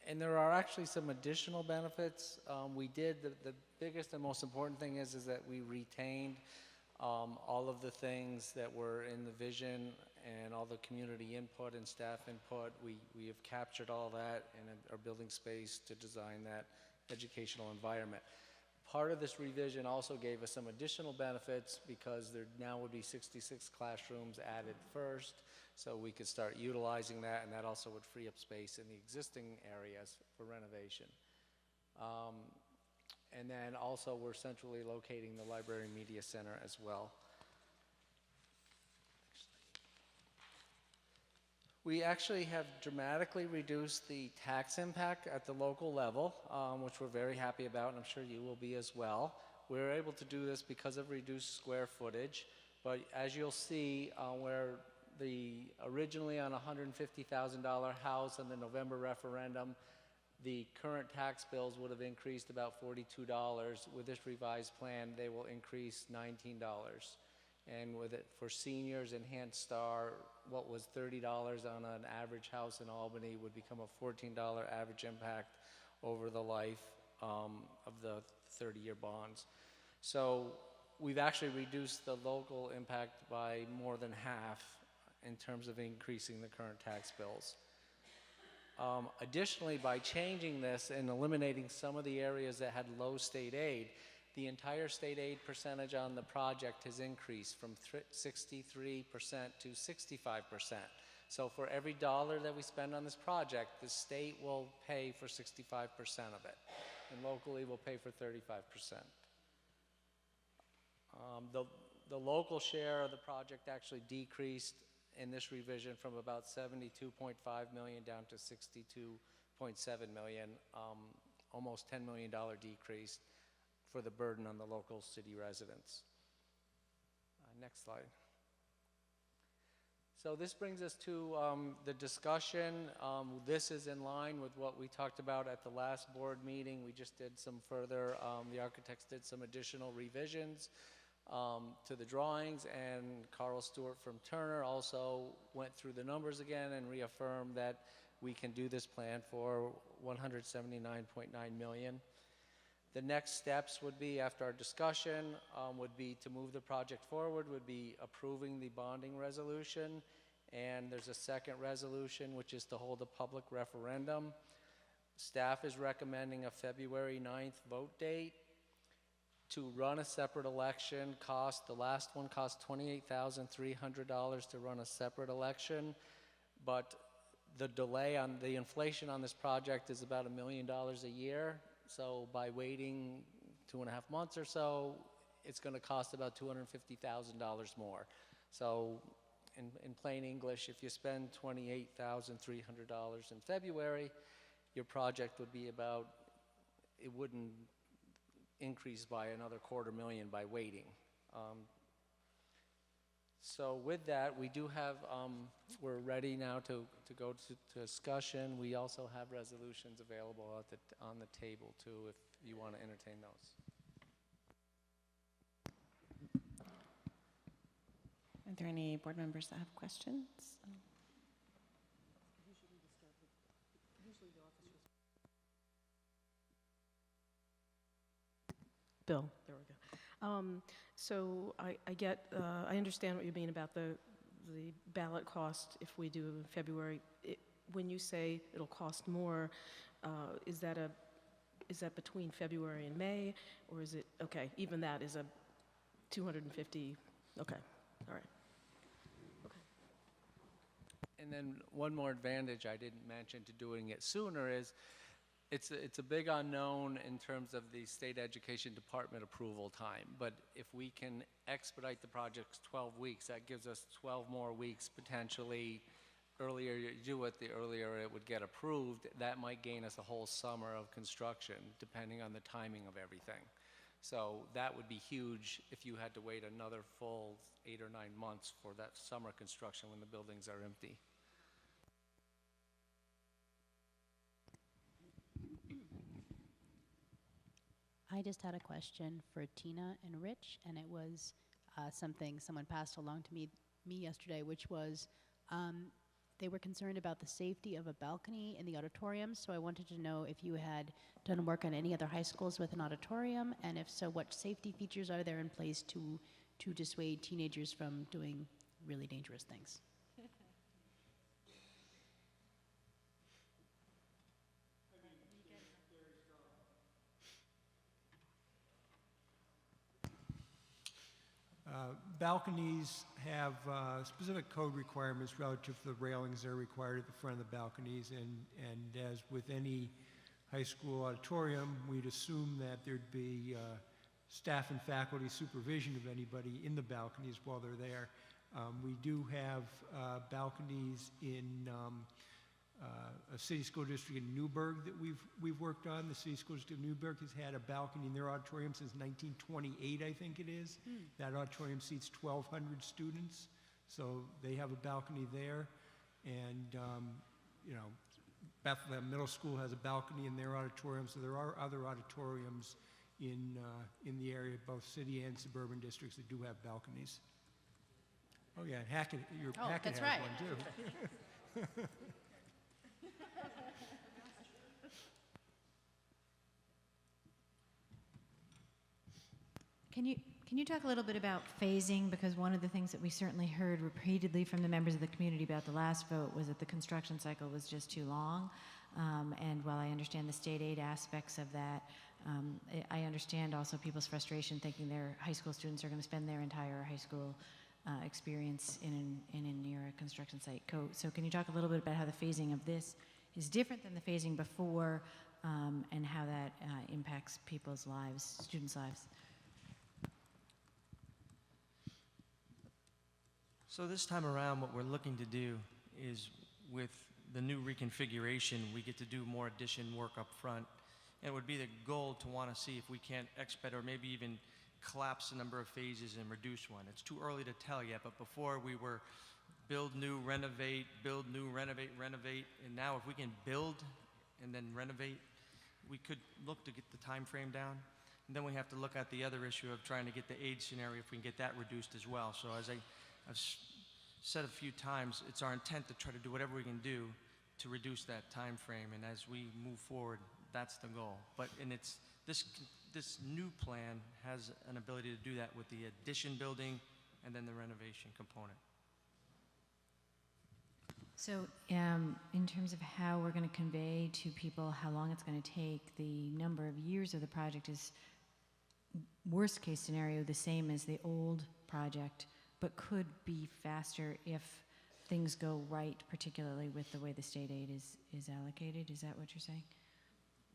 And there are actually some additional benefits. The biggest and most important thing is that we retained all of the things that were in the vision and all the community input and staff input. We have captured all that and are building space to design that educational environment. Part of this revision also gave us some additional benefits because there now would be 66 classrooms added first, so we could start utilizing that, and that also would free up space in the existing areas for renovation. And then also we're centrally locating the Library Media Center as well. We actually have dramatically reduced the tax impact at the local level, which we're very happy about, and I'm sure you will be as well. We're able to do this because of reduced square footage, but as you'll see, where originally on a $150,000 house in the November referendum, the current tax bills would have increased about $42. With this revised plan, they will increase $19. And with it for seniors, Enhanced Star, what was $30 on an average house in Albany would become a $14 average impact over the life of the 30-year bonds. So we've actually reduced the local impact by more than half in terms of increasing the current tax bills. Additionally, by changing this and eliminating some of the areas that had low state aid, the entire state aid percentage on the project has increased from 63% to 65%. So for every dollar that we spend on this project, the state will pay for 65% of it, and locally will pay for 35%. The local share of the project actually decreased in this revision from about $72.5 million down to $62.7 million, almost $10 million decrease for the burden on the local city residents. Next slide. So this brings us to the discussion. This is in line with what we talked about at the last board meeting. We just did some further, the architects did some additional revisions to the drawings, and Carl Stewart from Turner also went through the numbers again and reaffirmed that we can do this plan for $179.9 million. The next steps would be, after our discussion, would be to move the project forward, would be approving the bonding resolution, and there's a second resolution, which is to hold a public referendum. Staff is recommending a February 9th vote date. To run a separate election the last one cost $28,300 to run a separate election, but the delay on the inflation on this project is about $1 million a year. So by waiting 2.5 months or so, it's going to cost about $250,000 more. So in plain English, if you spend $28,300 in February, your project would be about, it wouldn't increase by another $250,000 by waiting. So with that, we do have, we're ready now to go to discussion. We also have resolutions available on the table too, if you want to entertain those. Are there any board members that have questions? Bill, there we go. So I understand what you mean about the ballot cost if we do in February. When you say it'll cost more, is that between February and May, or is it, okay, even that is a 250, okay, all right. And then one more advantage I didn't mention to doing it sooner is it's a big unknown in terms of the state education department approval time, but if we can expedite the project 12 weeks, that gives us 12 more weeks potentially. Earlier you do it, the earlier it would get approved. That might gain us a whole summer of construction, depending on the timing of everything. So that would be huge if you had to wait another full 8 or 9 months for that summer construction when the buildings are empty. I just had a question for Tina and Rich, and it was something someone passed along to me yesterday, which was they were concerned about the safety of a balcony in the auditorium. So I wanted to know if you had done work on any other high schools with an auditorium, and if so, what safety features are there in place to dissuade teenagers from doing really dangerous things? Balconies have specific code requirements relative to the railings that are required at the front of the balconies, and as with any high school auditorium, we'd assume that there'd be staff and faculty supervision of anybody in the balconies while they're there. We do have balconies in a city school district in Newburgh that we've worked on. The city school district of Newburgh has had a balcony in their auditorium since 1928, I think it is. That auditorium seats 1,200 students, so they have a balcony there. And you know, Bethlehem Middle School has a balcony in their auditorium, so there are other auditoriums in the area, both city and suburban districts, that do have balconies. Oh yeah, Hackett, Hackett that's has right. one too. Can you talk a little bit about phasing? Because one of the things that we certainly heard repeatedly from the members of the community about the last vote was that the construction cycle was just too long. And while I understand the state aid aspects of that, I understand also people's frustration thinking their high school students are going to spend their entire high school experience in near a construction site. So can you talk a little bit about how the phasing of this is different than the phasing before, and how that impacts people's lives, students' lives? So this time around, what we're looking to do is, with the new reconfiguration, we get to do more addition work up front. And it would be the goal to want to see if we can't expedite or maybe even collapse the number of phases and reduce one. It's too early to tell yet, but before we were build new, renovate, build new, renovate, renovate. And now if we can build and then renovate, we could look to get the time frame down. And then we have to look at the other issue of trying to get the age scenario, if we can get that reduced as well. So as I've said a few times, it's our intent to try to do whatever we can do to reduce that time frame, and as we move forward, that's the goal. But this new plan has an ability to do that with the addition building and then the renovation component. So in terms of how we're going to convey to people how long it's going to take, the number of years of the project is, worst case scenario, the same as the old project, but could be faster if things go right, particularly with the way the state aid is allocated. Is that what you're saying?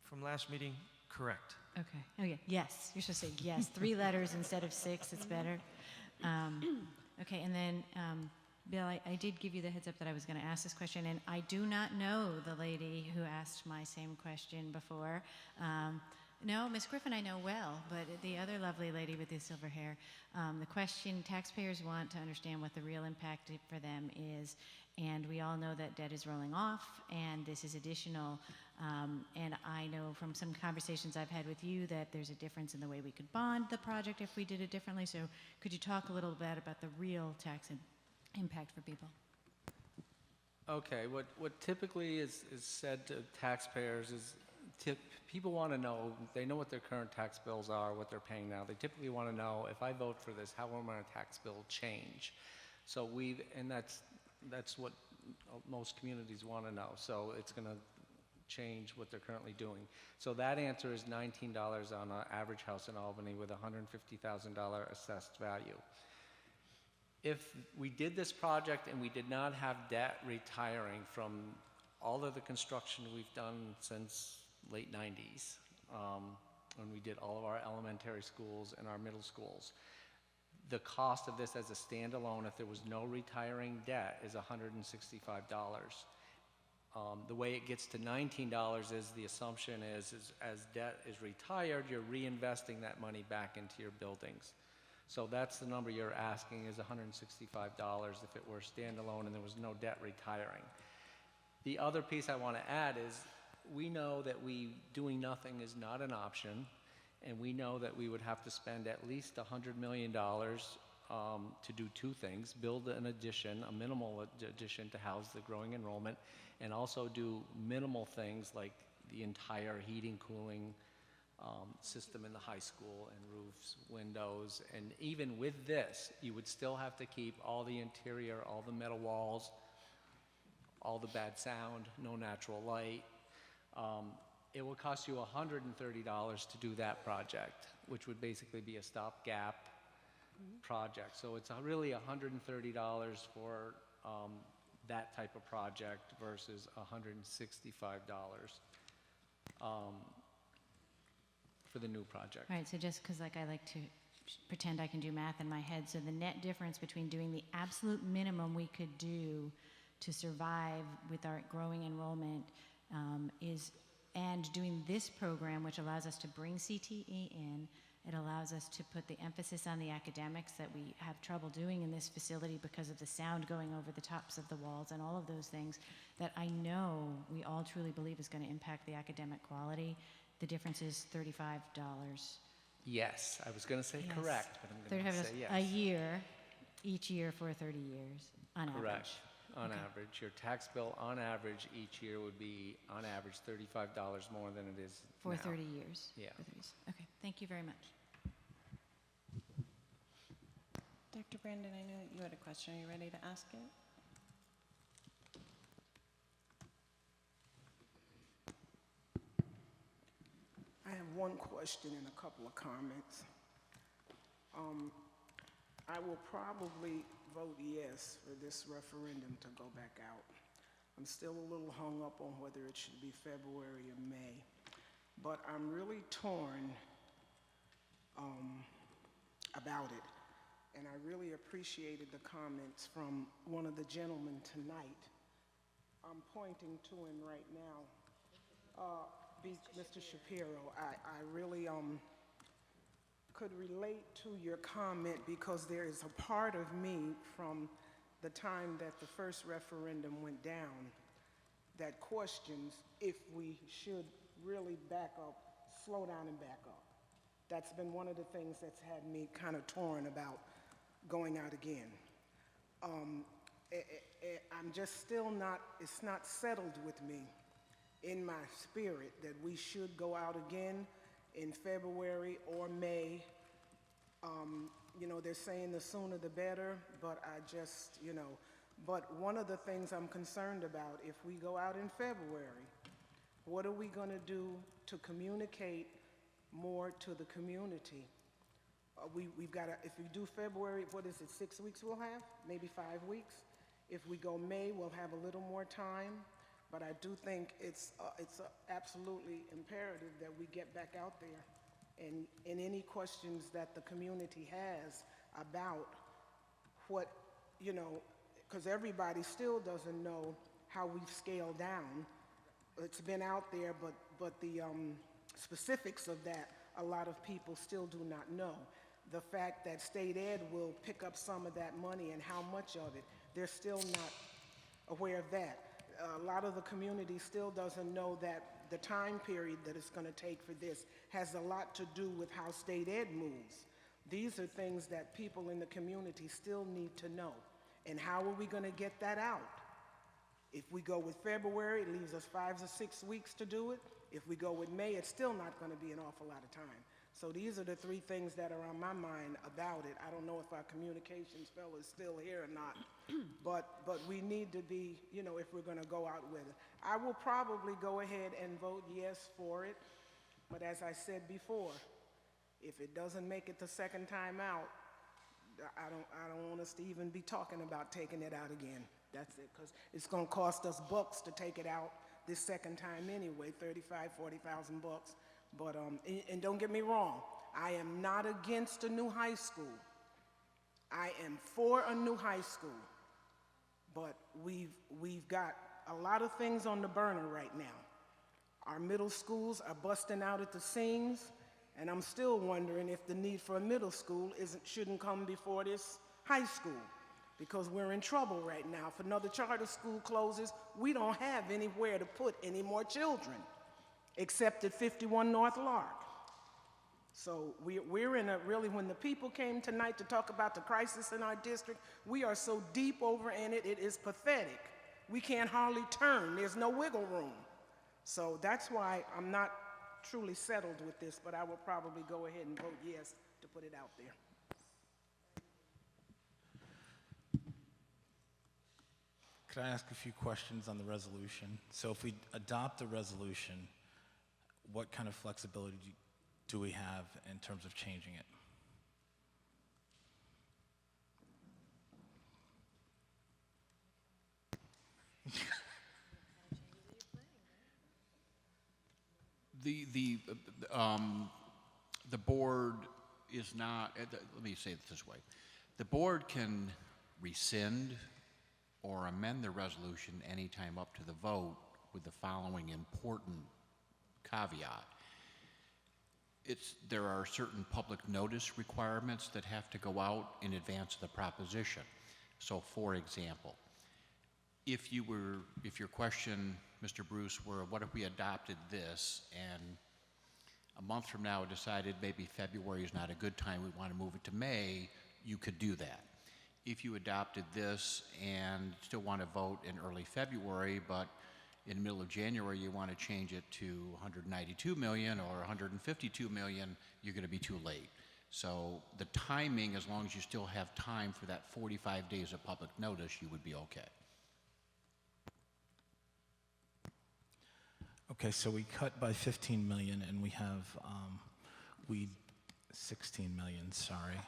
From last meeting, correct. Okay. Oh yeah. Yes. You're supposed to say yes. 3 letters instead of 6. It's better. Okay. And then, Bill, I did give you the heads up that I was going to ask this question, and I do not know the lady who asked my same question before. No, Ms. Griffin I know well, but the other lovely lady with the silver hair, the question, taxpayers want to understand what the real impact for them is, and we all know that debt is rolling off, and this is additional, and I know from some conversations I've had with you that there's a difference in the way we could bond the project if we did it differently, so could you talk a little bit about the real tax impact for people? Okay, what typically is said to taxpayers is people want to know, they know what their current tax bills are, what they're paying now. They typically want to know, if I vote for this, how will my tax bill change? So that's what most communities want to know. So it's going to change what they're currently doing. So that answer is $19 on an average house in Albany with $150,000 assessed value. If we did this project and we did not have debt retiring from all of the construction we've done since late 90s, when we did all of our elementary schools and our middle schools, the cost of this as a standalone, if there was no retiring debt, is $165. The way it gets to $19 is the assumption is as debt is retired, you're reinvesting that money back into your buildings. So that's the number you're asking, is $165 if it were standalone and there was no debt retiring. The other piece I want to add is we know that doing nothing is not an option, And we know that we would have to spend at least $100 million to do two things: build an addition, a minimal addition to house the growing enrollment, and also do minimal things like the entire heating, cooling system in the high school, and roofs, windows. And even with this, you would still have to keep all the interior, all the metal walls, all the bad sound, no natural light. It will cost you $130 to do that project, which would basically be a stopgap project. So it's really $130 for that type of project versus $165 for the new project. Right, so just because like I like to pretend I can do math in my head, so the net difference between doing the absolute minimum we could do to survive with our growing enrollment and doing this program, which allows us to bring CTE in, it allows us to put the emphasis on the academics that we have trouble doing in this facility because of the sound going over the tops of the walls and all of those things that I know we all truly believe is going to impact the academic quality. The difference is $35. Yes, I was going to say Yes. correct, but I'm going to say yes. A year, each year for 30 years, on Correct. average. On Okay. average, your tax bill on average each year would be on average $35 more than it is For now. 30 years. Yeah. For 30 years. Okay, thank you very much. Dr. Brandon, I know you had a question. Are you ready to ask it? I have one question and a couple of comments. I will probably vote yes for this referendum to go back out. I'm still a little hung up on whether it should be February or May, but I'm really torn about it. And I really appreciated the comments from one of the gentlemen tonight. I'm pointing to him right now. Mr. Shapiro, I really could relate to your comment because there is a part of me from the time that the first referendum went down that questions if we should really back up, slow down and back up. That's been one of the things that's had me kind of torn about going out again. I'm just still not, it's not settled with me in my spirit that we should go out again in February or May. You know, they're saying the sooner the better, but I just, you know, but one of the things I'm concerned about, if we go out in February, what are we going to do to communicate more to the community? We've got to, if we do February, what is it, 6 weeks we'll have? Maybe 5 weeks? If we go May, we'll have a little more time. But I do think it's absolutely imperative that we get back out there. And any questions that the community has about what, you know, because everybody still doesn't know how we've scaled down. It's been out there, but the specifics of that, a lot of people still do not know. The fact that state ed will pick up some of that money and how much of it, they're still not aware of that. A lot of the community still doesn't know that the time period that it's going to take for this has a lot to do with how state ed moves. These are things that people in the community still need to know. And how are we going to get that out? If we go with February, it leaves us 5 or 6 weeks to do it. If we go with May, it's still not going to be an awful lot of time. So these are the three things that are on my mind about it. I don't know if our communications fellow is still here or not, but we need to be, you know, if we're going to go out with it. I will probably go ahead and vote yes for it, but as I said before, if it doesn't make it the second time out, I don't want us to even be talking about taking it out again. That's it, because it's going to cost us bucks to take it out this second time anyway, 35, 40,000 bucks. But, and don't get me wrong, I am not against a new high school. I am for a new high school. But we've got a lot of things on the burner right now. Our middle schools are busting out at the seams, and I'm still wondering if the need for a middle school shouldn't come before this high school, because we're in trouble right now. If another charter school closes, we don't have anywhere to put any more children, except at 51 North Lark. So we're in a really, when the people came tonight to talk about the crisis in our district, we are so deep over in it, it is pathetic. We can't hardly turn, there's no wiggle room. So that's why I'm not truly settled with this, but I will probably go ahead and vote yes to put it out there. Could I ask a few questions on the resolution? So if we adopt the resolution, what kind of flexibility do we have in terms of changing it? The board is not, let me say it this way. The board can rescind or amend the resolution anytime up to the vote with the following important caveat. There are certain public notice requirements that have to go out in advance of the proposition. So for example, if your question, Mr. Bruce, were what if we adopted this and a month from now decided maybe February is not a good time, we want to move it to May, you could do that. If you adopted this and still want to vote in early February, but in the middle of January you want to change it to 192 million or 152 million, you're going to be too late. So the timing, as long as you still have time for that 45 days of public notice, you would be okay. Okay, so we cut by 15 million and we have, 16 million, sorry.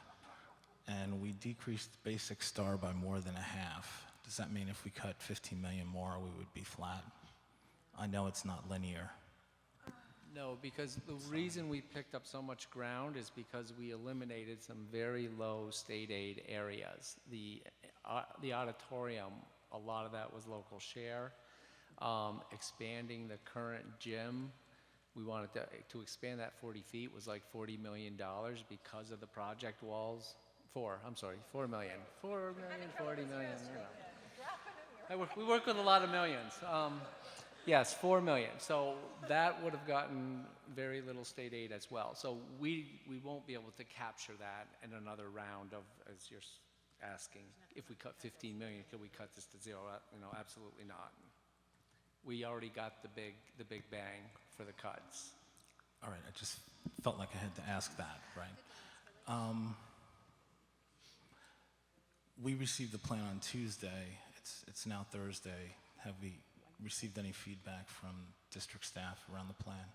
And we decreased basic star by more than a half. Does that mean if we cut 15 million more, we would be flat? I know it's not linear. No, because the reason we picked up so much ground is because we eliminated some very low state aid areas. The auditorium, a lot of that was local share. Expanding the current gym, we wanted to expand that 40 feet was like $40 million because of the project walls. 4 million. 4 million, 40 million, you know. We work with a lot of millions. Yes, 4 million. So that would have gotten very little state aid as well. So we won't be able to capture that in another round of, as you're asking, if we cut 15 million, could we cut this to 0? You know, absolutely not. We already got the big bang for the cuts. All right, I just felt like I had to ask that, right? We received the plan on Tuesday. It's now Thursday. Have we received any feedback from district staff around the plan?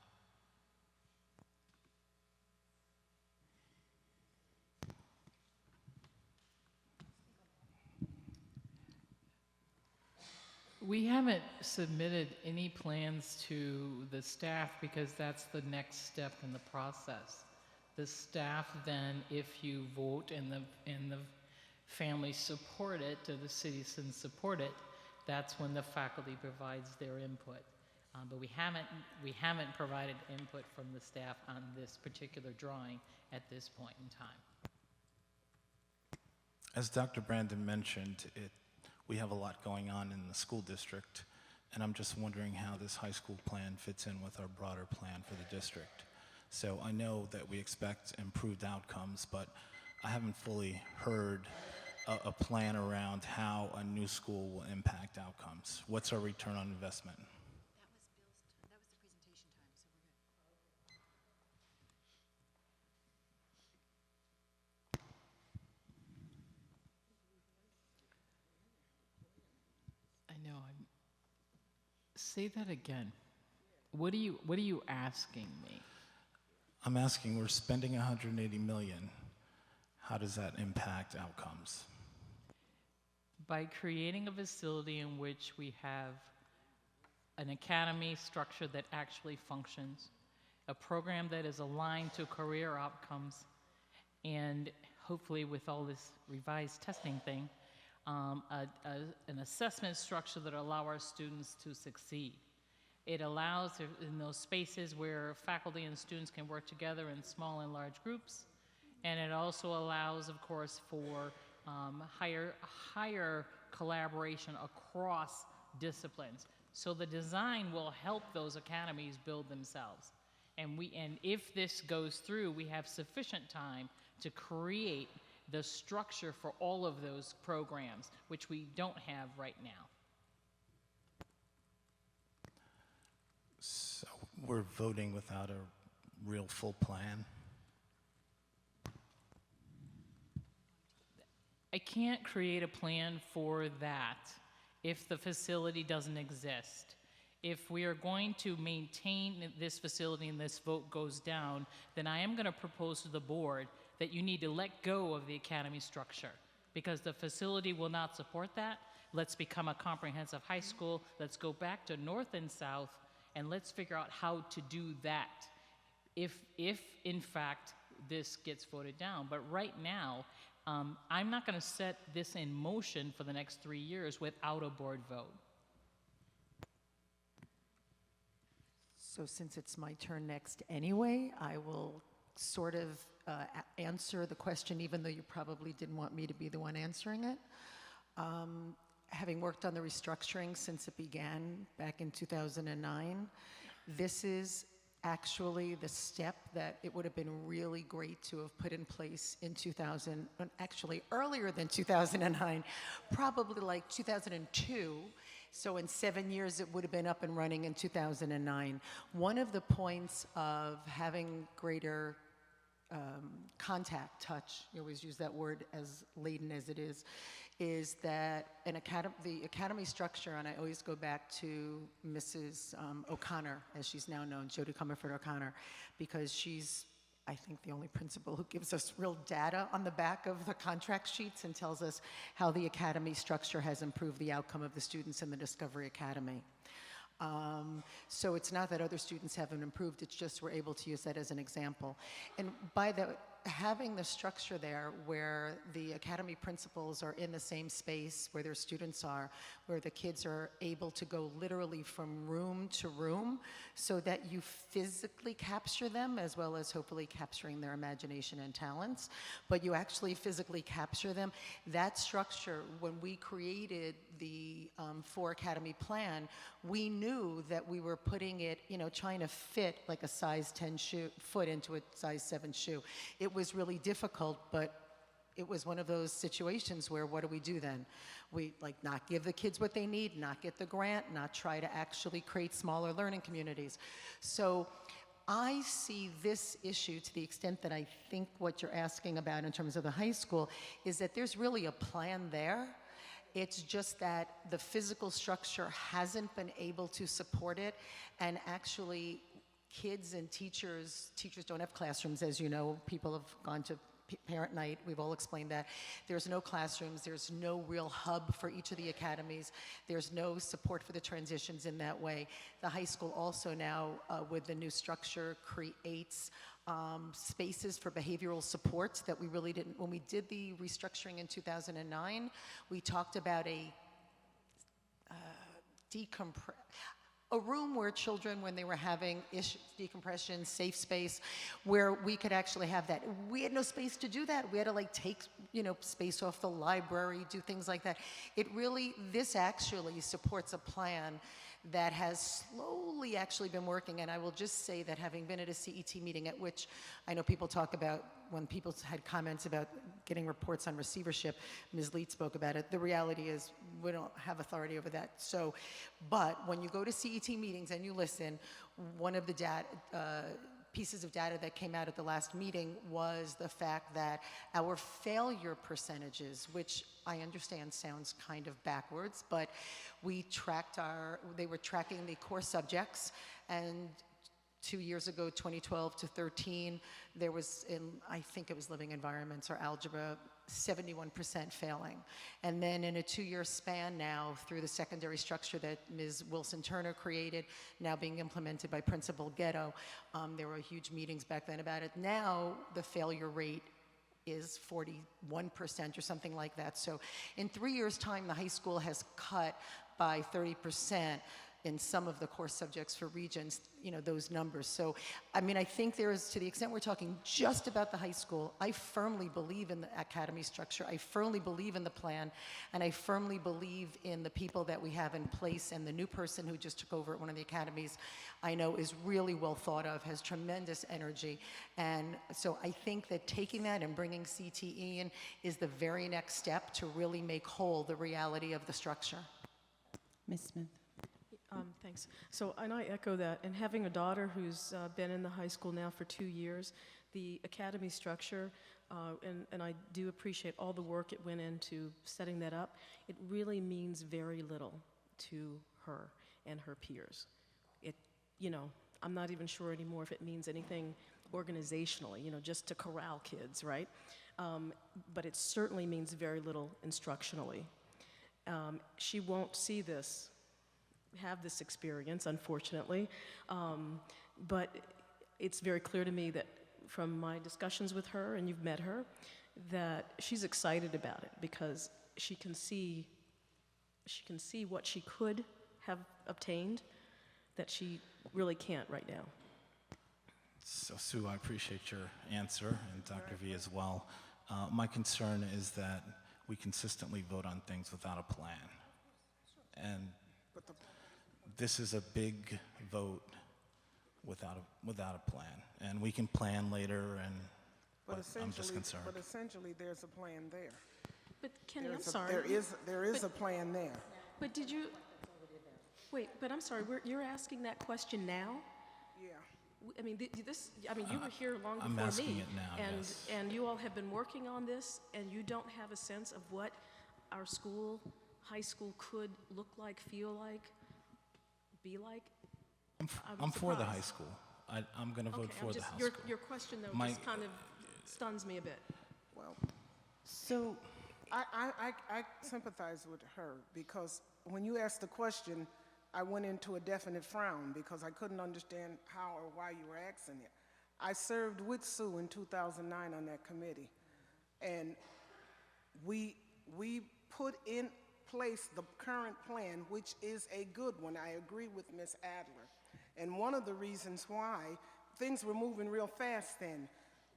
We haven't submitted any plans to the staff because that's the next step in the process. The staff then, if you vote and the families support it, or the citizens support it, that's when the faculty provides their input. But we haven't provided input from the staff on this particular drawing at this point in time. As Dr. Brandon mentioned, we have a lot going on in the school district, and I'm just wondering how this high school plan fits in with our broader plan for the district. So I know that we expect improved outcomes, but I haven't fully heard a plan around how a new school will impact outcomes. What's our return on investment? That was the presentation time, so we're good. I know. Say that again. What are you asking me? I'm asking, we're spending 180 million. How does that impact outcomes? By creating a facility in which we have an academy structure that actually functions, a program that is aligned to career outcomes, and hopefully with all this revised testing thing, an assessment structure that allow our students to succeed. It allows in those spaces where faculty and students can work together in small and large groups, and it also allows, of course, for higher collaboration across disciplines. So the design will help those academies build themselves. And if this goes through, we have sufficient time to create the structure for all of those programs, which we don't have right now. So we're voting without a real full plan? I can't create a plan for that if the facility doesn't exist. If we are going to maintain this facility and this vote goes down, then I am going to propose to the board that you need to let go of the academy structure because the facility will not support that. Let's become a comprehensive high school. Let's go back to North and South, and let's figure out how to do that if in fact this gets voted down. But right now, I'm not going to set this in motion for the next 3 years without a board vote. So since it's my turn next anyway, I will sort of answer the question, even though you probably didn't want me to be the one answering it. Having worked on the restructuring since it began back in 2009, this is actually the step that it would have been really great to have put in place in 2000, actually earlier than 2009, probably like 2002. So in 7 years, it would have been up and running in 2009. One of the points of having greater contact, touch, you always use that word as laden as it is that the academy structure, and I always go back to Mrs. O'Connor, as she's now known, Jody Comerford O'Connor, because she's, I think, the only principal who gives us real data on the back of the contract sheets and tells us how the academy structure has improved the outcome of the students in the Discovery Academy. So it's not that other students haven't improved, it's just we're able to use that as an example. And by having the structure there where the academy principals are in the same space where their students are, where the kids are able to go literally from room to room so that you physically capture them as well as hopefully capturing their imagination and talents, but you actually physically capture them. That structure, when we created the 4 Academy plan, we knew that we were putting it, trying to fit like a size 10 foot into a size 7 shoe. It was really difficult, but it was one of those situations where what do we do then? We not give the kids what they need, not get the grant, not try to actually create smaller learning communities. So I see this issue to the extent that I think what you're asking about in terms of the high school is that there's really a plan there. It's just that the physical structure hasn't been able to support it, and actually kids and teachers don't have classrooms, as you know. People have gone to parent night, we've all explained that. There's no classrooms, there's no real hub for each of the academies, there's no support for the transitions in that way. The high school also now, with the new structure, creates spaces for behavioral supports that we really didn't. When we did the restructuring in 2009, we talked about a room where children, when they were having decompression, safe space, where we could actually have that. We had no space to do that. We had to take, space off the library, do things like that. This actually supports a plan that has slowly actually been working. And I will just say that having been at a CET meeting at which I know people talk about when people had comments about getting reports on receivership, Ms. Leet spoke about it. The reality is we don't have authority over that. So, but when you go to CET meetings and you listen, one of the pieces of data that came out at the last meeting was the fact that our failure percentages, which I understand sounds kind of backwards, but they were tracking the core subjects, and 2 years ago, 2012 to 13, there was, I think it was living environments or algebra, 71% failing. And then in a 2-year span now, through the secondary structure that Ms. Wilson-Turner created, now being implemented by Principal Ghetto, there were huge meetings back then about it. Now, the failure rate is 41% or something like that. So in 3 years' time, the high school has cut by 30% in some of the core subjects for Regents, you know, those numbers. So, I mean, I think there is, to the extent we're talking just about the high school, I firmly believe in the academy structure. I firmly believe in the plan, and I firmly believe in the people that we have in place, and the new person who just took over at one of the academies I know is really well thought of, has tremendous energy. And so I think that taking that and bringing CTE in is the very next step to really make whole the reality of the structure. Ms. Smith. Thanks. So, and I echo that. And having a daughter who's been in the high school now for 2 years, the academy structure, and I do appreciate all the work it went into setting that up, it really means very little to her and her peers. It, you know, I'm not even sure anymore if it means anything organizationally, you know, just to corral kids, right? But it certainly means very little instructionally. She won't see this, have this experience, unfortunately, but it's very clear to me that from my discussions with her, and you've met her, that she's excited about it because she can see what she could have obtained that she really can't right now. So, Sue, I appreciate your answer, and Dr. V as well. My concern is that we consistently vote on things without a plan. And this is a big vote without a plan. And we can plan later, but I'm just concerned. But essentially, there's a plan there. But Kenny, I'm sorry. There is a plan there. But did you, wait, but I'm sorry, you're asking that question now? Yeah. I mean, you were here long before I'm me. asking it now, and, yes. and you all have been working on this, and you don't have a sense of what our school, high school could look like, feel like, be like? I'm for the high school. I'm going to vote for the high school. Your question, though, just kind of stuns me a bit. Well, so I sympathize with her because when you asked the question, I went into a definite frown because I couldn't understand how or why you were asking it. I served with Sue in 2009 on that committee, and we put in place the current plan, which is a good one. I agree with Ms. Adler. And one of the reasons why things were moving real fast then,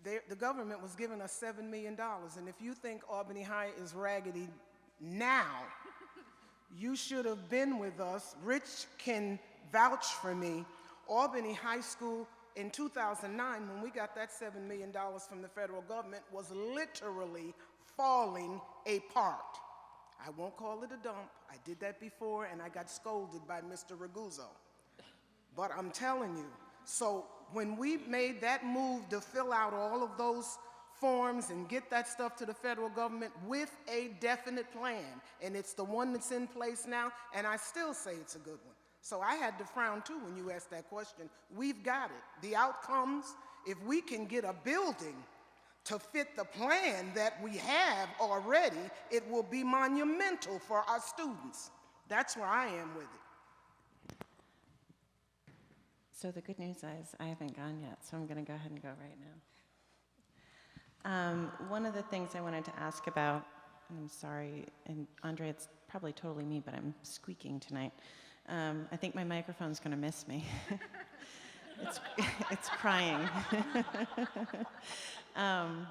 the government was giving us $7 million. And if you think Albany High is raggedy now, you should have been with us. Rich can vouch for me. Albany High School in 2009, when we got that $7 million from the federal government, was literally falling apart. I won't call it a dump. I did that before, and I got scolded by Mr. Ragusa. But I'm telling you, so when we made that move to fill out all of those forms and get that stuff to the federal government with a definite plan, and it's the one that's in place now, and I still say it's a good one. So I had to frown too when you asked that question. We've got it. The outcomes, if we can get a building to fit the plan that we have already, it will be monumental for our students. That's where I am with it. So the good news is I haven't gone yet, so I'm going to go ahead and go right now. One of the things I wanted to ask about, and I'm sorry, and Andre, it's probably totally me, but I'm squeaking tonight. I think my microphone's going to miss me. It's crying. I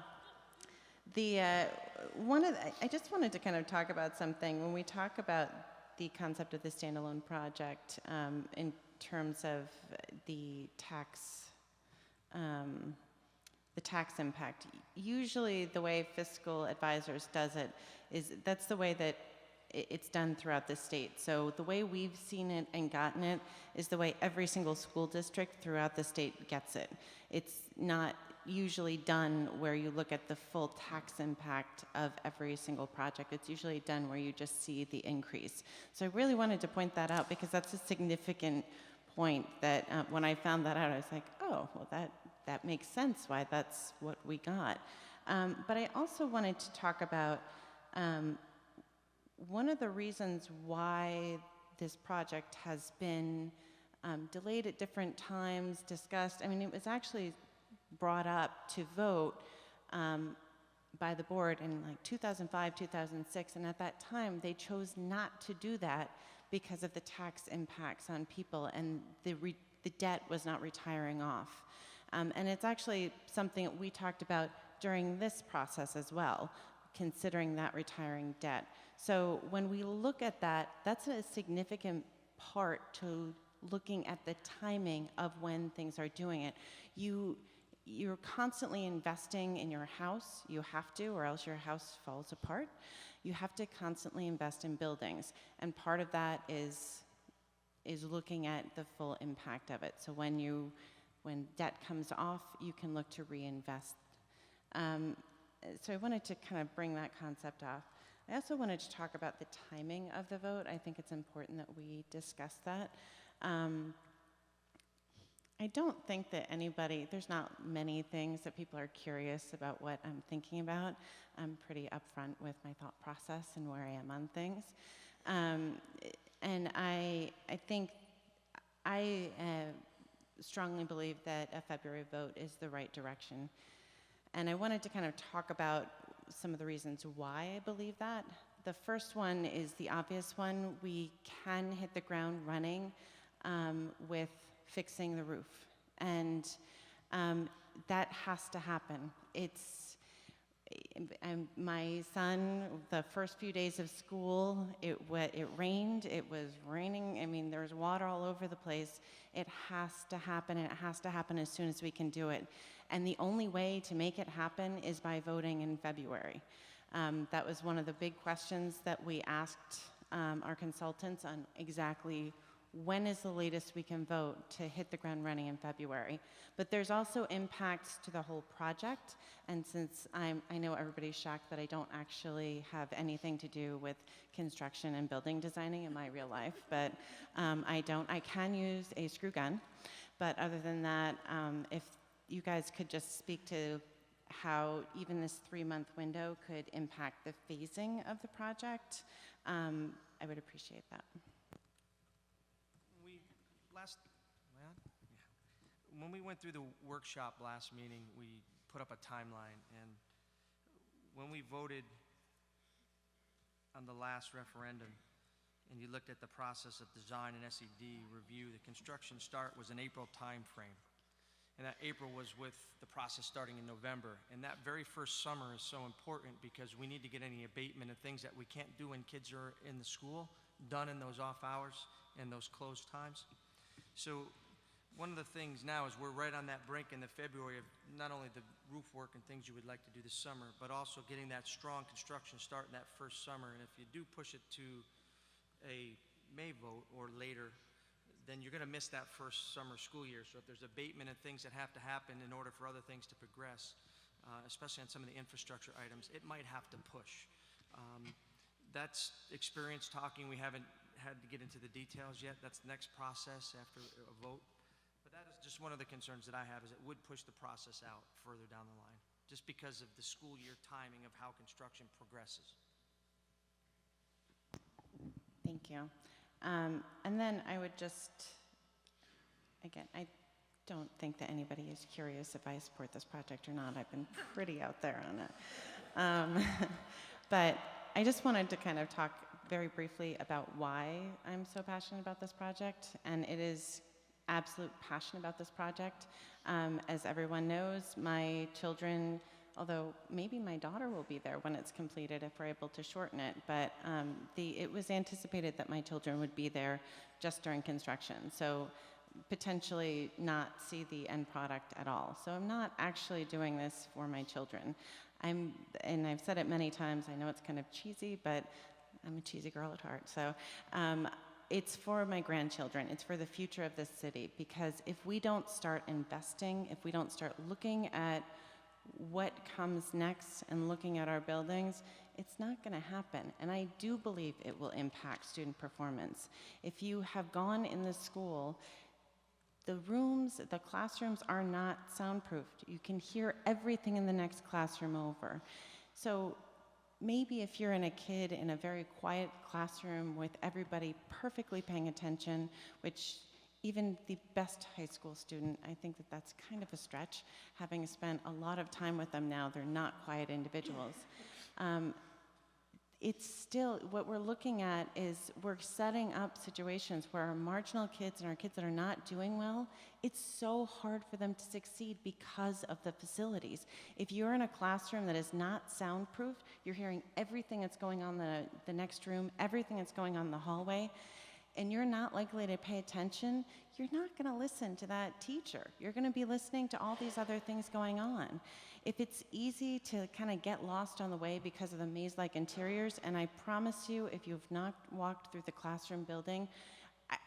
just wanted to kind of talk about something. When we talk about the concept of the standalone project in terms of the tax impact, usually the way fiscal advisors does it is that's the way that it's done throughout the state. So the way we've seen it and gotten it is the way every single school district throughout the state gets it. It's not usually done where you look at the full tax impact of every single project. It's usually done where you just see the increase. So I really wanted to point that out because that's a significant point that when I found that out, I was like, oh, well, that makes sense why that's what we got. But I also wanted to talk about one of the reasons why this project has been delayed at different times, discussed. I mean, it was actually brought up to vote by the board in like 2005, 2006, and at that time they chose not to do that because of the tax impacts on people, and the debt was not retiring off. And it's actually something that we talked about during this process as well, considering that retiring debt. So when we look at that, that's a significant part to looking at the timing of when things are doing it. You're constantly investing in your house. You have to, or else your house falls apart. You have to constantly invest in buildings, and part of that is looking at the full impact of it. So when debt comes off, you can look to reinvest. So I wanted to kind of bring that concept off. I also wanted to talk about the timing of the vote. I think it's important that we discuss that. I don't think that there's not many things that people are curious about what I'm thinking about. I'm pretty upfront with my thought process and where I am on things. And I think I strongly believe that a February vote is the right direction. And I wanted to kind of talk about some of the reasons why I believe that. The first one is the obvious one. We can hit the ground running with fixing the roof. And that has to happen. My son, the first few days of school, it rained, it was raining. I mean, there was water all over the place. It has to happen, and it has to happen as soon as we can do it. And the only way to make it happen is by voting in February. That was one of the big questions that we asked our consultants on exactly when is the latest we can vote to hit the ground running in February. But there's also impacts to the whole project, and since I know everybody's shocked that I don't actually have anything to do with construction and building designing in my real life, but I can use a screw gun, but other than that, if you guys could just speak to how even this 3-month window could impact the phasing of the project, I would appreciate that. When we went through the workshop last meeting, we put up a timeline, and when we voted on the last referendum, and you looked at the process of design and SED review, the construction start was an April time frame. And that April was with the process starting in November. And that very first summer is so important because we need to get any abatement of things that we can't do when kids are in the school, done in those off hours and those closed times. So one of the things now is we're right on that brink in the February of not only the roof work and things you would like to do this summer, but also getting that strong construction start in that first summer. And if you do push it to a May vote or later, then you're going to miss that first summer school year. So if there's abatement and things that have to happen in order for other things to progress, especially on some of the infrastructure items, it might have to push. That's experience talking. We haven't had to get into the details yet. That's the next process after a vote. But that is just one of the concerns that I have, is it would push the process out further down the line, just because of the school year timing of how construction progresses. Thank you. And then I would just, again, I don't think that anybody is curious if I support this project or not. I've been pretty out there on it. But I just wanted to kind of talk very briefly about why I'm so passionate about this project. And it is absolute passion about this project. As everyone knows, my children, although maybe my daughter will be there when it's completed if we're able to shorten it, but it was anticipated that my children would be there just during construction, so potentially not see the end product at all. So I'm not actually doing this for my children. And I've said it many times, I know it's kind of cheesy, but I'm a cheesy girl at heart, so it's for my grandchildren. It's for the future of this city, because if we don't start investing, if we don't start looking at what comes next and looking at our buildings, it's not going to happen. And I do believe it will impact student performance. If you have gone in the school, the classrooms are not soundproofed. You can hear everything in the next classroom over. So maybe if you're a kid in a very quiet classroom with everybody perfectly paying attention, which even the best high school student, I think that that's kind of a stretch, having spent a lot of time with them now. They're not quiet individuals. it's still, what we're looking at is we're setting up situations where our marginal kids and our kids that are not doing well, it's so hard for them to succeed because of the facilities. If you're in a classroom that is not soundproof, you're hearing everything that's going on in the next room, everything that's going on in the hallway, and you're not likely to pay attention, you're not going to listen to that teacher. You're going to be listening to all these other things going on. If it's easy to kind of get lost on the way because of the maze-like interiors, and I promise you, if you've not walked through the classroom building,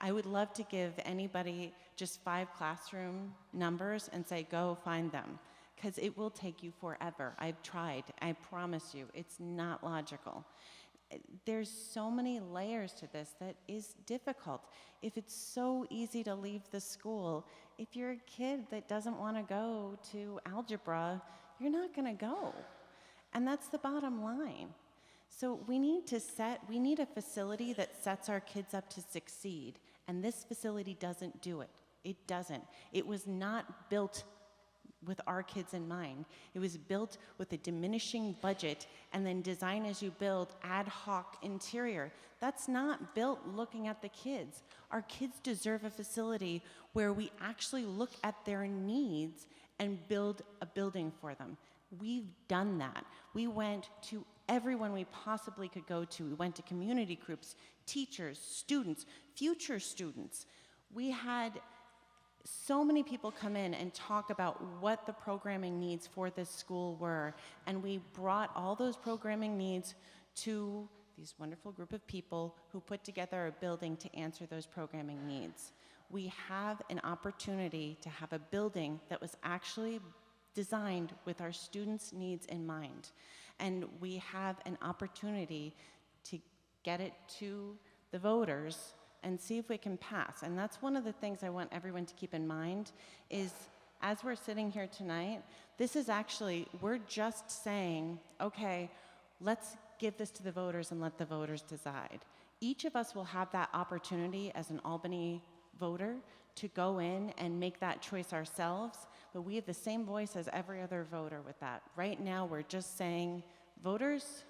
I would love to give anybody just 5 classroom numbers and say, go find them, because it will take you forever. I've tried. I promise you, it's not logical. There's so many layers to this that is difficult. If it's so easy to leave the school, if you're a kid that doesn't want to go to algebra, you're not going to go. And that's the bottom line. So we need a facility that sets our kids up to succeed. And this facility doesn't do it. It doesn't. It was not built with our kids in mind. It was built with a diminishing budget and then design as you build ad hoc interior. That's not built looking at the kids. Our kids deserve a facility where we actually look at their needs and build a building for them. We've done that. We went to everyone we possibly could go to. We went to community groups, teachers, students, future students. We had so many people come in and talk about what the programming needs for this school were, and we brought all those programming needs to these wonderful group of people who put together a building to answer those programming needs. We have an opportunity to have a building that was actually designed with our students' needs in mind, and we have an opportunity to get it to the voters and see if we can pass. And that's one of the things I want everyone to keep in mind is, as we're sitting here tonight, this is actually, we're just saying, okay, let's give this to the voters and let the voters decide. Each of us will have that opportunity as an Albany voter to go in and make that choice ourselves, but we have the same voice as every other voter with that. Right now, we're just saying, voters,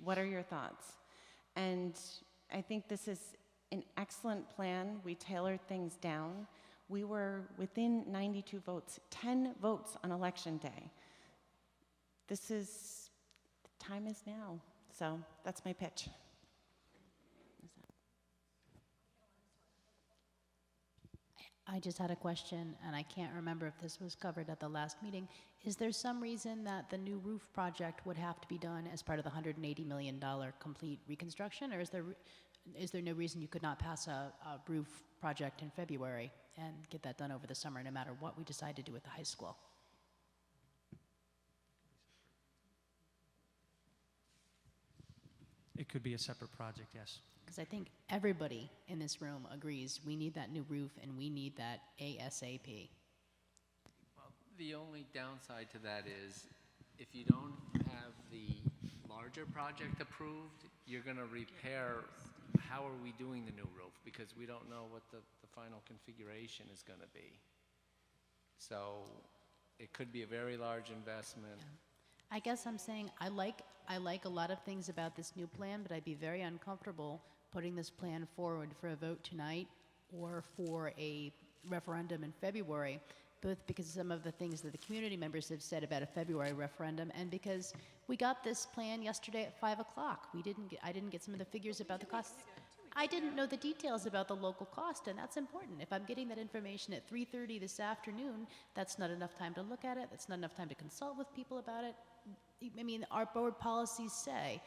what are your thoughts? And I think this is an excellent plan. We tailored things down. We were within 92 votes, 10 votes on election day. Time is now. So that's my pitch. I just had a question, and I can't remember if this was covered at the last meeting. Is there some reason that the new roof project would have to be done as part of the $180 million complete reconstruction, or is there no reason you could not pass a roof project in February and get that done over the summer, no matter what we decide to do with the high school? It could be a separate project, yes. Because I think everybody in this room agrees we need that new roof and we need that ASAP. Well, the only downside to that is if you don't have the larger project approved, you're going to repair. How are we doing the new roof? Because we don't know what the final configuration is going to be. So it could be a very large investment. Yeah. I guess I'm saying I like a lot of things about this new plan, but I'd be very uncomfortable putting this plan forward for a vote tonight or for a referendum in February, both because of some of the things that the community members have said about a February referendum and because we got this plan yesterday at 5 o'clock. I didn't get some of the figures about the costs. I didn't know the details about the local cost, and that's important. If I'm getting that information at 3:30 this afternoon, that's not enough time to look at it. That's not enough time to consult with people about it. I mean, our board policies say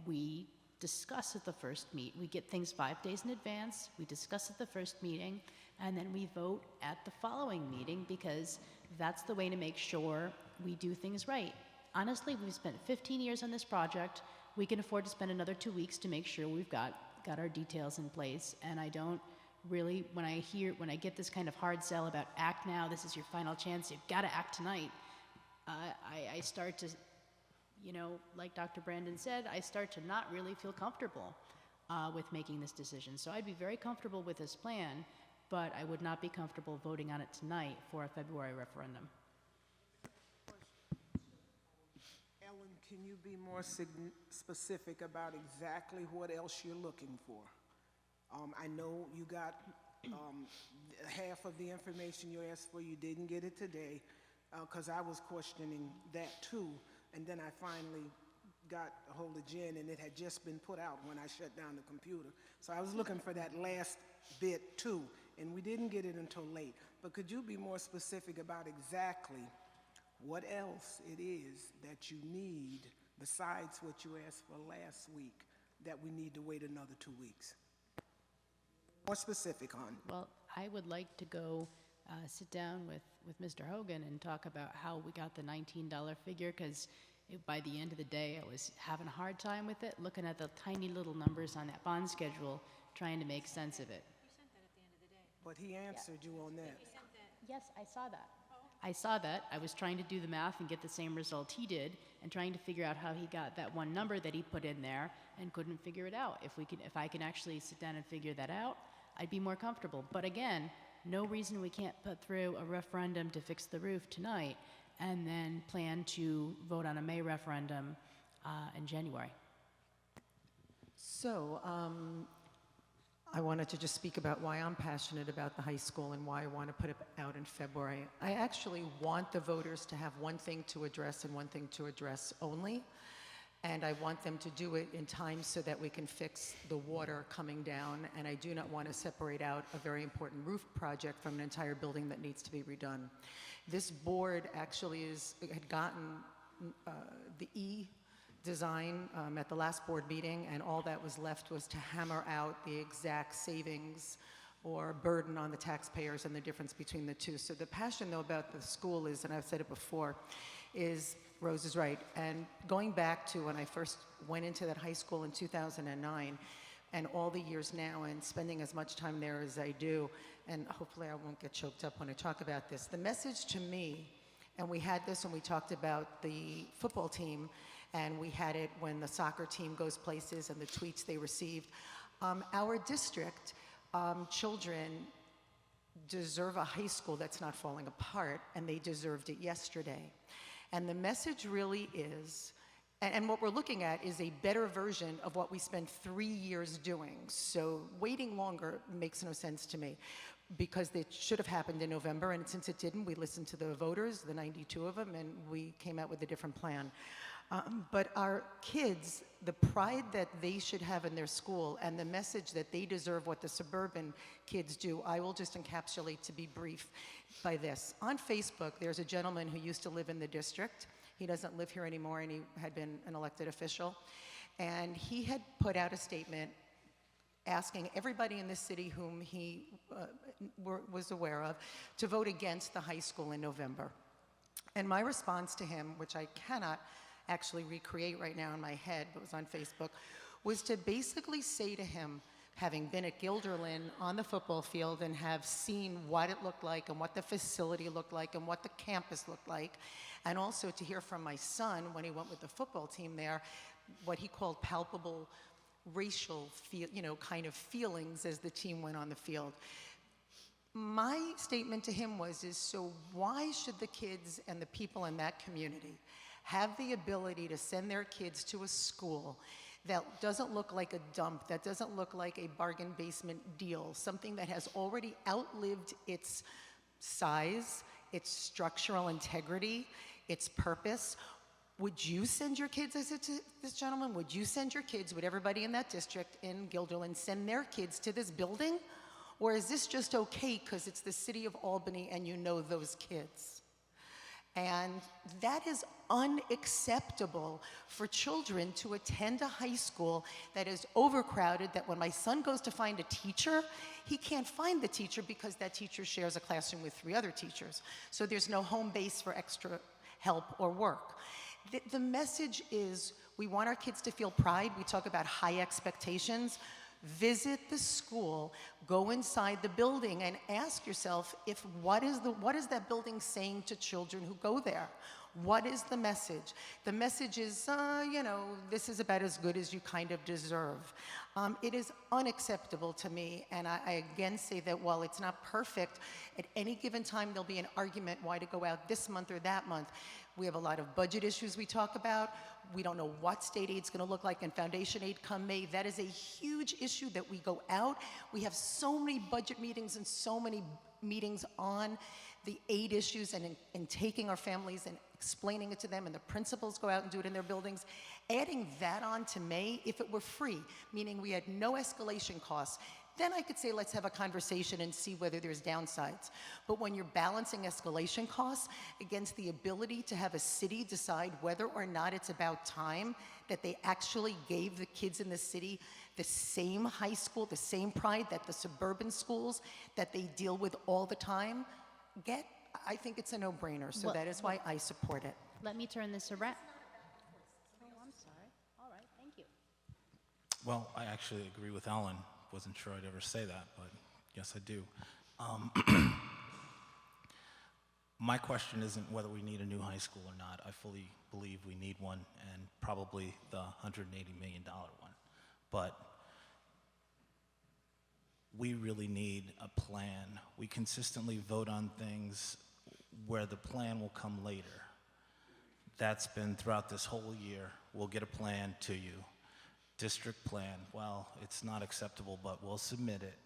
we discuss at the first meet. We get things 5 days in advance. We discuss at the first meeting, and then we vote at the following meeting because that's the way to make sure we do things right. Honestly, we've spent 15 years on this project. We can afford to spend another 2 weeks to make sure we've got our details in place. And I don't really, when I get this kind of hard sell about act now, this is your final chance, you've got to act tonight, I start to, like Dr. Brandon said, I start to not really feel comfortable with making this decision. So I'd be very comfortable with this plan, but I would not be comfortable voting on it tonight for a February referendum. Ellen Can you be more specific about exactly what else you're looking for? I know you got half of the information you asked for, you didn't get it today, because I was questioning that too, and then I finally got a hold of Jen, and it had just been put out when I shut down the computer. So I was looking for that last bit too, and we didn't get it until late. But could you be more specific about exactly what else it is that you need besides what you asked for last week that we need to wait another 2 weeks? More specific on. Well, I would like to go sit down with Mr. Hogan and talk about how we got the $19 figure, because by the end of the day, I was having a hard time with it, looking at the tiny little numbers on that bond schedule, trying to make sense of it. But he answered you on that. Yes, I saw that. I saw that. I was trying to do the math and get the same result he did, and trying to figure out how he got that one number that he put in there and couldn't figure it out. If I can actually sit down and figure that out, I'd be more comfortable. But again, no reason we can't put through a referendum to fix the roof tonight and then plan to vote on a May referendum in January. So, I wanted to just speak about why I'm passionate about the high school and why I want to put it out in February. I actually want the voters to have one thing to address and one thing to address only. And I want them to do it in time so that we can fix the water coming down. And I do not want to separate out a very important roof project from an entire building that needs to be redone. This board actually had gotten the E design at the last board meeting, and all that was left was to hammer out the exact savings or burden on the taxpayers and the difference between the two. So the passion, though, about the school is, and I've said it before, is Rose is right. And going back to when I first went into that high school in 2009, and all the years now, and spending as much time there as I do, and hopefully I won't get choked up when I talk about this, the message to me, and we had this when we talked about the football team, and we had it when the soccer team goes places and the tweets they received. Our district children deserve a high school that's not falling apart, and they deserved it yesterday. And the message really is, and what we're looking at is a better version of what we spent 3 years doing. So waiting longer makes no sense to me, because it should have happened in November, and since it didn't, we listened to the voters, the 92 of them, and we came out with a different plan. But our kids, the pride that they should have in their school and the message that they deserve what the suburban kids do, I will just encapsulate, to be brief, by this. On Facebook, there's a gentleman who used to live in the district. He doesn't live here anymore, and he had been an elected official. And he had put out a statement asking everybody in the city whom he was aware of to vote against the high school in November. And my response to him, which I cannot actually recreate right now in my head, but was on Facebook, was to basically say to him, having been at Guilderland on the football field and have seen what it looked like and what the facility looked like and what the campus looked like, and also to hear from my son when he went with the football team there, what he called palpable racial kind of feelings as the team went on the field. My statement to him was, so why should the kids and the people in that community have the ability to send their kids to a school that doesn't look like a dump, that doesn't look like a bargain basement deal, something that has already outlived its size, its structural integrity, its purpose? Would you send your kids, I said to this gentleman, would you send your kids, would everybody in that district in Guilderland send their kids to this building? Or is this just okay because it's the city of Albany and you know those kids? And that is unacceptable for children to attend a high school that is overcrowded, that when my son goes to find a teacher, he can't find the teacher because that teacher shares a classroom with 3 other teachers. So there's no home base for extra help or work. The message is we want our kids to feel pride. We talk about high expectations. Visit the school, go inside the building, and ask yourself what is that building saying to children who go there? What is the message? The message is, this is about as good as you kind of deserve. It is unacceptable to me, and I again say that while it's not perfect, at any given time there'll be an argument why to go out this month or that month. We have a lot of budget issues we talk about. We don't know what state aid's going to look like and foundation aid come May. That is a huge issue that we go out. We have so many budget meetings and so many meetings on the aid issues and taking our families and explaining it to them, and the principals go out and do it in their buildings. Adding that on to May, if it were free, meaning we had no escalation costs, then I could say let's have a conversation and see whether there's downsides. But when you're balancing escalation costs against the ability to have a city decide whether or not it's about time that they actually gave the kids in the city the same high school, the same pride that the suburban schools that they deal with all the time get, I think it's a no-brainer. So Well, that is why I support it. Let me turn this around. Oh, I'm sorry. All right, thank you. Well, I actually agree with Ellen. Wasn't sure I'd ever say that, but yes, I do. My question isn't whether we need a new high school or not. I fully believe we need one, and probably the $180 million one. But we really need a plan. We consistently vote on things where the plan will come later. That's been throughout this whole year. We'll get a plan to you. District plan, well, it's not acceptable, but we'll submit it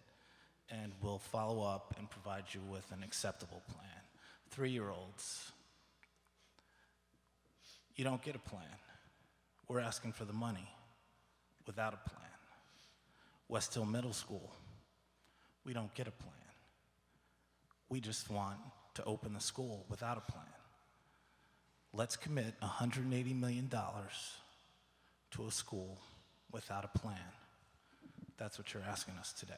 and we'll follow up and provide you with an acceptable plan. 3-year-olds, you don't get a plan. We're asking for the money without a plan. West Hill Middle School, we don't get a plan. We just want to open the school without a plan. Let's commit $180 million to a school without a plan. That's what you're asking us today.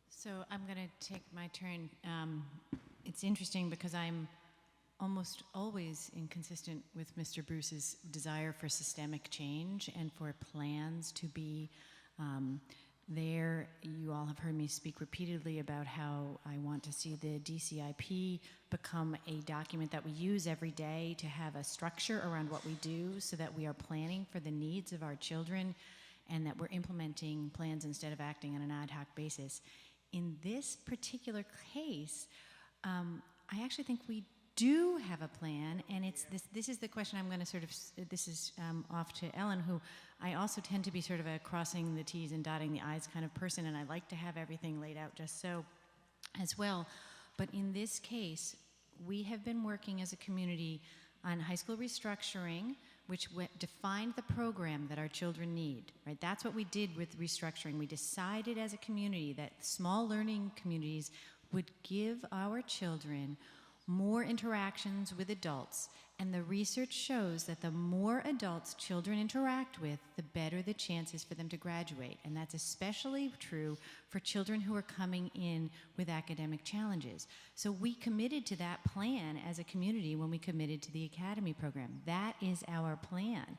So I'm going to take my turn. It's interesting because I'm almost always inconsistent with Mr. Bruce's desire for systemic change and for plans to be there. You all have heard me speak repeatedly about how I want to see the DCIP become a document that we use every day to have a structure around what we do so that we are planning for the needs of our children and that we're implementing plans instead of acting on an ad hoc basis. In this particular case, I actually think we do have a plan, and it's this is the question I'm going to sort of, this is off to Ellen, who I also tend to be sort of a crossing the T's and dotting the I's kind of person, and I like to have everything laid out just so as well. But in this case, we have been working as a community on high school restructuring, which defined the program that our children need, right? That's what we did with restructuring. We decided as a community that small learning communities would give our children more interactions with adults, and the research shows that the more adults children interact with, the better the chances for them to graduate. And that's especially true for children who are coming in with academic challenges. So we committed to that plan as a community when we committed to the academy program. That is our plan.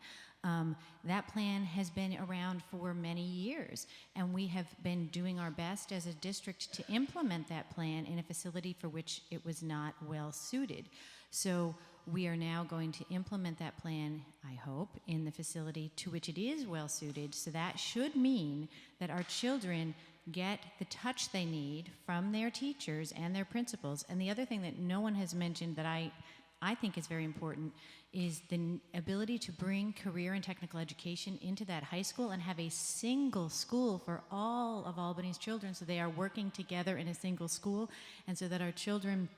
That plan has been around for many years, and we have been doing our best as a district to implement that plan in a facility for which it was not well suited. So we are now going to implement that plan, I hope, in the facility to which it is well suited. So that should mean that our children get the touch they need from their teachers and their principals. And the other thing that no one has mentioned that I think is very important is the ability to bring career and technical education into that high school and have a single school for all of Albany's children, so they are working together in a single school, and so that our children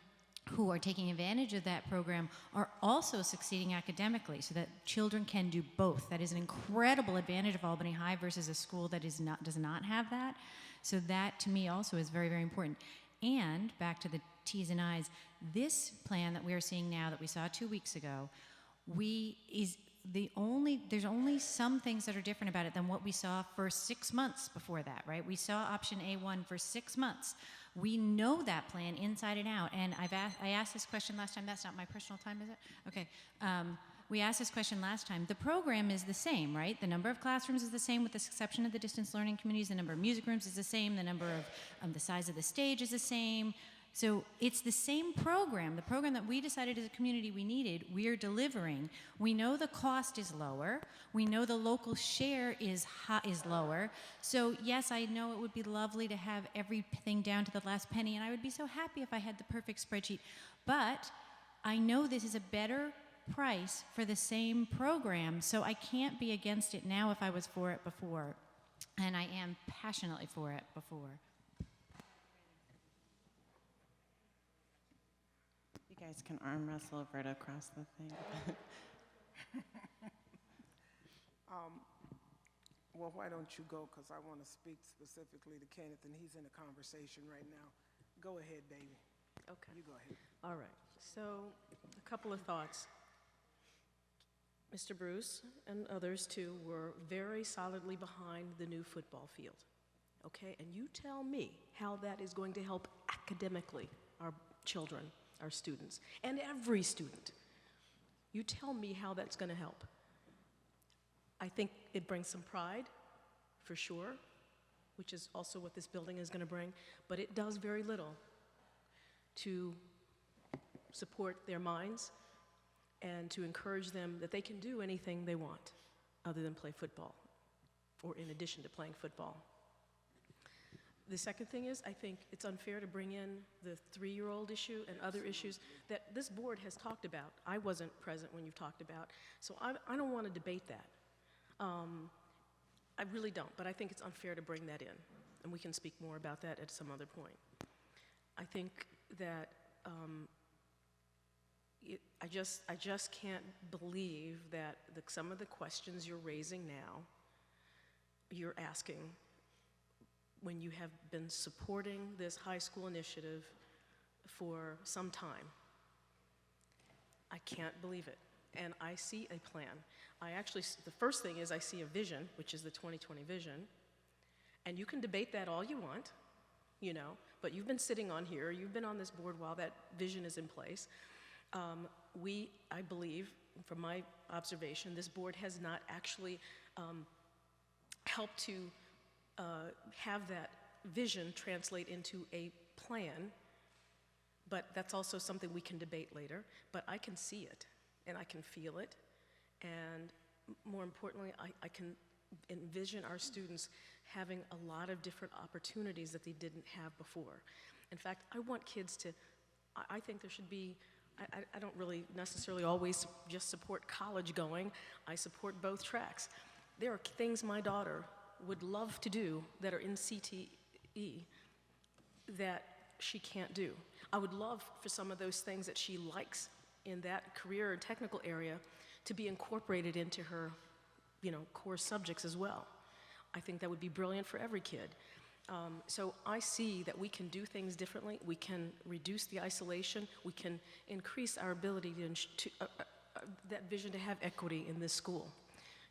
who are taking advantage of that program are also succeeding academically, so that children can do both. That is an incredible advantage of Albany High versus a school that does not have that. So that, to me, also is very, very important. And back to the T's and I's, this plan that we are seeing now that we saw 2 weeks ago, there's only some things that are different about it than what we saw for 6 months before that, right? We saw option A1 for 6 months. We know that plan inside and out, and I asked this question last time. That's not my personal time, is it? Okay. We asked this question last time. The program is the same, right? The number of classrooms is the same with the exception of the distance learning communities. The number of music rooms is the same. The number of the size of the stage is the same. So it's the same program. The program that we decided as a community we needed, we are delivering. We know the cost is lower. We know the local share is lower. So yes, I know it would be lovely to have everything down to the last penny, and I would be so happy if I had the perfect spreadsheet. But I know this is a better price for the same program. So I can't be against it now if I was for it before. And I am passionately for it before. You guys can arm wrestle over it across the thing. Well, why don't you go, because I want to speak specifically to Kenneth, and he's in a conversation right now. Go ahead, baby. Okay. You go ahead. All right. So, a couple of thoughts. Mr. Bruce and others, too, were very solidly behind the new football field. Okay? And you tell me how that is going to help academically our children, our students, and every student. You tell me how that's going to help. I think it brings some pride, for sure, which is also what this building is going to bring, but it does very little to support their minds and to encourage them that they can do anything they want other than play football, or in addition to playing football. The second thing is, I think it's unfair to bring in the 3-year-old issue and other issues that this board has talked about. I wasn't present when you've talked about, so I don't want to debate that. I really don't, but I think it's unfair to bring that in, and we can speak more about that at some other point. I think that I just can't believe that some of the questions you're raising now, you're asking when you have been supporting this high school initiative for some time. I can't believe it. And I see a plan. The first thing is I see a vision, which is the 2020 vision. And you can debate that all you want, you know, but you've been sitting on here, you've been on this board while that vision is in place. I believe, from my observation, this board has not actually helped to have that vision translate into a plan, but that's also something we can debate later. But I can see it, and I can feel it, and more importantly, I can envision our students having a lot of different opportunities that they didn't have before. In fact, I want kids to, I think there should be, I don't really necessarily always just support college going. I support both tracks. There are things my daughter would love to do that are in CTE that she can't do. I would love for some of those things that she likes in that career or technical area to be incorporated into her, you know, core subjects as well. I think that would be brilliant for every kid. So I see that we can do things differently. We can reduce the isolation. We can increase our ability to that vision to have equity in this school.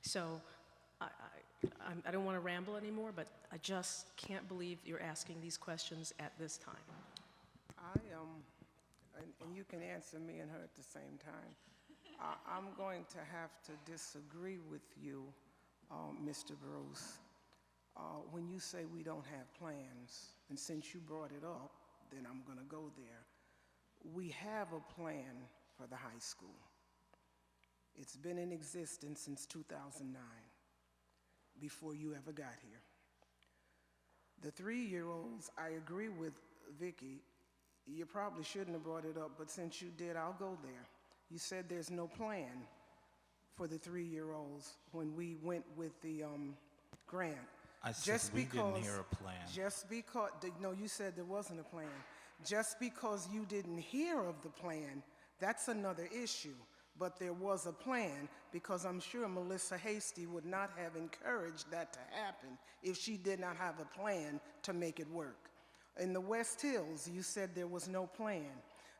So I don't want to ramble anymore, but I just can't believe you're asking these questions at this time. And you can answer me and her at the same time. I'm going to have to disagree with you, Mr. Bruce. When you say we don't have plans, and since you brought it up, then I'm going to go there. We have a plan for the high school. It's been in existence since 2009, before you ever got here. The 3-year-olds, I agree with Vicki. You probably shouldn't have brought it up, but since you did, I'll go there. You said there's no plan for the 3-year-olds when we went with the grant. I said we didn't hear a plan. Just because, no, you said there wasn't a plan. Just because you didn't hear of the plan, that's another issue. But there was a plan, because I'm sure Melissa Hasty would not have encouraged that to happen if she did not have a plan to make it work. In the West Hills, you said there was no plan.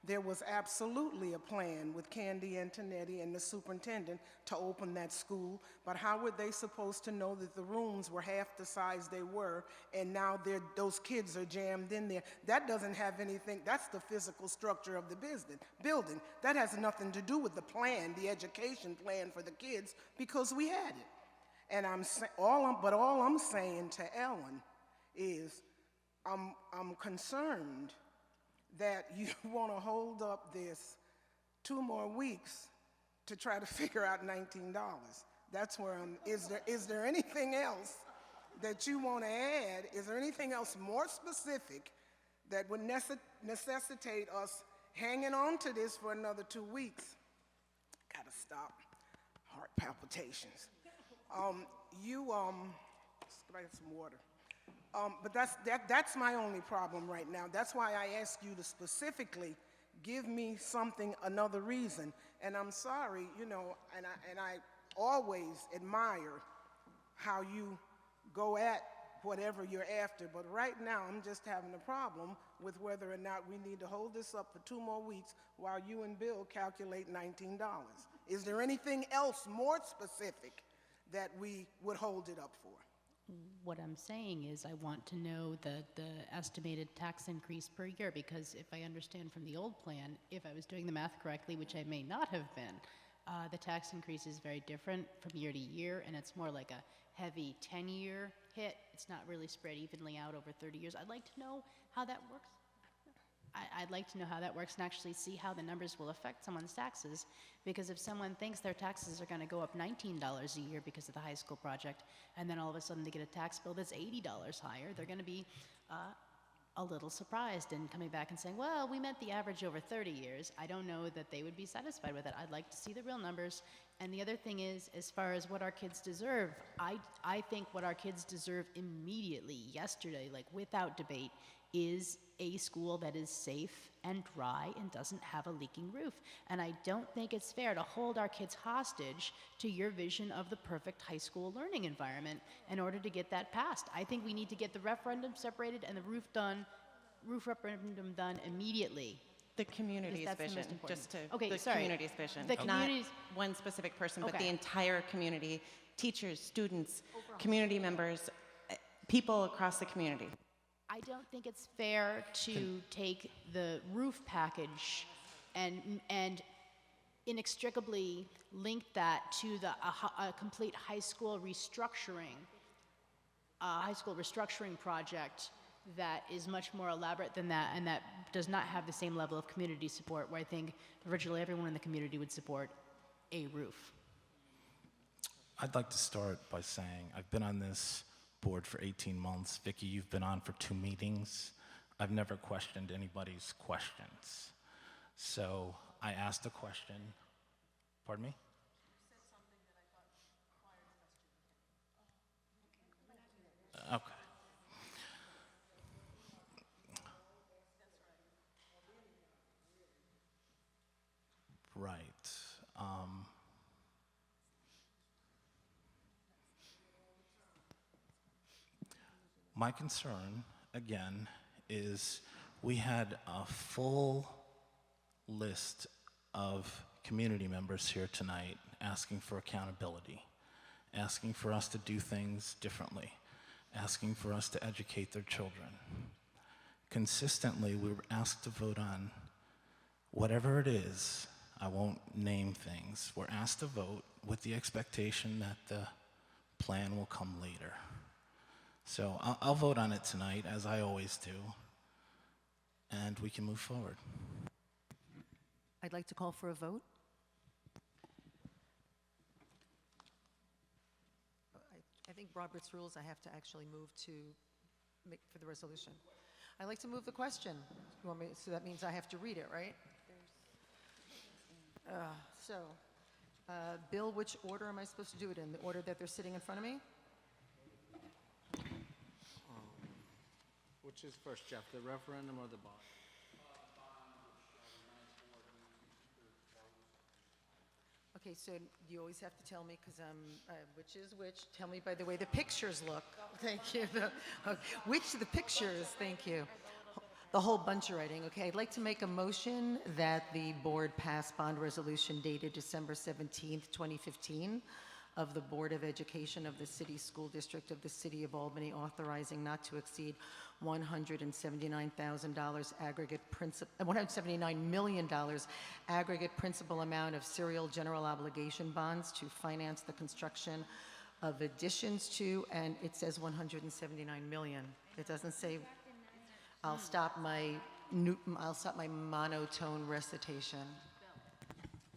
There was absolutely a plan with Candy Antonetti and the superintendent to open that school, but how were they supposed to know that the rooms were half the size they were, and now those kids are jammed in there? That doesn't have anything, that's the physical structure of the building. That has nothing to do with the plan, the education plan for the kids, because we had it. And all I'm saying to Ellen is, I'm concerned that you want to hold up this 2 more weeks to try to figure out $19. That's where is there anything else that you want to add? Is there anything else more specific that would necessitate us hanging on to this for another 2 weeks? Gotta stop. Heart palpitations. Get some water. But that's my only problem right now. That's why I asked you to specifically give me something, another reason. And I'm sorry, you know, and I always admire how you go at whatever you're after, but right now I'm just having a problem with whether or not we need to hold this up for 2 more weeks while you and Bill calculate $19. Is there anything else more specific that we would hold it up for? What I'm saying is I want to know the estimated tax increase per year, because if I understand from the old plan, if I was doing the math correctly, which I may not have been, the tax increase is very different from year to year, and it's more like a heavy 10-year hit. It's not really spread evenly out over 30 years. I'd like to know how that works. I'd like to know how that works and actually see how the numbers will affect someone's taxes, because if someone thinks their taxes are going to go up $19 a year because of the high school project, and then all of a sudden they get a tax bill that's $80 higher, they're going to be a little surprised and coming back and saying, well, we meant the average over 30 years. I don't know that they would be satisfied with it. I'd like to see the real numbers. And the other thing is, as far as what our kids deserve, I think what our kids deserve immediately, yesterday, like without debate, is a school that is safe and dry and doesn't have a leaking roof. And I don't think it's fair to hold our kids hostage to your vision of the perfect high school learning environment in order to get that passed. I think we need to get the referendum separated and the roof referendum done immediately. The community's That's the most vision, important. just to, Okay, the sorry. community's vision. The Not community's, one specific person, but Okay. the entire community, teachers, students, community members, people across the community. I don't think it's fair to take the roof package and inextricably link that to a complete high school restructuring project that is much more elaborate than that, and that does not have the same level of community support, where I think virtually everyone in the community would support a roof. I'd like to start by saying I've been on this board for 18 months. Vicki, you've been on for 2 meetings. I've never questioned anybody's questions. So I asked a question. Pardon me? Okay. Right. My concern, again, is we had a full list of community members here tonight asking for accountability, asking for us to do things differently, asking for us to educate their children. Consistently, we were asked to vote on whatever it is. I won't name things. We're asked to vote with the expectation that the plan will come later. So I'll vote on it tonight, as I always do, and we can move forward. I'd like to call for a vote. I think Robert's rules, I have to actually move to make for the resolution. I'd like to move the question. You want me, so that means I have to read it, right? Bill, which order am I supposed to do it in? The order that they're sitting in front of me? Which is first, Jeff, the referendum or the bond? Okay, so you always have to tell me, because which is which. Tell me by the way the pictures look. Thank you. Which of the pictures, thank you. The whole bunch of writing. Okay, I'd like to make a motion that the board pass bond resolution dated December 17th, 2015 of the Board of Education of the City School District of the City of Albany, authorizing not to exceed $179,000 aggregate principal, $179 million aggregate principal amount of serial general obligation bonds to finance the construction of additions to, and it says 179 million. It doesn't say. I'll stop my monotone recitation.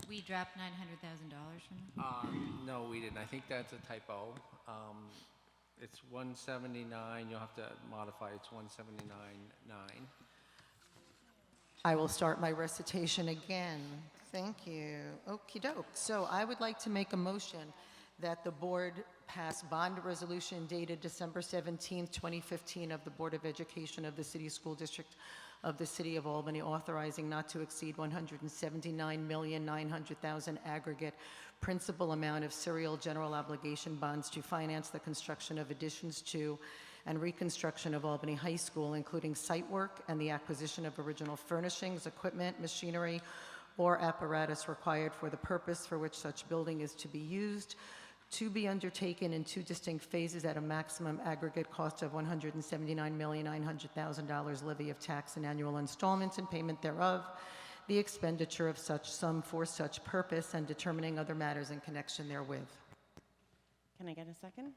We dropped $900,000 from them? No, we didn't. I think that's a typo. It's 179. You'll have to modify. It's 179.9. I will start my recitation again. Thank you. Okey doke. So I would like to make a motion that the board pass bond resolution dated December 17th, 2015 of the Board of Education of the City School District of the City of Albany authorizing not to exceed $179,900,000 aggregate principal amount of serial general obligation bonds to finance the construction of additions to and reconstruction of Albany High School, including site work and the acquisition of original furnishings, equipment, machinery, or apparatus required for the purpose for which such building is to be used, to be undertaken in 2 distinct phases at a maximum aggregate cost of $179,900,000 levy of tax and annual installments and payment thereof, the expenditure of such sum for such purpose, and determining other matters in connection therewith. Can I get a second?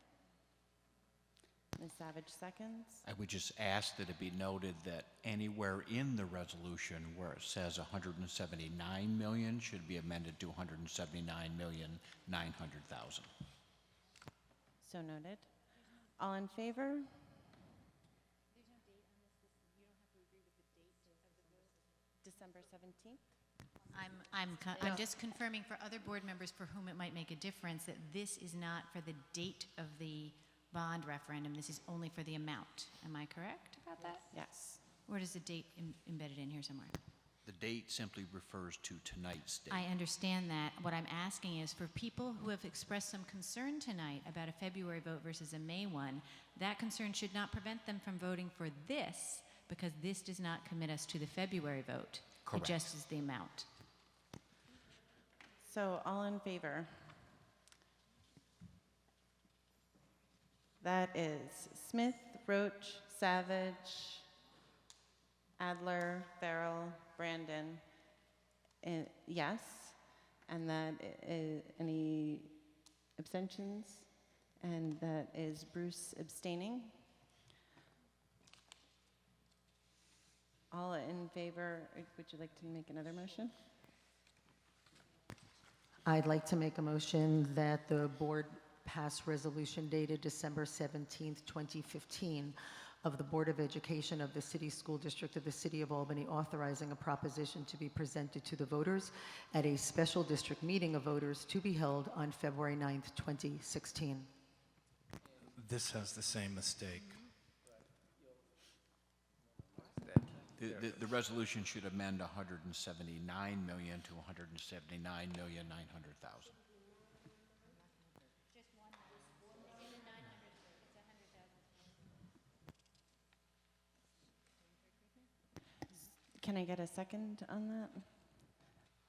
Ms. Savage seconds. I would just ask that it be noted that anywhere in the resolution where it says 179 million should be amended to 179,900,000. So noted. All in favor? December 17th? I'm just confirming for other board members for whom it might make a difference that this is not for the date of the bond referendum. This is only for the amount. Am I correct about that? Yes. Or is the date embedded in here somewhere? The date simply refers to tonight's date. I understand that. What I'm asking is for people who have expressed some concern tonight about a February vote versus a May one, that concern should not prevent them from voting for this because this does not commit us to the February vote. Correct. It just is the amount. So all in favor? That is Smith, Roach, Savage, Adler, Farrell, Brandon, yes. And that is any abstentions? And that is Bruce abstaining. All in favor, would you like to make another motion? I'd like to make a motion that the board pass resolution dated December 17th, 2015 of the Board of Education of the City School District of the City of Albany authorizing a proposition to be presented to the voters at a special district meeting of voters to be held on February 9th, 2016. This has the same mistake. The resolution should amend 179 million to 179,900,000. Can I get a second on that?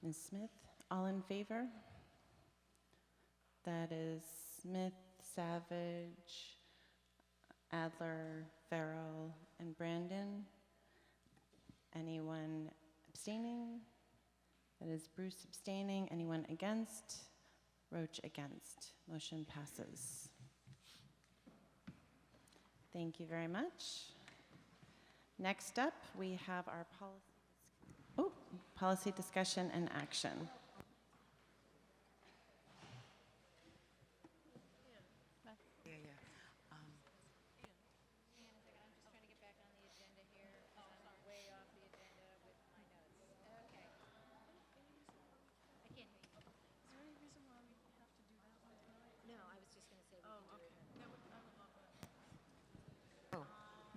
Ms. Smith, all in favor? That is Smith, Savage, Adler, Farrell, and Brandon. Anyone abstaining? That is Bruce abstaining. Anyone against? Roach against. Motion passes. Thank you very much. Next up, we have our policy discussion and action.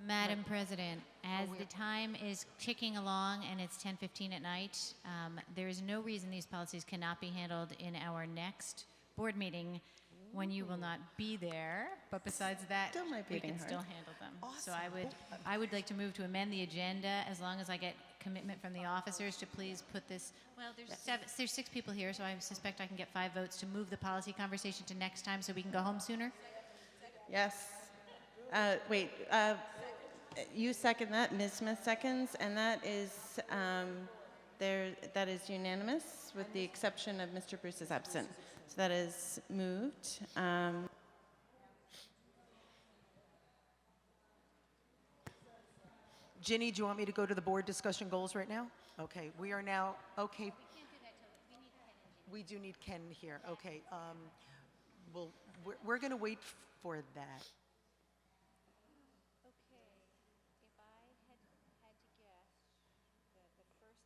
Madam President, as the time is ticking along and it's 10:15 at night, there is no reason these policies cannot be handled in our next board meeting when you will not be there. But besides that, we can still handle them. So I would like to move to amend the agenda as long as I get commitment from the officers to please put this. Well, there's 6 people here, so I suspect I can get 5 votes to move the policy conversation to next time so we can go home sooner. Yes. Wait. You second that, Ms. Smith seconds, and that is that is unanimous with the exception of Mr. Bruce is absent. So that is moved. Ginny, do you want me to go to the board discussion goals right now? Okay, we are now, okay. We do need Ken here, okay. Well, we're going to wait for that. Okay, if I had to guess, the first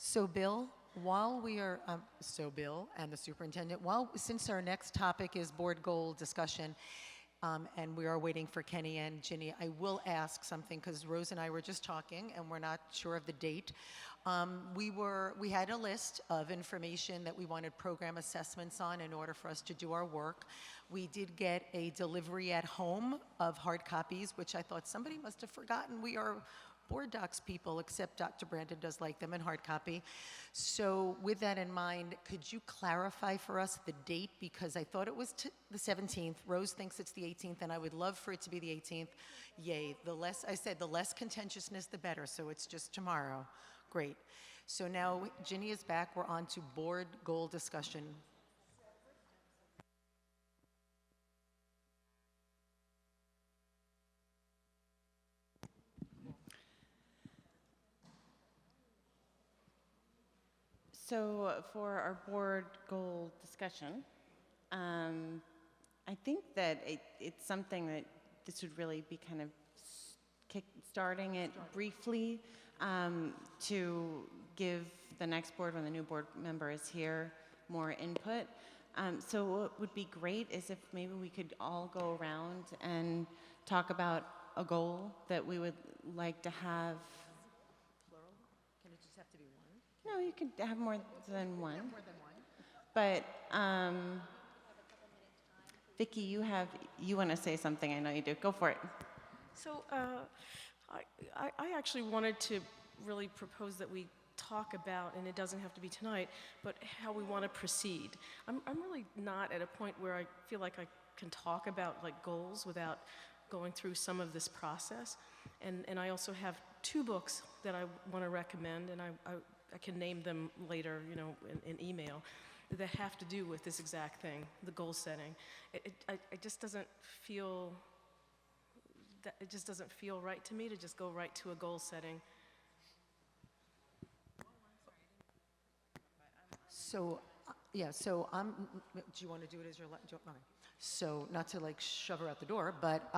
So Bill, Bill and the superintendent, since our next topic is board goal discussion, and we are waiting for Kenny and Ginny, I will ask something because Rose and I were just talking and we're not sure of the date. We had a list of information that we wanted program assessments on in order for us to do our work. We did get a delivery at home of hard copies, which I thought somebody must have forgotten. We are board docs people, except Dr. Brandon does like them in hard copy. So with that in mind, could you clarify for us the date? Because I thought it was the 17th. Rose thinks it's the 18th, and I would love for it to be the 18th. Yay. The less contentiousness, the better. So it's just tomorrow. Great. So now Ginny is back. We're on to board goal discussion. So for our board goal discussion, I think that it's something that this would really be kind of starting it briefly to give the next board, when the new board member is here, more input. So what would be great is if maybe we could all go around and talk about a goal that we would like to have. Can it just have to be one? No, you could have more than one. More than one. But Vicki, you want to say something? I know you do. Go for it. So I actually wanted to really propose that we talk about, and it doesn't have to be tonight, but how we want to proceed. I'm really not at a point where I feel like I can talk about like goals without going through some of this process. And I also have 2 books that I want to recommend, and I can name them later, in email, that have to do with this exact thing, the goal setting. It just doesn't feel right to me to just go right to a goal setting. So, do you want to do it as your, okay. So, not to like shove her out the door, but,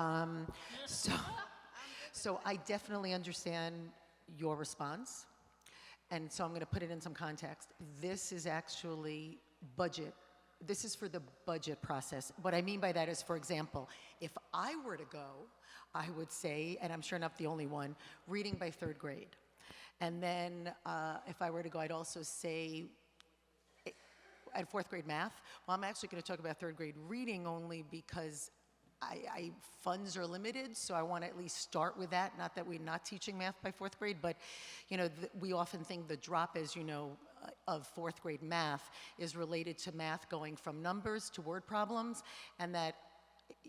so I definitely understand your response. And so I'm going to put it in some context. This is actually budget. This is for the budget process. What I mean by that is, for example, if I were to go, I would say, and I'm sure not the only one, reading by 3rd grade. And then if I were to go, I'd also say at 4th grade math. Well, I'm actually going to talk about 3rd grade reading only because funds are limited, so I want to at least start with that. Not that we're not teaching math by 4th grade, but we often think the drop, as you know, of 4th grade math is related to math going from numbers to word problems, and that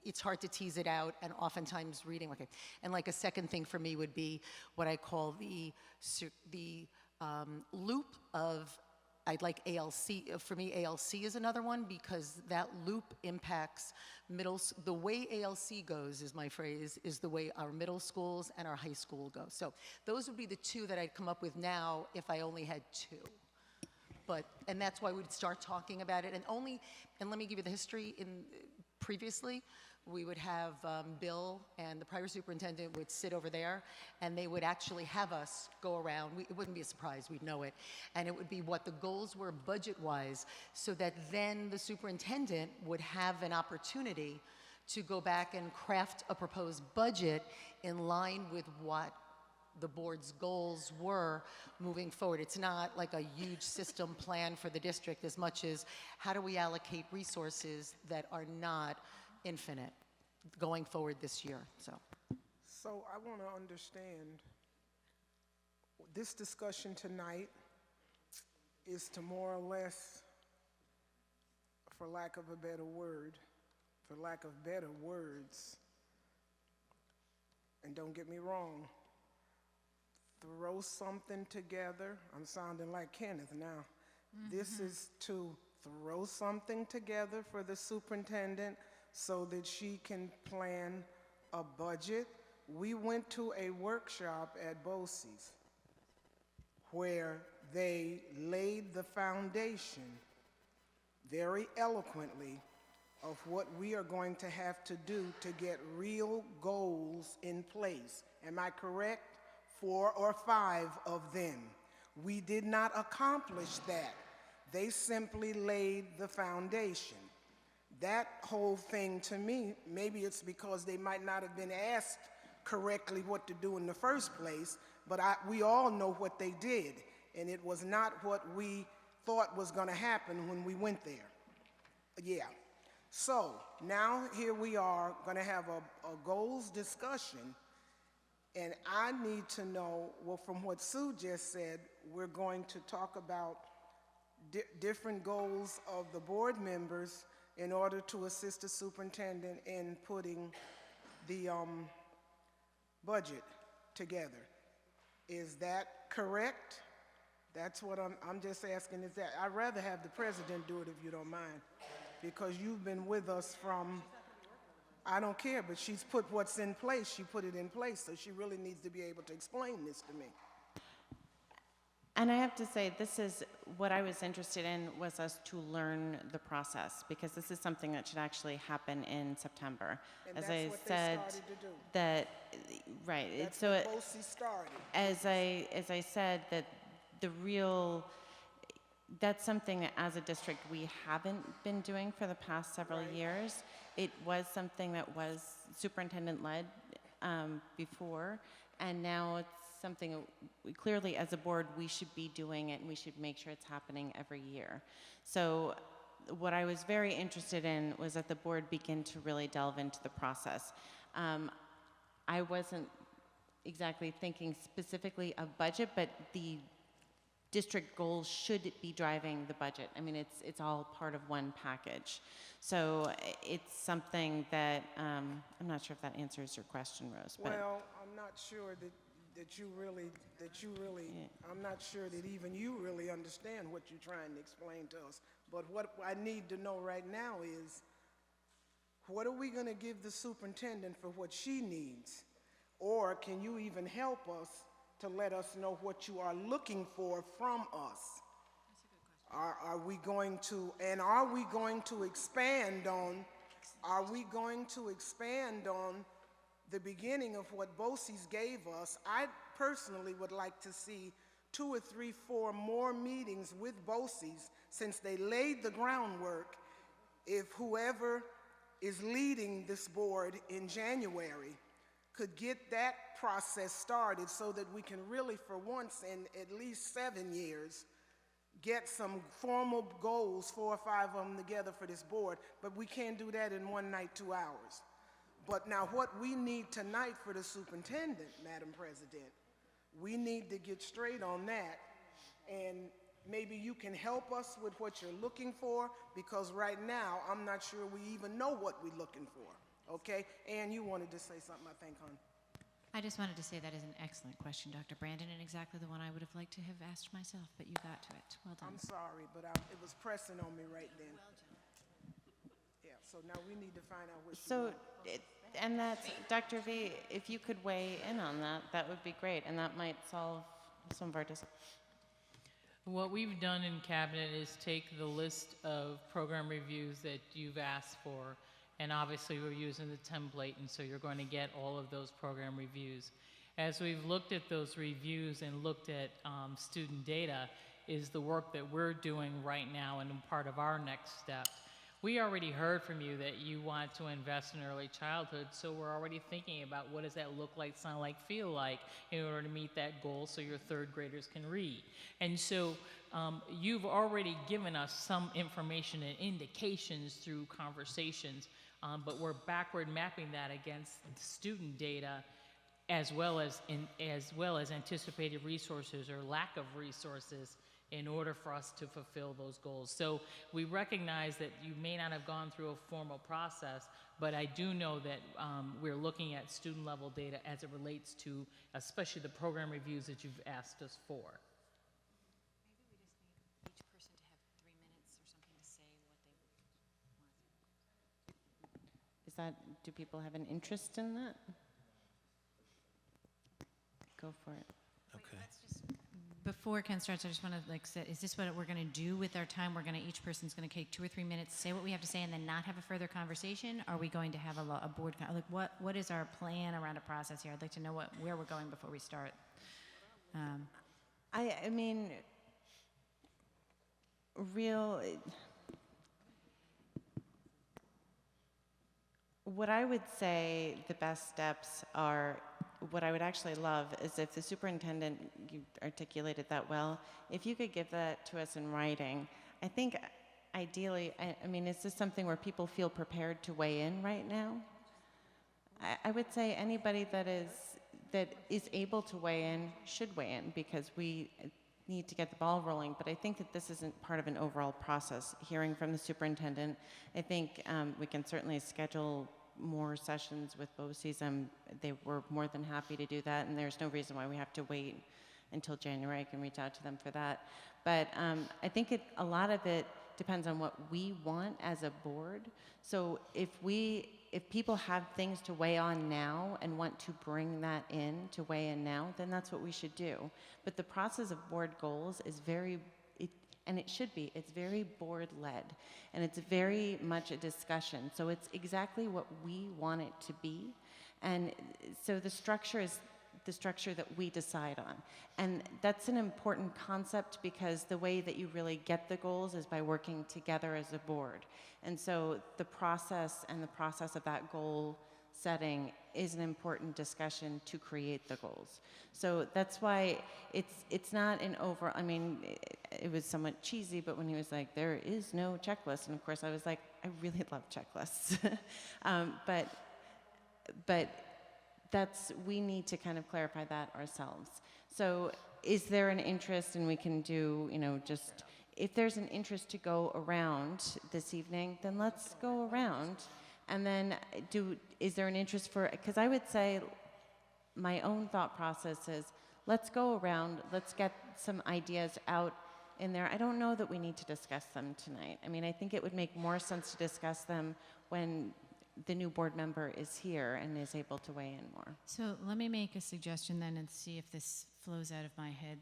it's hard to tease it out, and oftentimes reading. Okay, and like a second thing for me would be what I call the loop of. I'd like ALC. For me, ALC is another one because that loop impacts the way ALC goes, is my phrase, is the way our middle schools and our high school go. So those would be the 2 that I'd come up with now if I only had 2. And that's why we'd start talking about it. And let me give you the history. Previously, we would have Bill and the prior superintendent would sit over there, and they would actually have us go around. It wouldn't be a surprise, we'd know it. And it would be what the goals were budget-wise, so that then the superintendent would have an opportunity to go back and craft a proposed budget in line with what the board's goals were moving forward. It's not like a huge system plan for the district as much as how do we allocate resources that are not infinite going forward this year. So I want to understand, this discussion tonight is to more or less, for lack of a better word, for lack of better words, and don't get me wrong, throw something together. I'm sounding like Kenneth now. This is to throw something together for the superintendent so that she can plan a budget. We went to a workshop at BOCES where they laid the foundation very eloquently of what we are going to have to do to get real goals in place. Am I correct? 4 or 5 of them. We did not accomplish that. They simply laid the foundation. That whole thing to me, maybe it's because they might not have been asked correctly what to do in the first place, but we all know what they did, and it was not what we thought was going to happen when we went there. Yeah. So now here we are going to have a goals discussion, and I need to know, well, from what Sue just said, we're going to talk about different goals of the board members in order to assist the superintendent in putting the budget together. Is that correct? That's what I'm just asking. Is that I'd rather have the president do it if you don't mind, because you've been with us from, I don't care, but she's put what's in place, she put it in place, so she really needs to be able to explain this to me. And I have to say, this is what I was interested in, was us to learn the process, because this is something that should actually happen in September. And as that's I what said, they started to do. that right. That's So what BOCE started. as I said, that the real, that's something that as a district we haven't been doing for the past several years. It was something that was superintendent-led before, and now it's something clearly as a board we should be doing it, and we should make sure it's happening every year. So what I was very interested in was that the board begin to really delve into the process. I wasn't exactly thinking specifically of budget, but the district goals should be driving the budget. I mean, it's all part of one package. So it's something that, I'm not sure if that answers your question, Rose. But Well, I'm not sure that you really, I'm not sure that even you really understand what you're trying to explain to us. But what I need to know right now is, what are we going to give the superintendent for what she needs? Or can you even help us to let us know what you are looking for from us? Are we going to, and are we going to expand on the beginning of what BOCES gave us? I personally would like to see 2 or 3, 4 more meetings with BOCES, since they laid the groundwork. If whoever is leading this board in January could get that process started, so that we can really, for once in at least 7 years, get some formal goals, 4 or 5 of them together for this board. But we can't do that in 1 night, 2 hours. But now what we need tonight for the superintendent, Madam President, we need to get straight on that, and maybe you can help us with what you're looking for, because right now I'm not sure we even know what we're looking for, okay? Ann, you wanted to say something, I think, hon. I just wanted to say that is an excellent question, Dr. Brandon, and exactly the one I would have liked to have asked myself, but you got to it. Well done. I'm sorry, but it was pressing on me right then. Yeah, so now we need to find out what so, and that's, Dr. V, if you could weigh in on that, that would be great, and that might solve some of our What we've done in Cabinet is take the list of program reviews that you've asked for, and obviously we're using the template, and so you're going to get all of those program reviews. As we've looked at those reviews and looked at student data, is the work that we're doing right now and part of our next step. We already heard from you that you want to invest in early childhood, so we're already thinking about what does that look like, sound like, feel like in order to meet that goal so your 3rd graders can read. And so you've already given us some information and indications through conversations, but we're backward mapping that against student data as well as anticipated resources or lack of resources in order for us to fulfill those goals. So we recognize that you may not have gone through a formal process, but I do know that we're looking at student level data as it relates to especially the program reviews that you've asked us for. Maybe we just need each person to have 3 minutes or something to say what they want. Is that, do people have an interest in that? Go for it. Okay. Before Ken starts, I just want to say, is this what we're going to do with our time? We're going to, each person's going to take 2 or 3 minutes, say what we have to say, and then not have a further conversation? Are we going to have a board, like what is our plan around a process here? I'd like to know where we're going before we start. I mean, real, what I would say the best steps are, what I would actually love is if the superintendent, you articulated that well, if you could give that to us in writing. I think ideally, I mean, is this something where people feel prepared to weigh in right now? I would say anybody that is able to weigh in should weigh in, because we need to get the ball rolling. But I think that this isn't part of an overall process. Hearing from the superintendent, I think we can certainly schedule more sessions with BOCES. They were more than happy to do that, and there's no reason why we have to wait until January. I can reach out to them for that. But I think a lot of it depends on what we want as a board. So if people have things to weigh on now and want to bring that in to weigh in now, then that's what we should do. But the process of board goals is and it should be, it's very board-led, and it's very much a discussion. So it's exactly what we want it to be. And so the structure is the structure that we decide on. And that's an important concept, because the way that you really get the goals is by working together as a board. And so the process of that goal setting is an important discussion to create the goals. So that's why it's not an I mean, it was somewhat cheesy, but when he was like, there is no checklist, and of course I was like, I really love checklists. But we need to kind of clarify that ourselves. So is there an interest, and we can do, just, if there's an interest to go around this evening, then let's go around. And then is there an interest because I would say my own thought process is, let's go around, let's get some ideas out in there. I don't know that we need to discuss them tonight. I mean, I think it would make more sense to discuss them when the new board member is here and is able to weigh in more. So let me make a suggestion then and see if this flows out of my head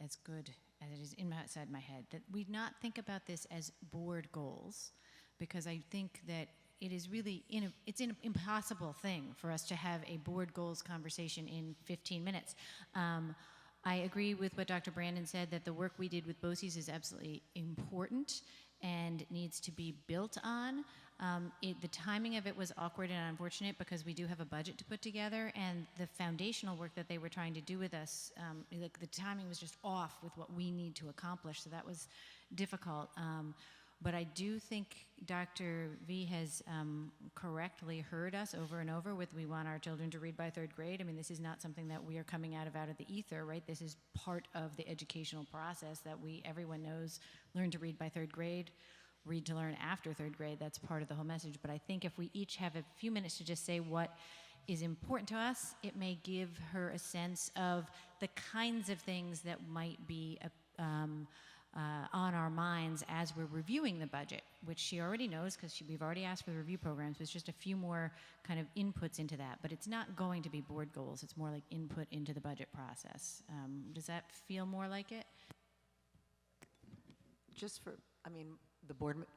as good as it is inside my head. That we not think about this as board goals, because I think that it is really, it's an impossible thing for us to have a board goals conversation in 15 minutes. I agree with what Dr. Brandon said, that the work we did with BOCES is absolutely important and needs to be built on. The timing of it was awkward and unfortunate, because we do have a budget to put together, and the foundational work that they were trying to do with us, the timing was just off with what we need to accomplish, so that was difficult. But I do think Dr. V has correctly heard us over and over with, we want our children to read by 3rd grade. I mean, this is not something that we are coming out of the ether, right? This is part of the educational process that everyone knows, learn to read by 3rd grade, read to learn after 3rd grade. That's part of the whole message. But I think if we each have a few minutes to just say what is important to us, it may give her a sense of the kinds of things that might be on our minds as we're reviewing the budget, which she already knows, because we've already asked for the review programs. It's just a few more kind of inputs into that. But it's not going to be board goals. It's more like input into the budget process. Does that feel more like it?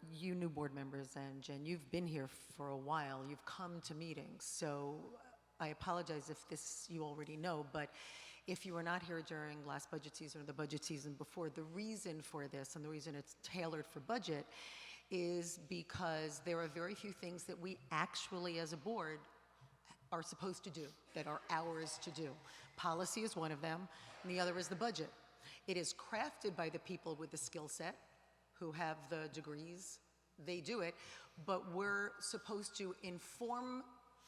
You new board members, and Jen, you've been here for a while. You've come to meetings. So I apologize if this you already know, but if you were not here during last budget season or the budget season before, the reason for this and the reason it's tailored for budget is because there are very few things that we actually as a board are supposed to do, that are ours to do. Policy is one of them, and the other is the budget. It is crafted by the people with the skill set who have the degrees. They do it, but we're supposed to inform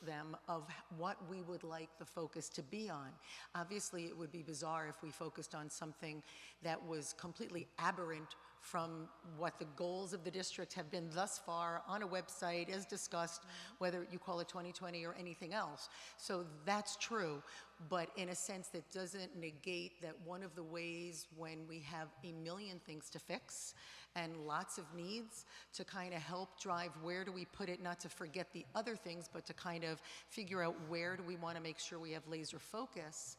them of what we would like the focus to be on. Obviously, it would be bizarre if we focused on something that was completely aberrant from what the goals of the district have been thus far on a website, as discussed, whether you call it 2020 or anything else. So that's true, but in a sense that doesn't negate that one of the ways when we have a million things to fix and lots of needs to kind of help drive where do we put it, not to forget the other things, but to kind of figure out where do we want to make sure we have laser focus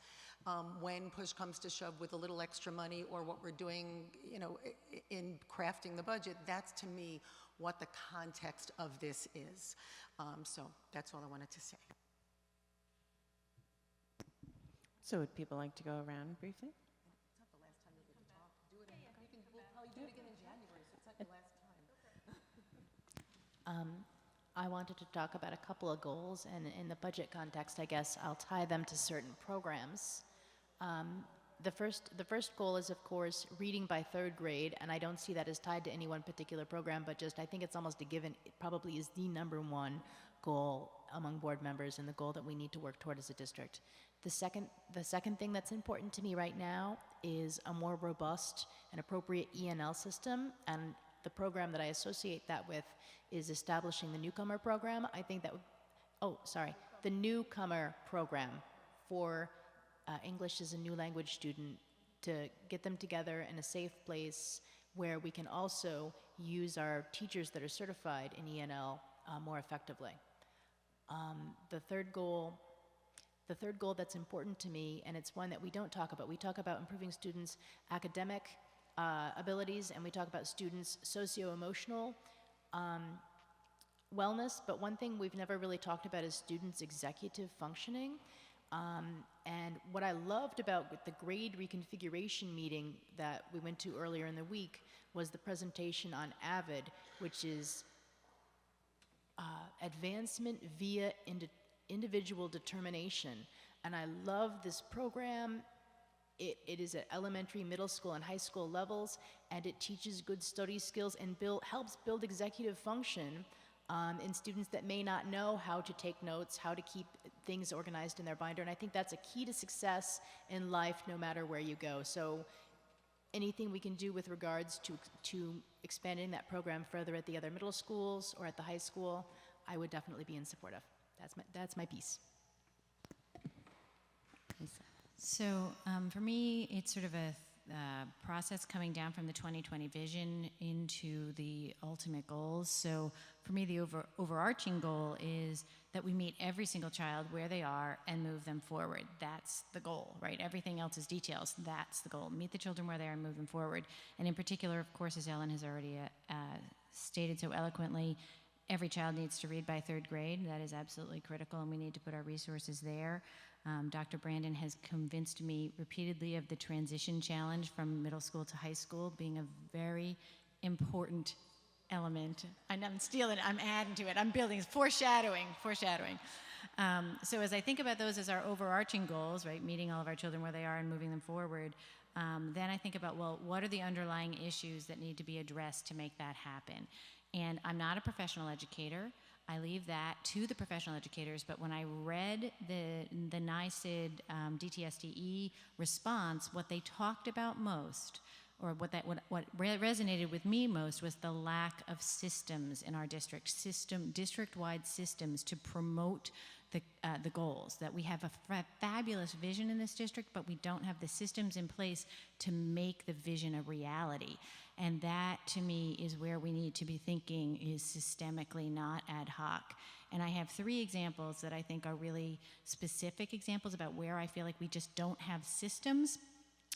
when push comes to shove with a little extra money or what we're doing, in crafting the budget. That's to me what the context of this is. So that's all I wanted to say. So would people like to go around briefly? It's not the last time I wanted to talk about a couple of goals, and in the budget context, I guess I'll tie them to certain programs. The first goal is, of course, reading by third grade, and I don't see that as tied to any one particular program, but just I think it's almost a given. It probably is the #1 goal among board members and the goal that we need to work toward as a district. The second thing that's important to me right now is a more robust and appropriate ENL system, and the program that I associate that with is establishing the newcomer program. I think that the newcomer program for English as a new language student, to get them together in a safe place where we can also use our teachers that are certified in ENL more effectively. The third goal that's important to me, and it's one that we don't talk about, we talk about improving students' academic abilities, and we talk about students' socio-emotional wellness, but one thing we've never really talked about is students' executive functioning. And what I loved about the grade reconfiguration meeting that we went to earlier in the week was the presentation on AVID, which is advancement via individual determination. And I love this program. It is at elementary, middle school, and high school levels, and it teaches good study skills and helps build executive function in students that may not know how to take notes, how to keep things organized in their binder. And I think that's a key to success in life, no matter where you go. So anything we can do with regards to expanding that program further at the other middle schools or at the high school, I would definitely be in support of. That's my piece. So for me, it's sort of a process coming down from the 2020 vision into the ultimate goals. So for me, the overarching goal is that we meet every single child where they are and move them forward. That's the goal, right? Everything else is details. That's the goal. Meet the children where they are and move them forward. And in particular, of course, as Ellen has already stated so eloquently, every child needs to read by third grade. That is absolutely critical, and we need to put our resources there. Dr. Brandon has convinced me repeatedly of the transition challenge from middle school to high school being a very important element. I'm stealing it, I'm adding to it, I'm building, foreshadowing. So as I think about those as our overarching goals, right, meeting all of our children where they are and moving them forward, then I think about, well, what are the underlying issues that need to be addressed to make that happen? And I'm not a professional educator. I leave that to the professional educators, but when I read the NICID DTSDE response, what they talked about most, or what resonated with me most, was the lack of systems in our district, district-wide systems to promote the goals. That we have a fabulous vision in this district, but we don't have the systems in place to make the vision a reality. And that, to me, is where we need to be thinking is systemically, not ad hoc. And I have 3 examples that I think are really specific examples about where I feel like we just don't have systems.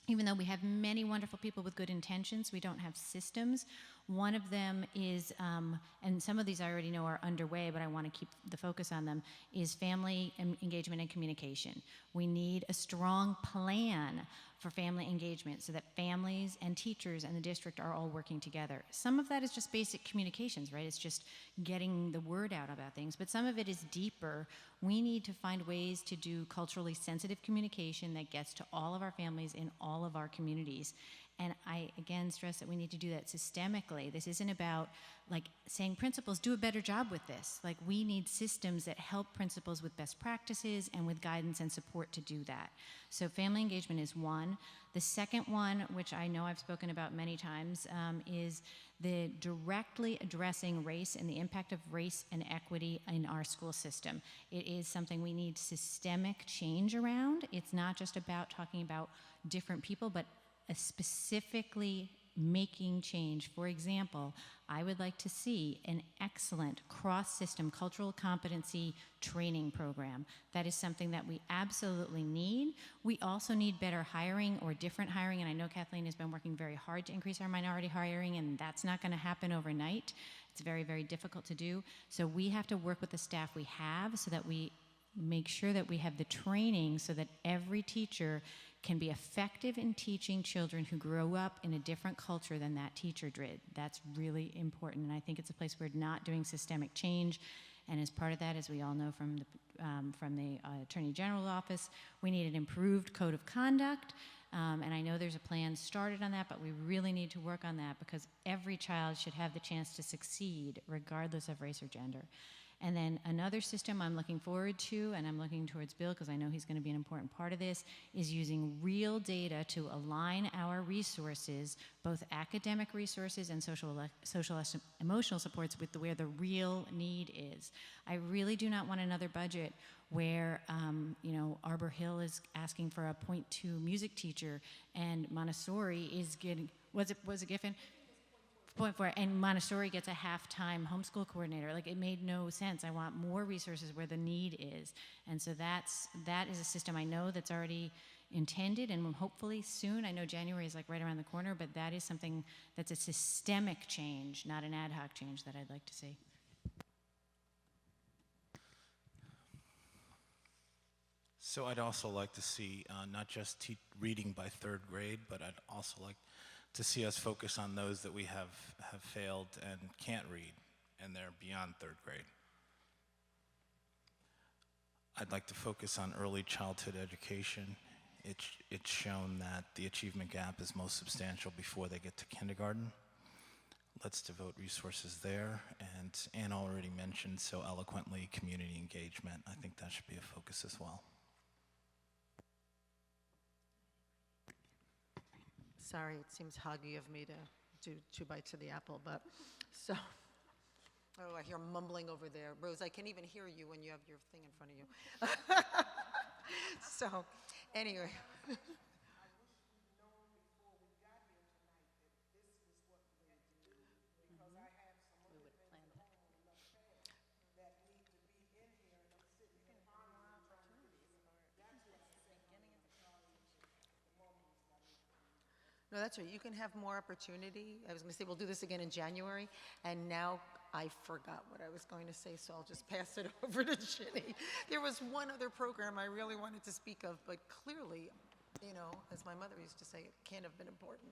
Even though we have many wonderful people with good intentions, we don't have systems. One of them is, and some of these I already know are underway, but I want to keep the focus on them, is family engagement and communication. We need a strong plan for family engagement so that families and teachers and the district are all working together. Some of that is just basic communications, right? It's just getting the word out about things, but some of it is deeper. We need to find ways to do culturally sensitive communication that gets to all of our families in all of our communities. And I, again, stress that we need to do that systemically. This isn't about, like, saying principals, do a better job with this. Like, we need systems that help principals with best practices and with guidance and support to do that. So family engagement is one. The second one, which I know I've spoken about many times, is the directly addressing race and the impact of race and equity in our school system. It is something we need systemic change around. It's not just about talking about different people, but specifically making change. For example, I would like to see an excellent cross-system cultural competency training program. That is something that we absolutely need. We also need better hiring or different hiring, and I know Kathleen has been working very hard to increase our minority hiring, and that's not going to happen overnight. It's very, very difficult to do. So we have to work with the staff we have so that we make sure that we have the training so that every teacher can be effective in teaching children who grow up in a different culture than that teacher did. That's really important, and I think it's a place we're not doing systemic change. And as part of that, as we all know from the Attorney General's office, we need an improved code of conduct. And I know there's a plan started on that, but we really need to work on that because every child should have the chance to succeed regardless of race or gender. And then another system I'm looking forward to, and I'm looking towards Bill because I know he's going to be an important part of this, is using real data to align our resources, both academic resources and social emotional supports, with where the real need is. I really do not want another budget where, Arbor Hill is asking for a .2 music teacher and Montessori is getting, was it Giffen? 0.4, and Montessori gets a half-time homeschool coordinator. Like, it made no sense. I want more resources where the need is. And so that is a system I know that's already intended, and hopefully soon, I know January is like right around the corner, but that is something that's a systemic change, not an ad hoc change, that I'd like to see. So I'd also like to see not just reading by 3rd grade, but I'd also like to see us focus on those that we have failed and can't read, and they're beyond 3rd grade. I'd like to focus on early childhood education. It's shown that the achievement gap is most substantial before they get to kindergarten. Let's devote resources there, and Ann already mentioned so eloquently community engagement. I think that should be a focus as well. Sorry, it seems huggy of me to do 2 bites of the apple, but so, oh, I hear mumbling over there. Rose, I can even hear you when you have your thing in front of you. So, anyway. No, that's right. You can have more opportunity. I was going to say we'll do this again in January, and now I forgot what I was going to say, so I'll just pass it over to Ginny. There was one other program I really wanted to speak of, but clearly, as my mother used to say, it can't have been important.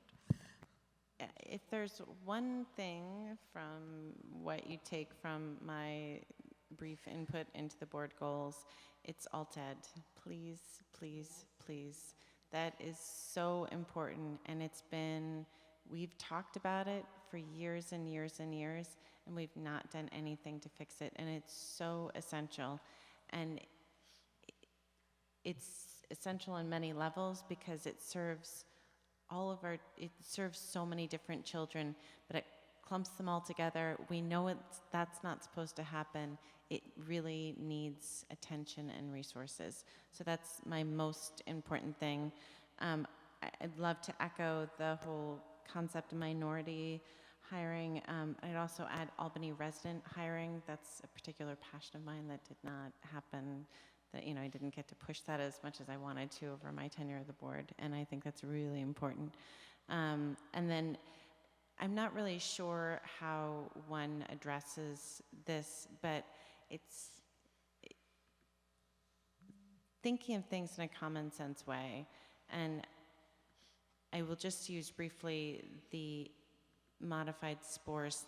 If there's one thing from what you take from my brief input into the board goals, it's alt-ed. Please, please, please. That is so important, and we've talked about it for years and years and years, and we've not done anything to fix it, and it's so essential. And it's essential on many levels because it serves so many different children, but it clumps them all together. We know that's not supposed to happen. It really needs attention and resources. So that's my most important thing. I'd love to echo the whole concept of minority hiring. I'd also add Albany resident hiring. That's a particular passion of mine that did not happen. I didn't get to push that as much as I wanted to over my tenure of the board, and I think that's really important. And then I'm not really sure how one addresses this, but it's thinking of things in a common sense way. And I will just use briefly the modified sports,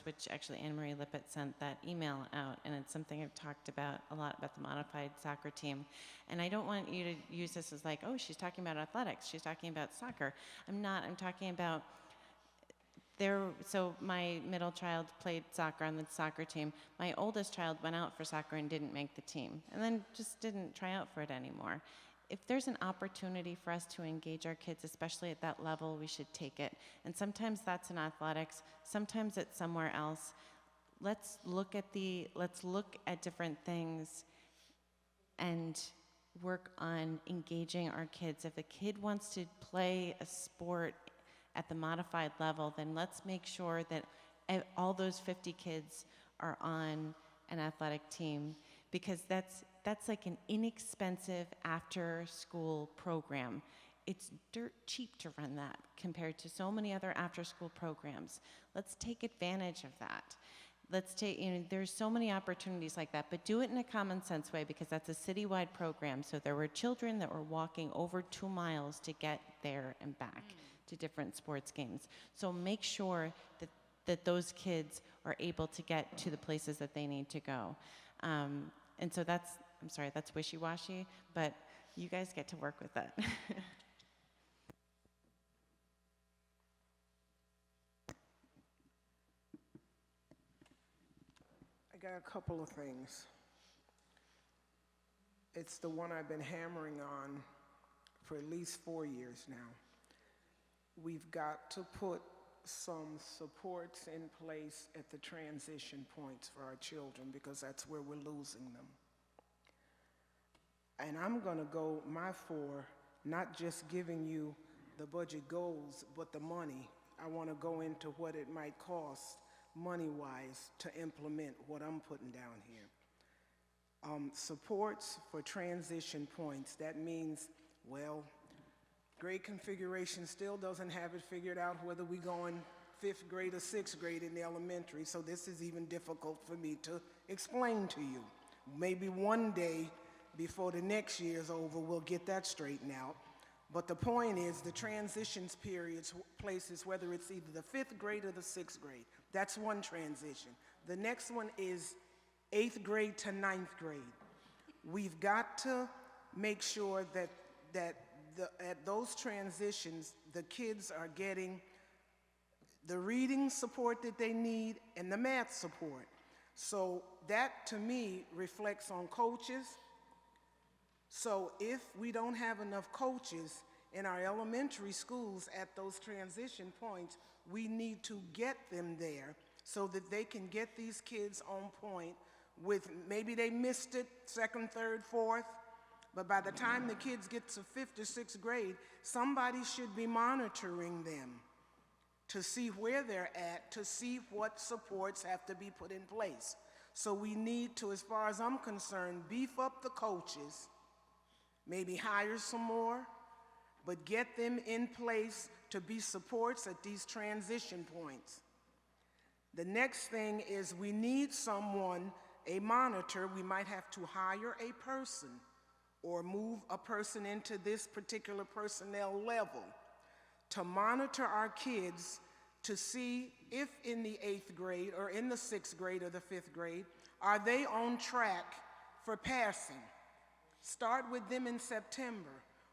which actually Anne Marie Lippett sent that email out, and it's something I've talked about a lot, about the modified soccer team. And I don't want you to use this as like, oh, she's talking about athletics, she's talking about soccer. I'm not, I'm talking about so my middle child played soccer on the soccer team. My oldest child went out for soccer and didn't make the team, and then just didn't try out for it anymore. If there's an opportunity for us to engage our kids, especially at that level, we should take it. And sometimes that's in athletics, sometimes it's somewhere else. Let's look at different things and work on engaging our kids. If a kid wants to play a sport at the modified level, then let's make sure that all those 50 kids are on an athletic team, because that's like an inexpensive after-school program. It's dirt cheap to run that compared to so many other after-school programs. Let's take advantage of that. let's take, there's so many opportunities like that, but do it in a common sense way, because that's a citywide program. So there were children that were walking over 2 miles to get there and back to different sports games. So make sure that those kids are able to get to the places that they need to go. And so I'm sorry, that's wishy-washy, but you guys get to work with that. I got a couple of things. It's the one I've been hammering on for at least 4 years now. We've got to put some supports in place at the transition points for our children, because that's where we're losing them. And I'm going to go not just giving you the budget goals, but the money. I want to go into what it might cost money-wise to implement what I'm putting down here. Supports for transition points. That means, well, grade configuration still doesn't have it figured out whether we go in 5th grade or 6th grade in the elementary, so this is even difficult for me to explain to you. Maybe one day before the next year is over, we'll get that straightened out. But the point is, the transitions periods, places, whether it's either the 5th grade or the 6th grade, that's one transition. The next one is 8th grade to 9th grade. We've got to make sure that at those transitions, the kids are getting the reading support that they need and the math support. So that, to me, reflects on coaches. So if we don't have enough coaches in our elementary schools at those transition points, we need to get them there so that they can get these kids on point with, maybe they missed it 2nd, 3rd, 4th, but by the time the kids get to 5th or 6th grade, somebody should be monitoring them to see where they're at, to see what supports have to be put in place. So we need to, as far as I'm concerned, beef up the coaches, maybe hire some more, but get them in place to be supports at these transition points. The next thing is we need someone, a monitor. We might have to hire a person or move a person into this particular personnel level to monitor our kids to see if in the 8th grade or in the 6th grade or the 5th grade, are they on track for passing? Start with them in September.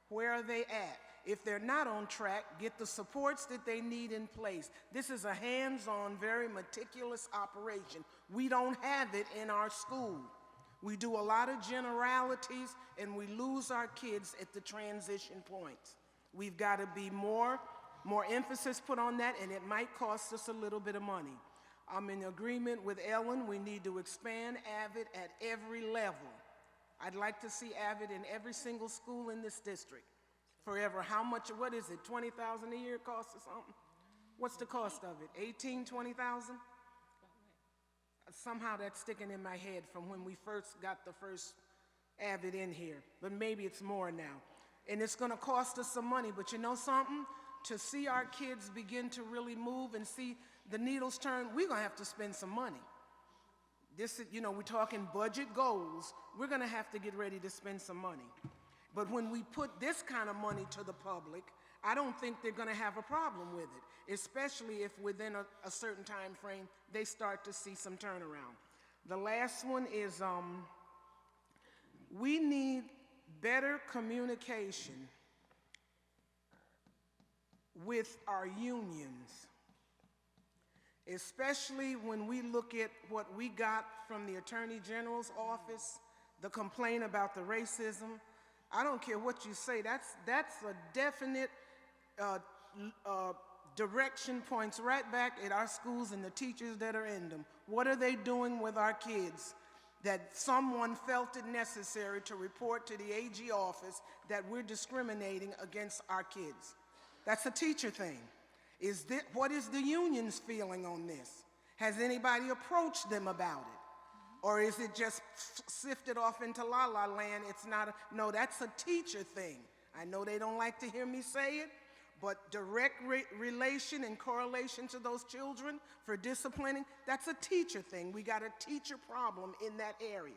Where are they at? If they're not on track, get the supports that they need in place. This is a hands-on, very meticulous operation. We don't have it in our school. We do a lot of generalities, and we lose our kids at the transition points. We've got to be more emphasis put on that, and it might cost us a little bit of money. I'm in agreement with Ellen. We need to expand AVID at every level. I'd like to see AVID in every single school in this district forever. How much, what is it, $20,000 a year cost or something? What's the cost of it, 18, 20,000? Somehow that's sticking in my head from when we first got the first AVID in here, but maybe it's more now. And it's gonna cost us some money, but you know something? To see our kids begin to really move and see the needles turn, we're gonna have to spend some money. This is, we're talking budget goals. We're gonna have to get ready to spend some money. But when we put this kind of money to the public, I don't think they're gonna have a problem with it, especially if within a certain time frame, they start to see some turnaround. The last one is, we need better communication with our unions, especially when we look at what we got from the Attorney General's office, the complaint about the racism. I don't care what you say, that's a definite direction points right back at our schools and the teachers that are in them. What are they doing with our kids that someone felt it necessary to report to the AG office that we're discriminating against our kids? That's a teacher thing. What is the union's feeling on this? Has anybody approached them about it? Or is it just sifted off into la-la land? It's not, no, that's a teacher thing. I know they don't like to hear me say it, But direct relation and correlation to those children for disciplining, that's a teacher thing. We got a teacher problem in that area.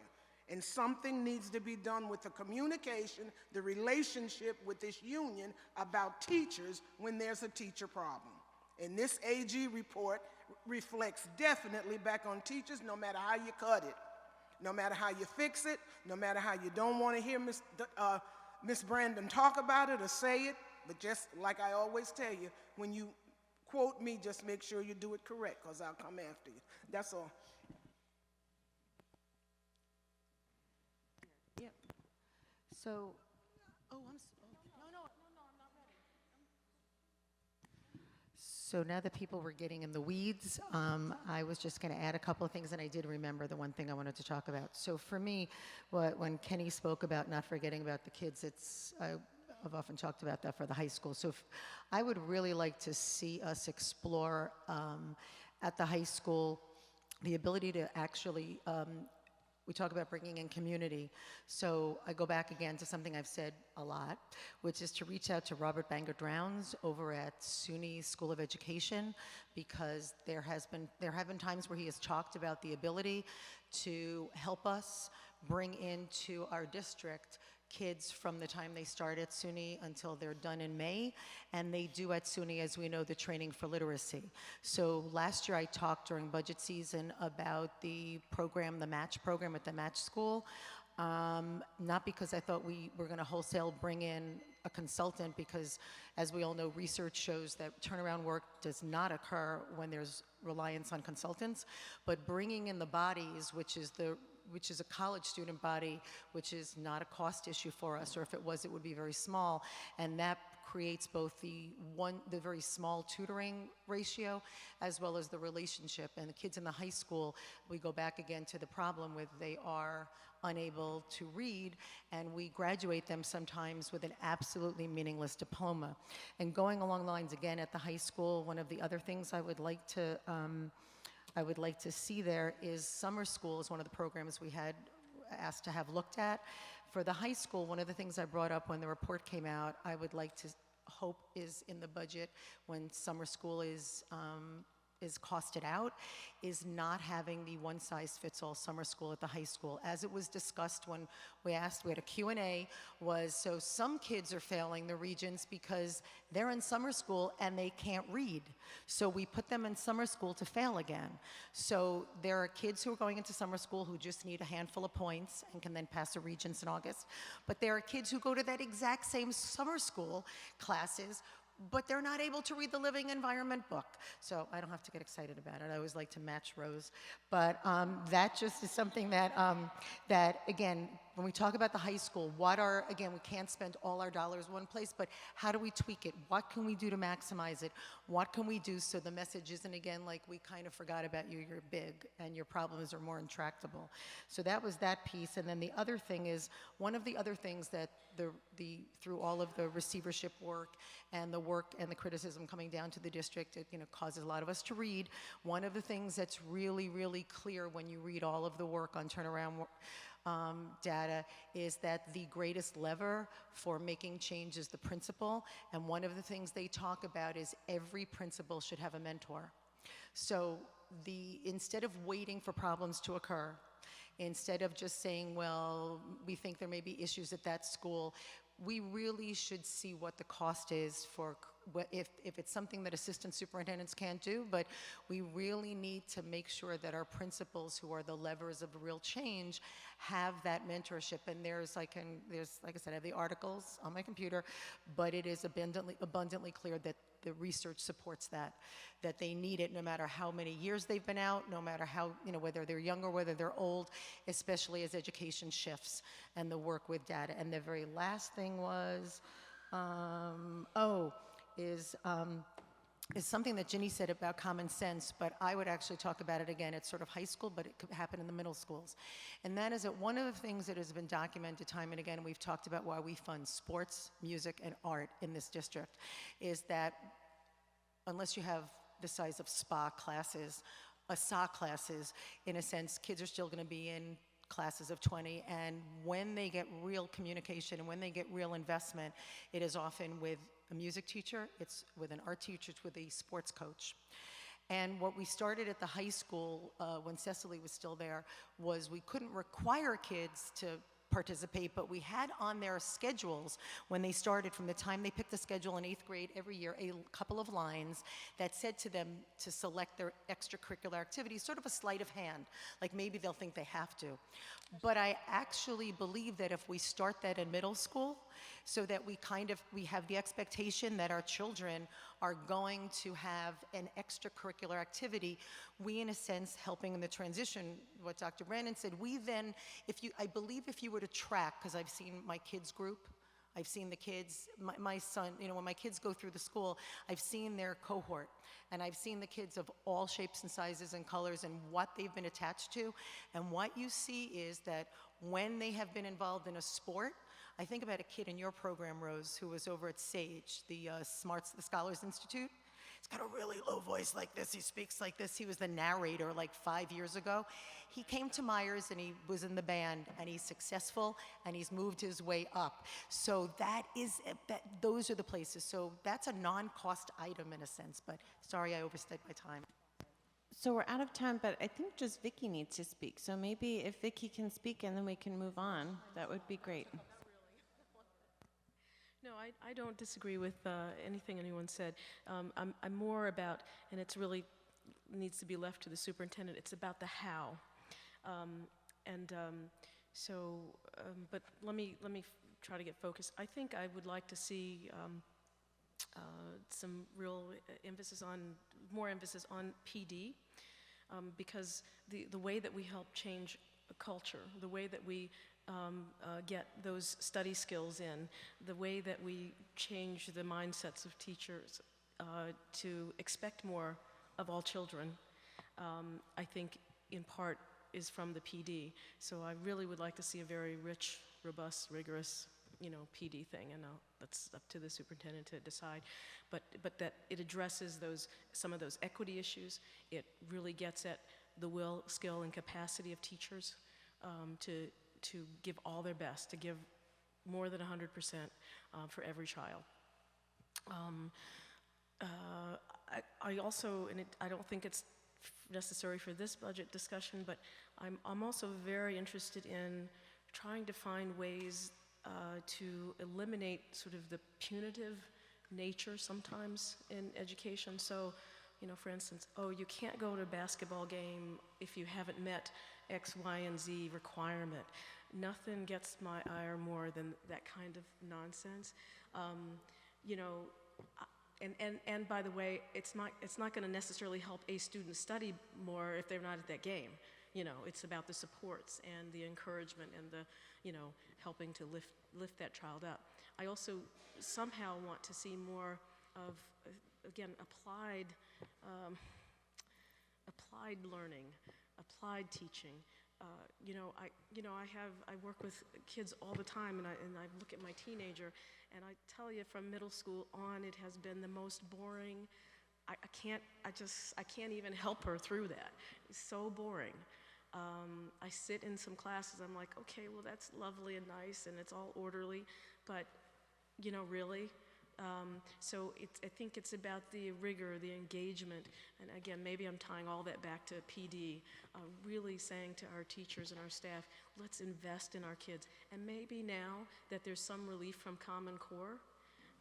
And something needs to be done with the communication, the relationship with this union about teachers when there's a teacher problem. And this AG report reflects definitely back on teachers, no matter how you cut it, no matter how you fix it, no matter how you don't want to hear Miss Brandon talk about it or say it, but just like I always tell you, when you quote me, just make sure you do it correct, because I'll come after you. That's all. Yep. So, I'm not ready. So now that people were getting in the weeds, I was just going to add a couple of things, and I did remember the one thing I wanted to talk about. So for me, when Kenny spoke about not forgetting about the kids, I've often talked about that for the high school. So I would really like to see us explore at the high school the ability to actually, we talk about bringing in community. So I go back again to something I've said a lot, which is to reach out to Robert Bangor Drowns over at SUNY School of Education, because there have been times where he has talked about the ability to help us bring into our district kids from the time they start at SUNY until they're done in May, and they do at SUNY, as we know, the training for literacy. So last year I talked during budget season about the program, the match program at the match school, not because I thought we were going to wholesale bring in a consultant, because as we all know, research shows that turnaround work does not occur when there's reliance on consultants, but bringing in the bodies, which is a college student body, which is not a cost issue for us, or if it was, it would be very small, and that creates both the very small tutoring ratio as well as the relationship. And the kids in the high school, we go back again to the problem with they are unable to read, and we graduate them sometimes with an absolutely meaningless diploma. And going along the lines again at the high school, one of the other things I would like to see there is summer school is one of the programs we had asked to have looked at. For the high school, one of the things I brought up when the report came out, I would like to hope is in the budget when summer school is costed out, is not having the one-size-fits-all summer school at the high school. As it was discussed when we had a Q&A, was so some kids are failing the Regents because they're in summer school and they can't read. So we put them in summer school to fail again. So there are kids who are going into summer school who just need a handful of points and can then pass the Regents in August. But there are kids who go to that exact same summer school classes, but they're not able to read the living environment book. So I don't have to get excited about it. I always like to match Rose. But that just is something that, again, when we talk about the high school, again, we can't spend all our dollars one place, but how do we tweak it? What can we do to maximize it? What can we do so the message isn't, again, like we kind of forgot about you, you're big, and your problems are more intractable. So that was that piece. And then the other thing is, one of the other things that through all of the receivership work and the work and the criticism coming down to the district, it causes a lot of us to read. One of the things that's really, really clear when you read all of the work on turnaround data is that the greatest lever for making change is the principal, and one of the things they talk about is every principal should have a mentor. So instead of waiting for problems to occur, instead of just saying, well, we think there may be issues at that school, we really should see what the cost is for if it's something that assistant superintendents can't do, but we really need to make sure that our principals, who are the levers of real change, have that mentorship. And there's, like I said, I have the articles on my computer, but it is abundantly clear that the research supports that they need it no matter how many years they've been out, no matter how, whether they're young or whether they're old, especially as education shifts and the work with data. And the very last thing was, is something that Ginny said about common sense, but I would actually talk about it again. It's sort of high school, but it could happen in the middle schools. And that is that one of the things that has been documented time and again, we've talked about why we fund sports, music, and art in this district, is that unless you have the size of SA classes, in a sense, kids are still going to be in classes of 20, and when they get real communication and when they get real investment, it is often with a music teacher, it's with an art teacher, it's with a sports coach. And what we started at the high school when Cecily was still there was we couldn't require kids to participate, but we had on their schedules when they started, from the time they picked the schedule in 8th grade every year, a couple of lines that said to them to select their extracurricular activities, sort of a sleight of hand, like maybe they'll think they have to. But I actually believe that if we start that in middle school, so that we have the expectation that our children are going to have an extracurricular activity, we in a sense helping in the transition, what Dr. Brandon said, we then, I believe if you were to track, because I've seen my kids group, I've seen the kids, my son, when my kids go through the school, I've seen their cohort, and I've seen the kids of all shapes and sizes and colors and what they've been attached to, and what you see is that when they have been involved in a sport, I think about a kid in your program, Rose, who was over at SAGE, the Scholars Institute. He's got a really low voice like this. He speaks like this. He was the narrator like 5 years ago. He came to Myers and he was in the band, and he's successful and he's moved his way up. So those are the places. So that's a non-cost item in a sense, but sorry I overstayed my time. So we're out of time, but I think just Vicki needs to speak. So maybe if Vicki can speak and then we can move on, that would be great. No, I don't disagree with anything anyone said. I'm more about, and it's really needs to be left to the superintendent, it's about the how. But let me try to get focused. I think I would like to see some real more emphasis on PD, because the way that we help change a culture, the way that we get those study skills in, the way that we change the mindsets of teachers to expect more of all children, I think in part is from the PD. So I really would like to see a very rich, robust, rigorous, PD thing, and that's up to the superintendent to decide. But that it addresses some of those equity issues. It really gets at the will, skill, and capacity of teachers to give all their best, to give more than 100% for every child. I also, and I don't think it's necessary for this budget discussion, but I'm also very interested in trying to find ways to eliminate sort of the punitive nature sometimes in education. So, for instance, you can't go to a basketball game if you haven't met X, Y, and Z requirement. Nothing gets my ire more than that kind of nonsense. And by the way, it's not going to necessarily help a student study more if they're not at that game. It's about the supports and the encouragement and the, helping to lift that child up. I also somehow want to see more of, again, applied learning, applied teaching. I work with kids all the time, and I look at my teenager, and I tell you, from middle school on, it has been the most boring. I can't even help her through that. It's so boring. I sit in some classes, I'm like, okay, well, that's lovely and nice, and it's all orderly, but, really? So I think it's about the rigor, the engagement, and again, maybe I'm tying all that back to PD, really saying to our teachers and our staff, let's invest in our kids. And maybe now that there's some relief from Common Core,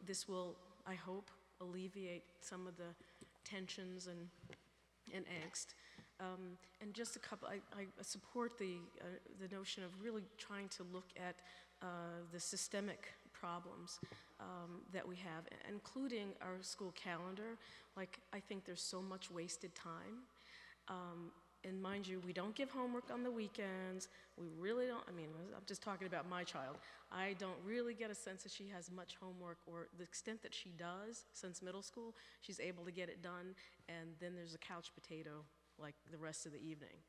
this will, I hope, alleviate some of the tensions and angst. And just a couple, I support the notion of really trying to look at the systemic problems that we have, including our school calendar. Like, I think there's so much wasted time. And mind you, we don't give homework on the weekends. We really don't, I'm just talking about my child. I don't really get a sense that she has much homework, or the extent that she does since middle school, she's able to get it done, and then there's a couch potato like the rest of the evening.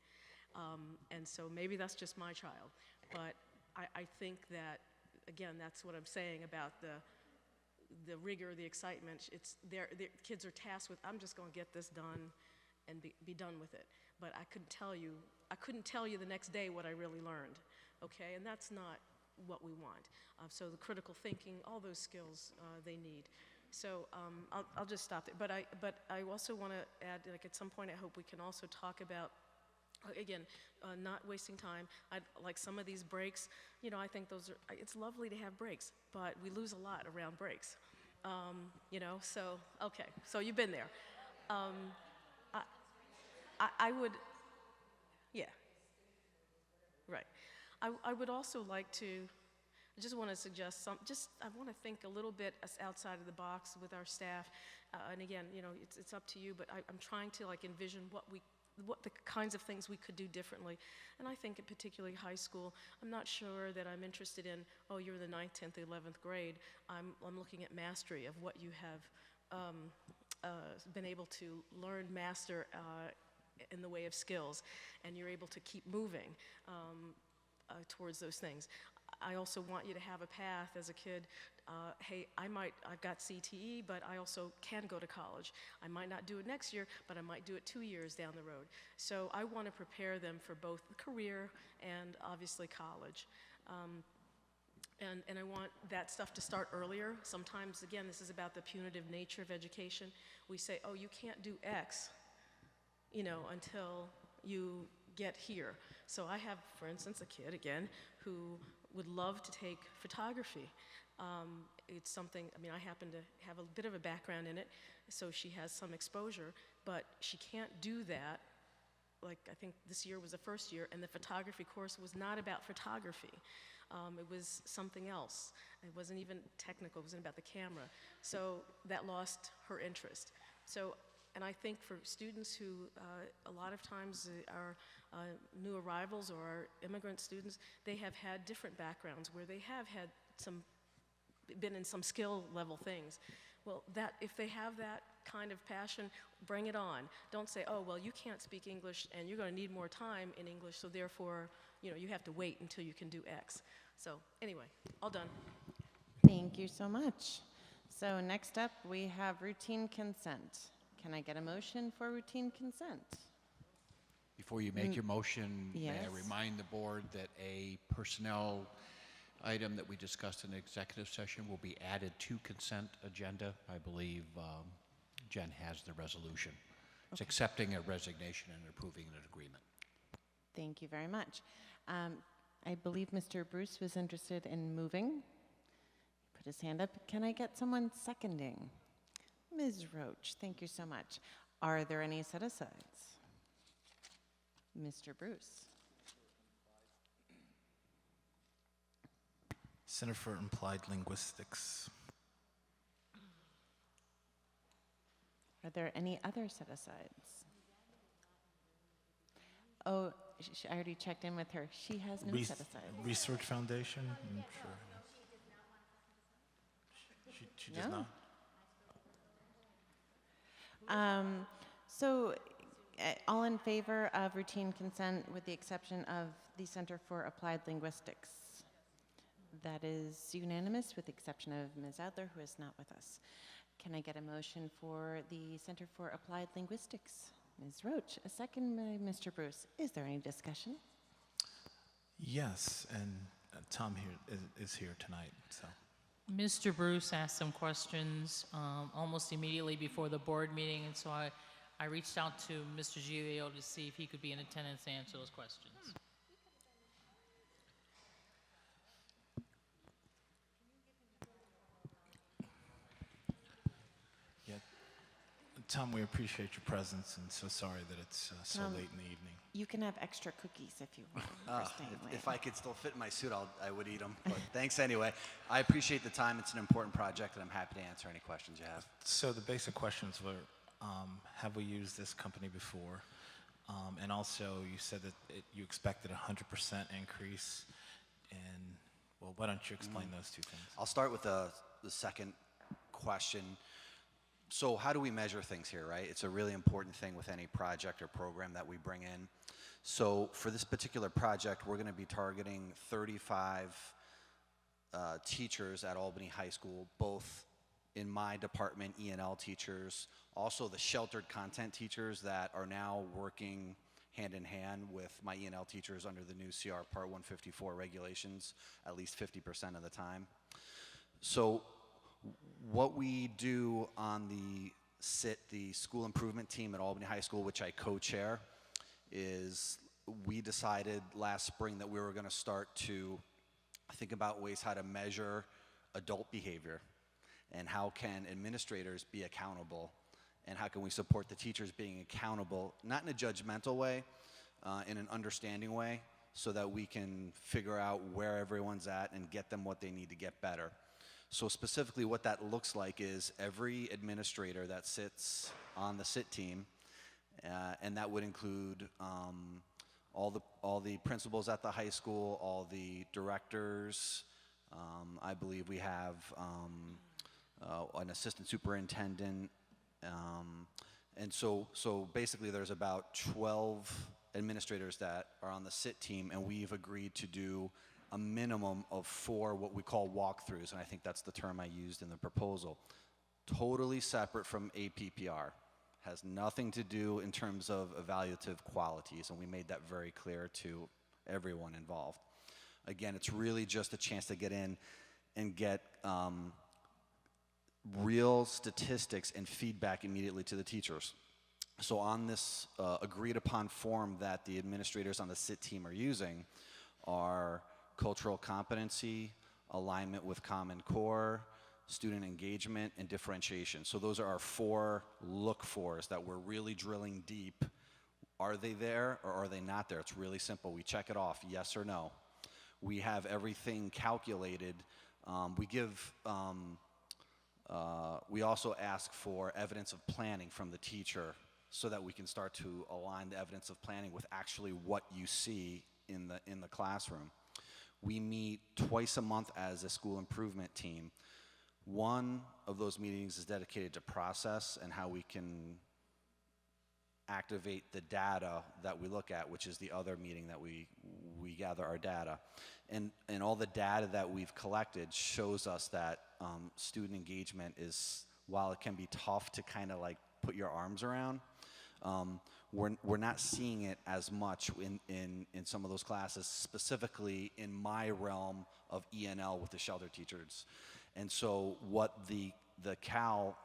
And so maybe that's just my child. But I think that, again, that's what I'm saying about the rigor, the excitement. The kids are tasked with, I'm just going to get this done and be done with it. But I couldn't tell you the next day what I really learned, okay? And that's not what we want. So the critical thinking, all those skills they need. So I'll just stop there. But I also want to add, like at some point, I hope we can also talk about, again, not wasting time. Like some of these breaks, you know, I think those are, it's lovely to have breaks, but we lose a lot around breaks. You know, so, okay, so you've been there. I would, yeah, right. I would also like to, I just want to suggest I want to think a little bit outside of the box with our staff. And again, you know, it's up to you, but I'm trying to like envision what the kinds of things we could do differently. And I think in particularly high school, I'm not sure that I'm interested in, oh, you're in the 9th, 10th, 11th grade. I'm looking at mastery of what you have been able to learn, master in the way of skills, and you're able to keep moving towards those things. I also want you to have a path as a kid. Hey, I've got CTE, but I also can go to college. I might not do it next year, but I might do it 2 years down the road. So I want to prepare them for both career and obviously college. And I want that stuff to start earlier. Sometimes, again, this is about the punitive nature of education. We say, oh, you can't do X, you know, until you get here. So I have, for instance, a kid, again, who would love to take photography. It's something, I mean, I happen to have a bit of a background in it, so she has some exposure, but she can't do that. Like, I think this year was the first year, and the photography course was not about photography. It was something else. It wasn't even technical, it wasn't about the camera. So that lost her interest. So, and I think for students who a lot of times are new arrivals or are immigrant students, they have had different backgrounds where they have had been in some skill level things. Well, if they have that kind of passion, bring it on. Don't say, oh, well, you can't speak English and you're going to need more time in English, so therefore, you know, you have to wait until you can do X. So anyway, all done. Thank you so much. So next up, we have routine consent. Can I get a motion for routine consent? Before you make your motion, may yes. I remind the board that a personnel item that we discussed in executive session will be added to consent agenda. I believe Jen has the resolution. It's accepting a resignation and approving an agreement. Thank you very much. I believe Mr. Bruce was interested in moving. He put his hand up. Can I get someone seconding? Ms. Roach, thank you so much. Are there any set-asides? Mr. Bruce. Center for Applied Linguistics. Are there any other set-asides? Oh, I already checked in with her. She has no set-asides. Research Foundation? I'm sure. She does No? not? So, all in favor of routine consent with the exception of the Center for Applied Linguistics? That is unanimous with the exception of Ms. Adler, who is not with us. Can I get a motion for the Center for Applied Linguistics? Ms. Roach, a second by Mr. Bruce. Is there any discussion? Yes, and Tom here is here tonight, so. Mr. Bruce asked some questions almost immediately before the board meeting, and so I reached out to Mr. Giglio to see if he could be in attendance to answer those questions. Yeah, Tom, we appreciate your presence, and so sorry that it's so late in the evening. You can have extra cookies if you want. for staying late. If I could still fit in my suit, I would eat them. But thanks anyway. I appreciate the time. It's an important project, and I'm happy to answer any questions you have. So the basic questions were, have we used this company before? And also, you said that you expected a 100% increase. And, well, why don't you explain those two things? I'll start with the second question. So how do we measure things here, right? It's a really important thing with any project or program that we bring in. So for this particular project, we're going to be targeting 35 teachers at Albany High School, both in my department, E&L teachers, also the sheltered content teachers that are now working hand in hand with my E&L teachers under the new CR Part 154 regulations, at least 50% of the time. So what we do on the SIT, the school improvement team at Albany High School, which I co-chair, is we decided last spring that we were going to start to think about ways how to measure adult behavior and how can administrators be accountable and how can we support the teachers being accountable, not in a judgmental way, in an understanding way, so that we can figure out where everyone's at and get them what they need to get better. So specifically what that looks like is every administrator that sits on the SIT team, and that would include all the principals at the high school, all the directors. I believe we have an assistant superintendent. And so basically there's about 12 administrators that are on the SIT team, and we've agreed to do a minimum of 4 what we call walkthroughs, and I think that's the term I used in the proposal. Totally separate from APPR. Has nothing to do in terms of evaluative qualities, and we made that very clear to everyone involved. Again, it's really just a chance to get in and get real statistics and feedback immediately to the teachers. So on this agreed upon form that the administrators on the SIT team are using are cultural competency, alignment with Common Core, student engagement, and differentiation. So those are our 4 look-fors that we're really drilling deep. Are they there or are they not there? It's really simple. We check it off, yes or no. We have everything calculated. We also ask for evidence of planning from the teacher so that we can start to align the evidence of planning with actually what you see in the classroom. We meet twice a month as a school improvement team. One of those meetings is dedicated to process and how we can activate the data that we look at, which is the other meeting that we gather our data. And all the data that we've collected shows us that student engagement is, while it can be tough to kind of like put your arms around, we're not seeing it as much in some of those classes, specifically in my realm of ENL with the shelter teachers. And so what the Cal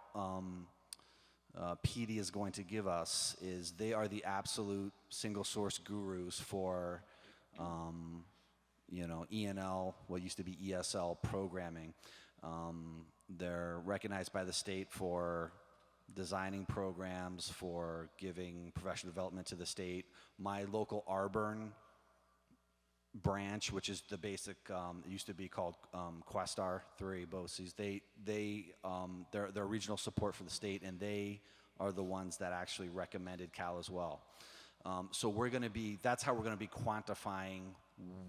PD is going to give us is they are the absolute single source gurus for ENL, what used to be ESL programming. They're recognized by the state for designing programs, for giving professional development to the state. My local Auburn branch, which is the basic, it used to be called Questar 3 BOCES, they're regional support for the state, and they are the ones that actually recommended Cal as well. So that's how we're going to be quantifying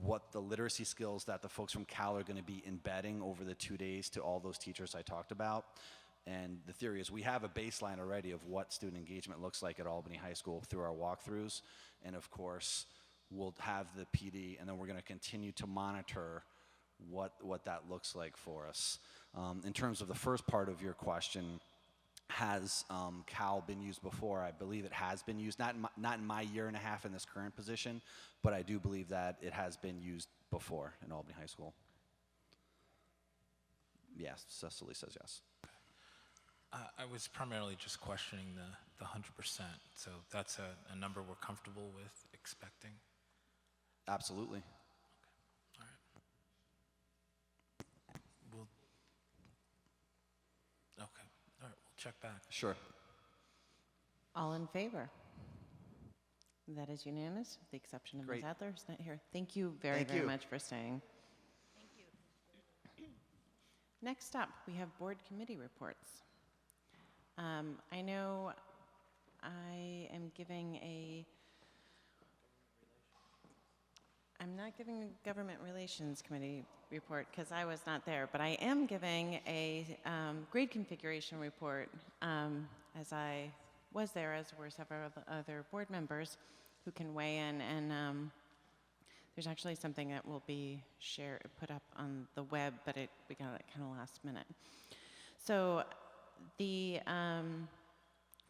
what the literacy skills that the folks from Cal are going to be embedding over the 2 days to all those teachers I talked about. And the theory is we have a baseline already of what student engagement looks like at Albany High School through our walkthroughs. And of course, we'll have the PD, and then we're going to continue to monitor what that looks like for us. In terms of the first part of your question, has Cal been used before? I believe it has been used, not in my year and a half in this current position, but I do believe that it has been used before in Albany High School. Yes, Cecily says yes. I was primarily just questioning the 100%, so that's a number we're comfortable with expecting? Absolutely. Okay. All right, we'll check back. Sure. All in favor? That is unanimous, with the exception of Ms. Adler, who's not here. Thank you very much for staying. Thank you. Next up, we have board committee reports. I know I am giving I'm not giving a government relations committee report because I was not there, but I am giving a grade configuration report as I was there, as were several other board members who can weigh in. And there's actually something that will be put up on the web, but we got it kind of last minute. So the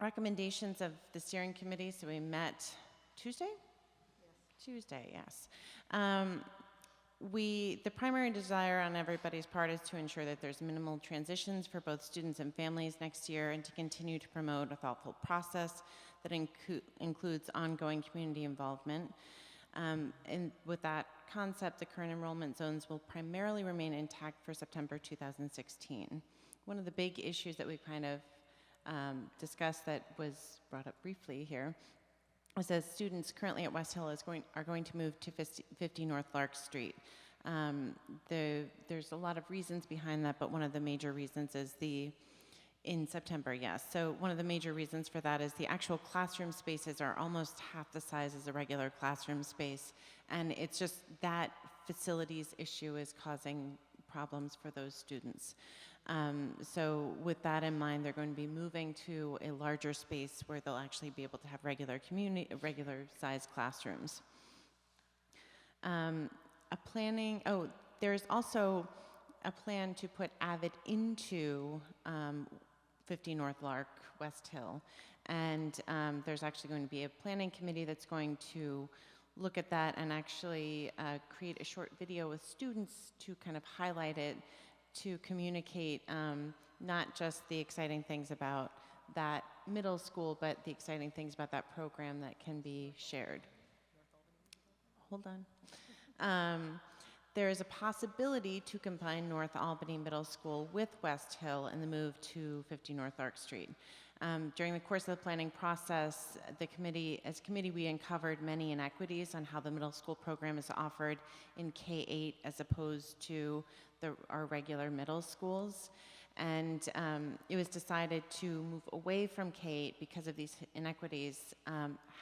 recommendations of the steering committee, so we met Tuesday? Yes. Tuesday, yes. The primary desire on everybody's part is to ensure that there's minimal transitions for both students and families next year, and to continue to promote a thoughtful process that includes ongoing community involvement. And with that concept, the current enrollment zones will primarily remain intact for September 2016. One of the big issues that we kind of discussed that was brought up briefly here was that students currently at West Hill are going to move to 50 North Lark Street. There's a lot of reasons behind that, but one of the major reasons is in September, yes. So one of the major reasons for that is the actual classroom spaces are almost half the size as a regular classroom space. And it's just that facilities issue is causing problems for those students. So with that in mind, they're going to be moving to a larger space where they'll actually be able to have regular sized classrooms. There's also a plan to put AVID into 50 North Lark, West Hill. And there's actually going to be a planning committee that's going to look at that and actually create a short video with students to kind of highlight it, to communicate not just the exciting things about that middle school, but the exciting things about that program that can be shared. Hold on. There is a possibility to combine North Albany Middle School with West Hill in the move to 50 North Lark Street. During the course of the planning process, as a committee, we uncovered many inequities on how the middle school program is offered in K-8 as opposed to our regular middle schools. And it was decided to move away from K-8 because of these inequities.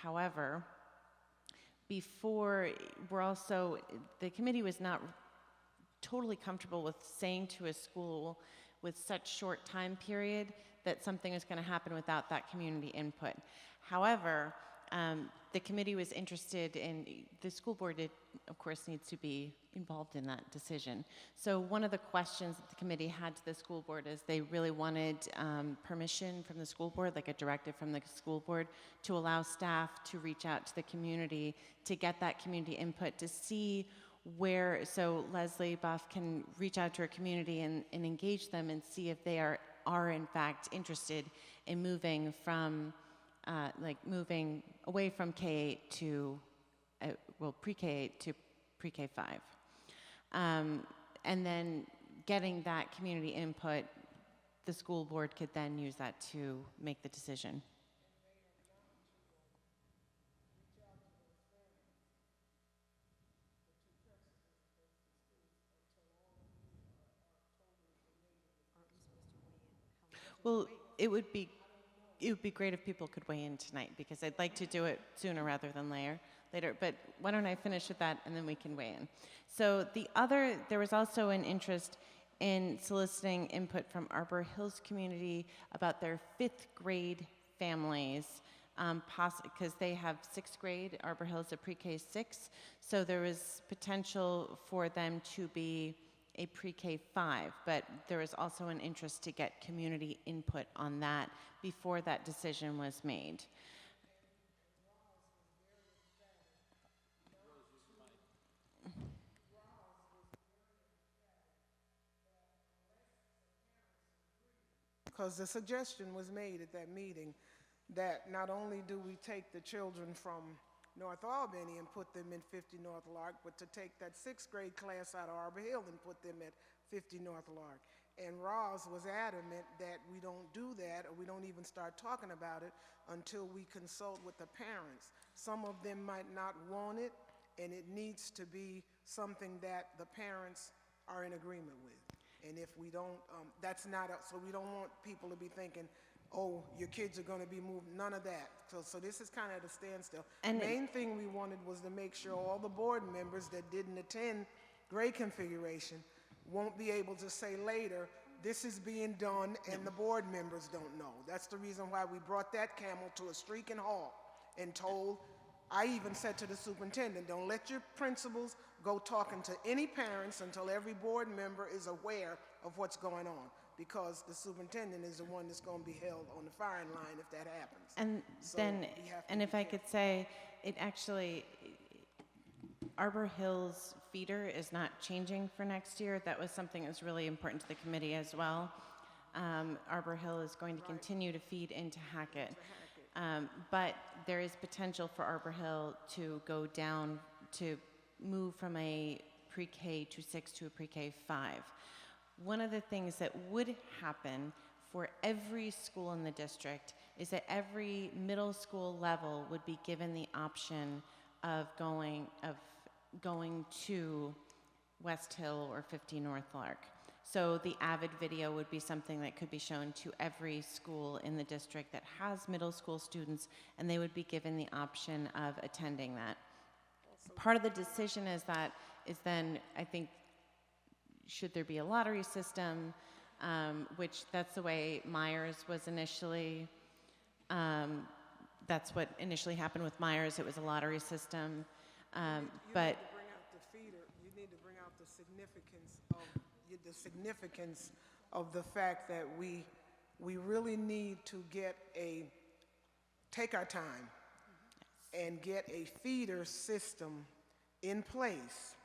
However, the committee was not totally comfortable with saying to a school with such short time period that something was going to happen without that community input. However, the committee was interested in, the school board, of course, needs to be involved in that decision. So one of the questions that the committee had to the school board is they really wanted permission from the school board, like a directive from the school board, to allow staff to reach out to the community to get that community input, to see where, so Leslie Buff can reach out to her community and engage them and see if they are in fact interested in moving from, moving away from K-8 to, pre-K-8 to pre-K-5. And then getting that community input, the school board could then use that to make the decision. Well, it would be great if people could weigh in tonight, because I'd like to do it sooner rather than later. But why don't I finish with that and then we can weigh in. So there was also an interest in soliciting input from Arbor Hills community about their 5th grade families, because they have 6th grade, Arbor Hills a pre-K 6, so there was potential for them to be a pre-K 5, but there was also an interest to get community input on that before that decision was made. Because the suggestion was made at that meeting that not only do we take the children from North Albany and put them in 50 North Lark, but to take that 6th grade class out of Arbor Hill and put them at 50 North Lark. And Roz was adamant that we don't do that, or we don't even start talking about it until we consult with the parents. Some of them might not want it, and it needs to be something that the parents are in agreement with. And if we don't, so we don't want people to be thinking, oh, your kids are going to be moved, none of that. So this is kind of at a standstill. And the main thing we wanted was to make sure all the board members that didn't attend grade configuration won't be able to say later, this is being done and the board members don't know. That's the reason why we brought that camel to a streaking halt and I even said to the superintendent, don't let your principals go talking to any parents until every board member is aware of what's going on, because the superintendent is the one that's going to be held on the firing line if that happens. And So then, we have to and be if I could say, it actually, Arbor Hills feeder is not changing for next year. That was something that was really important to the committee as well. Arbor Hill is going to continue to feed into Hackett. But there is potential for Arbor Hill to go down, to move from a pre-K to 6 to a pre-K 5. One of the things that would happen for every school in the district is that every middle school level would be given the option of going to West Hill or 50 North Lark. So the AVID video would be something that could be shown to every school in the district that has middle school students, and they would be given the option of attending that. Part of the decision is then, I think, should there be a lottery system, which that's the way Myers was initially, that's what initially happened with Myers. It was a lottery system. But you need to bring out the significance of the fact that we really need to take our time and get a feeder system in place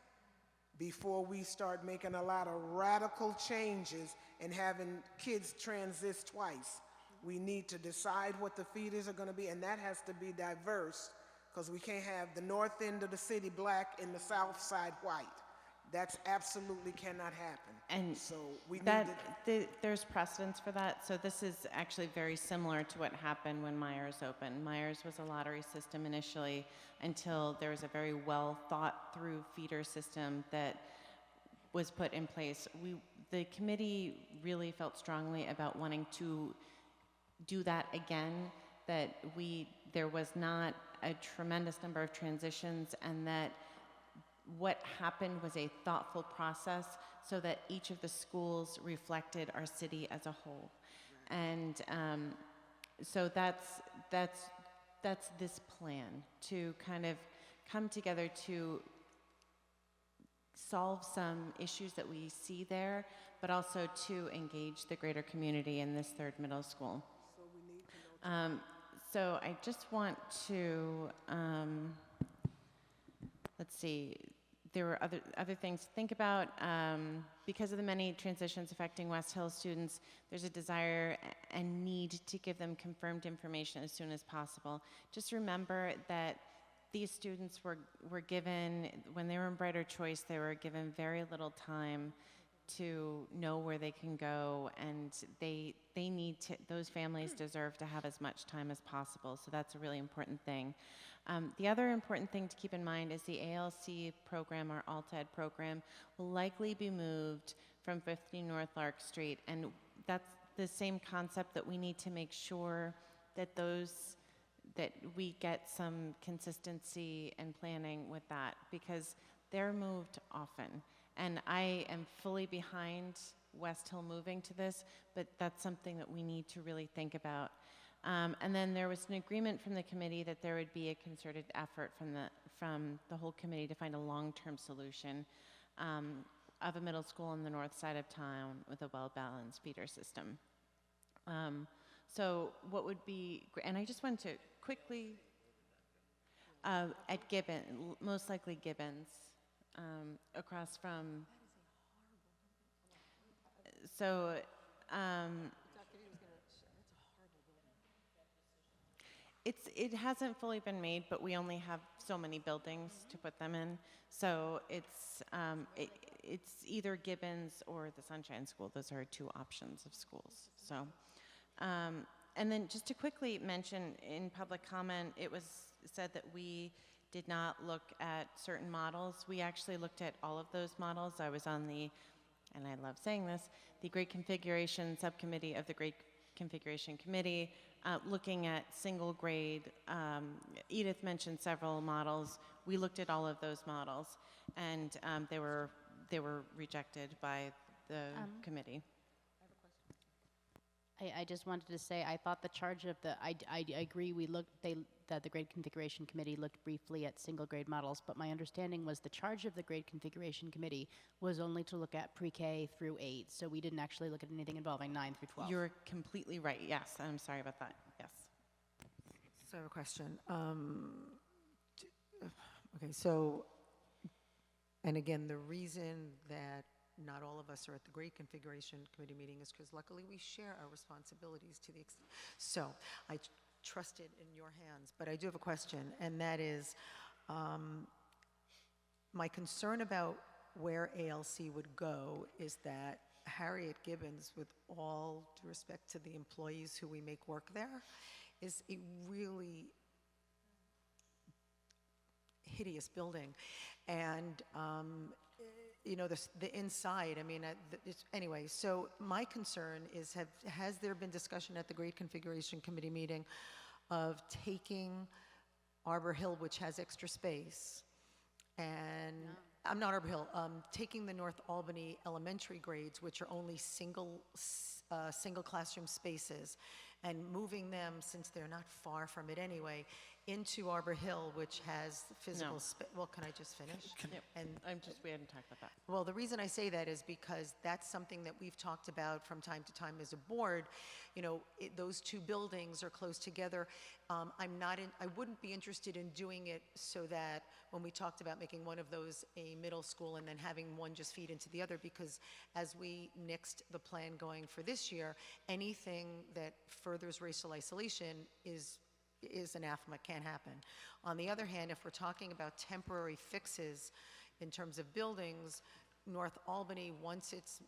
before we start making a lot of radical changes and having kids transit twice. We need to decide what the feeders are going to be, and that has to be diverse, because we can't have the north end of the city black and the south side white. That's absolutely cannot happen. And so we there's precedence for that. So this is actually very similar to what happened when Myers opened. Myers was a lottery system initially until there was a very well thought through feeder system that was put in place. The committee really felt strongly about wanting to do that again, that there was not a tremendous number of transitions, and that what happened was a thoughtful process so that each of the schools reflected our city as a whole. And so that's this plan, to kind of come together to solve some issues that we see there, but also to engage the greater community in this third middle school. So I just want to, let's see, there were other things to think about. Because of the many transitions affecting West Hill students, there's a desire and need to give them confirmed information as soon as possible. Just remember that these students were given, when they were in Brighter Choice, they were given very little time to know where they can go, and those families deserve to have as much time as possible. So that's a really important thing. The other important thing to keep in mind is the ALC program, our Alt-Ed program, will likely be moved from 50 North Lark Street, and that's the same concept, that we need to make sure that we get some consistency and planning with that, because they're moved often. And I am fully behind West Hill moving to this, but that's something that we need to really think about. And then there was an agreement from the committee that there would be a concerted effort from the whole committee to find a long-term solution of a middle school on the north side of town with a well-balanced feeder system. So what would be, and I just wanted to quickly, at Gibbons, most likely Gibbons, across from, so, it hasn't fully been made, but we only have so many buildings to put them in. So it's either Gibbons or the Sunshine School. Those are two options of schools. So, and then just to quickly mention, in public comment, it was said that we did not look at certain models. We actually looked at all of those models. I was on the, and I love saying this, the Grade Configuration Subcommittee of the Grade Configuration Committee, looking at single grade. Edith mentioned several models. We looked at all of those models, and they were rejected by the committee. I just wanted to say, I thought the charge of I agree, that the grade configuration committee looked briefly at single grade models, but my understanding was the charge of the grade configuration committee was only to look at pre-K through 8, so we didn't actually look at anything involving 9 through 12. You're completely right, yes, I'm sorry about that, yes. So I have a question. Okay, so And again, the reason that not all of us are at the grade configuration committee meeting is because luckily we share our responsibilities to the extent. So I trust it in your hands, but I do have a question, and that is my concern about where ALC would go is that Harriet Gibbons, with all due respect to the employees who we make work there, is a really hideous building. And you know, the inside, I mean, anyway, so my concern is, has there been discussion at the grade configuration committee meeting of taking Arbor Hill, which has extra space, and I'm not Arbor Hill, taking the North Albany elementary grades, which are only single classroom spaces, and moving them, since they're not far from it anyway, into Arbor Hill, which has physical space. Well, can I just finish? We hadn't talked about that. Well, the reason I say that is because that's something that we've talked about from time to time as a board. You know, those two buildings are close together. I wouldn't be interested in doing it so that when we talked about making one of those a middle school and then having one just feed into the other, because as we nixed the plan going for this year, anything that furthers racial isolation is anathema, can't happen. On the other hand, if we're talking about temporary fixes in terms of buildings, North Albany,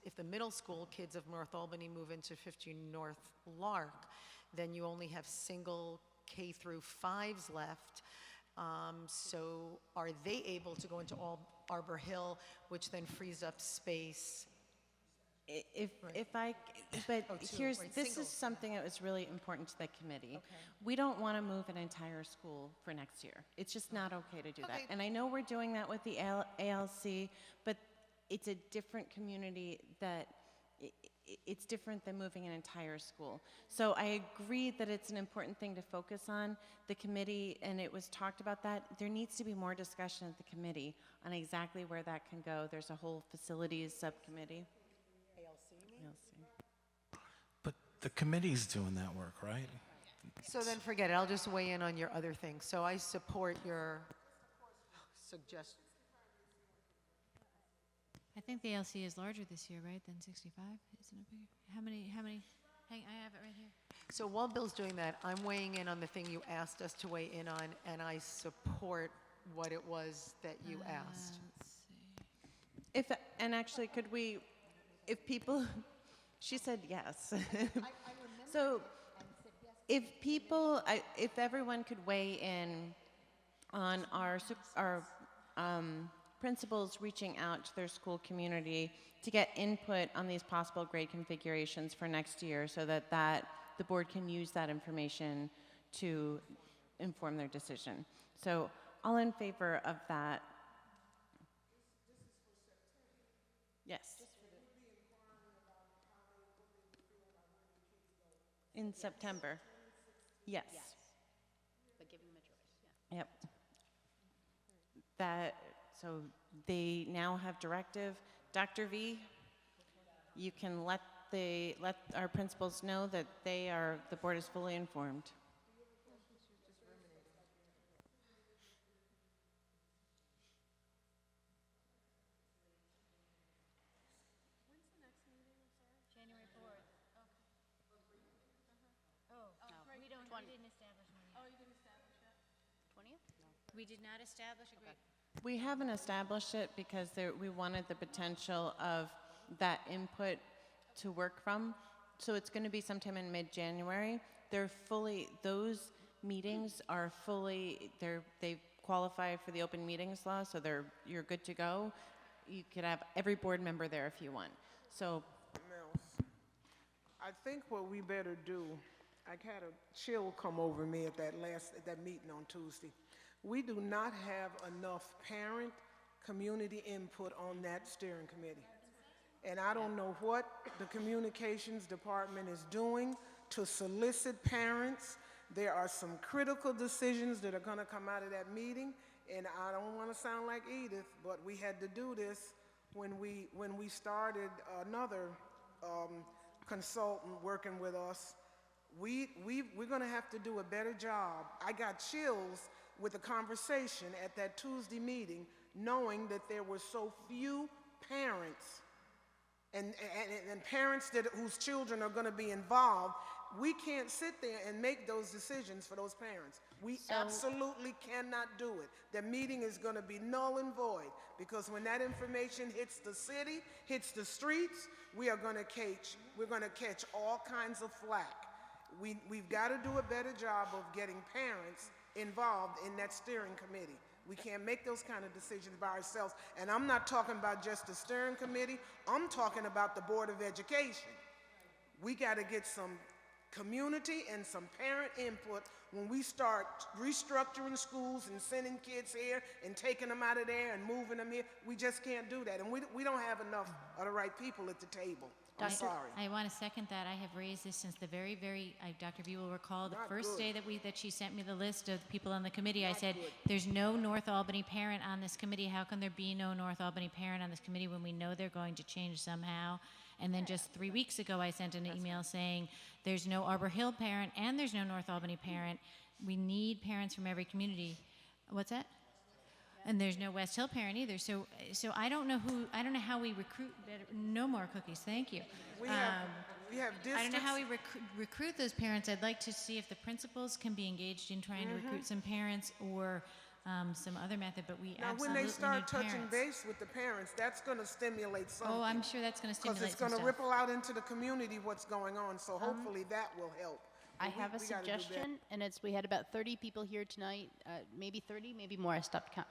if the middle school kids of North Albany move into 50 North Lark, then you only have single K through 5s left. So are they able to go into Arbor Hill, which then frees up space? This is something that was really important to the committee. Okay. We don't want to move an entire school for next year. It's just not okay to do that. And I know we're doing that with the ALC, but it's a different community that it's different than moving an entire school. So I agree that it's an important thing to focus on. The committee, and it was talked about that, there needs to be more discussion at the committee on exactly where that can go. There's a whole facilities subcommittee. But the committee's doing that work, right? So then forget it. I'll just weigh in on your other things. So I support your suggestion. I think the LC is larger this year, right, than 65? Isn't it bigger? How many? Hang, I have it right here. So while Bill's doing that, I'm weighing in on the thing you asked us to weigh in on, and I support what it was that you asked. Let's see. And actually, could we, if people, she said yes. So if everyone could weigh in on our principals reaching out to their school community to get input on these possible grade configurations for next year, so that the board can use that information to inform their decision. So all in favor of that? Yes. In September. Yes. But give them a choice, Yep. So they now have directive. Dr. V, you can let our principals know that the board is fully informed. January 4th. We didn't establish one yet. Oh, you didn't establish that? 20th? No. We did not establish a grade. We haven't established it because we wanted the potential of that input to work from. So it's going to be sometime in mid-January. Those meetings are they qualify for the open meetings law, so you're good to go. You could have every board member there if you want. So I think what we better do, I had a chill come over me at that meeting on Tuesday. We do not have enough parent community input on that steering committee. And I don't know what the communications department is doing to solicit parents. There are some critical decisions that are going to come out of that meeting, and I don't want to sound like Edith, but we had to do this when we started another consultant working with us. We're going to have to do a better job. I got chills with the conversation at that Tuesday meeting, knowing that there were so few parents and parents whose children are going to be involved. We can't sit there and make those decisions for those parents. We absolutely cannot do it. The meeting is going to be null and void, because when that information hits the city, hits the streets, we're going to catch all kinds of flack. We've got to do a better job of getting parents involved in that steering committee. We can't make those kind of decisions by ourselves. And I'm not talking about just the steering committee. I'm talking about the Board of Education. We got to get some community and some parent input when we start restructuring schools and sending kids here and taking them out of there and moving them here. We just can't do that. And we don't have enough of the right people at the table. I'm sorry. I want to second that. I have raised this since the very, Dr. V will recall, the first day that she sent me the list of people on the committee. I said, there's no North Albany parent on this committee. How can there be no North Albany parent on this committee when we know they're going to change somehow? And then just 3 weeks ago, I sent an email saying, there's no Arbor Hill parent and there's no North Albany parent. We need parents from every community. What's that? And there's no West Hill parent either. So I don't know how we recruit better. No more cookies, thank you. We have districts. I don't know how we recruit those parents. I'd like to see if the principals can be engaged in trying to recruit some parents, or some other method, but we now, absolutely when they start need touching parents. base with the parents, that's going to stimulate something. Oh, I'm sure that's going to stimulate because it's some going to stuff. ripple out into the community what's going on. So hopefully that will help. I But have a we gotta do better. suggestion, and we had about 30 people here tonight, maybe 30, maybe more.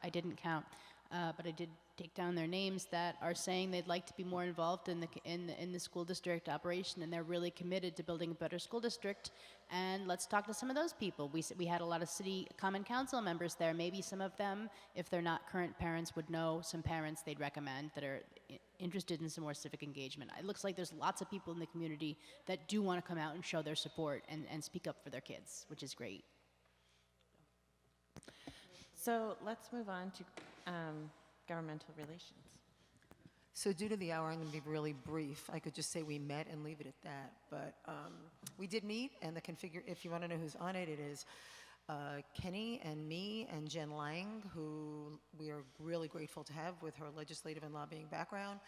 I didn't count, but I did take down their names that are saying they'd like to be more involved in the school district operation, and they're really committed to building a better school district. And let's talk to some of those people. We had a lot of city common council members there. Maybe some of them, if they're not current parents, would know some parents they'd recommend that are interested in some more civic engagement. It looks like there's lots of people in the community that do want to come out and show their support and speak up for their kids, which is great. So let's move on to governmental relations. So due to the hour, I'm going to be really brief. I could just say we met and leave it at that. But we did meet, and if you want to know who's on it, it is Kenny and me and Jen Lang, who we are really grateful to have with her legislative and lobbying background.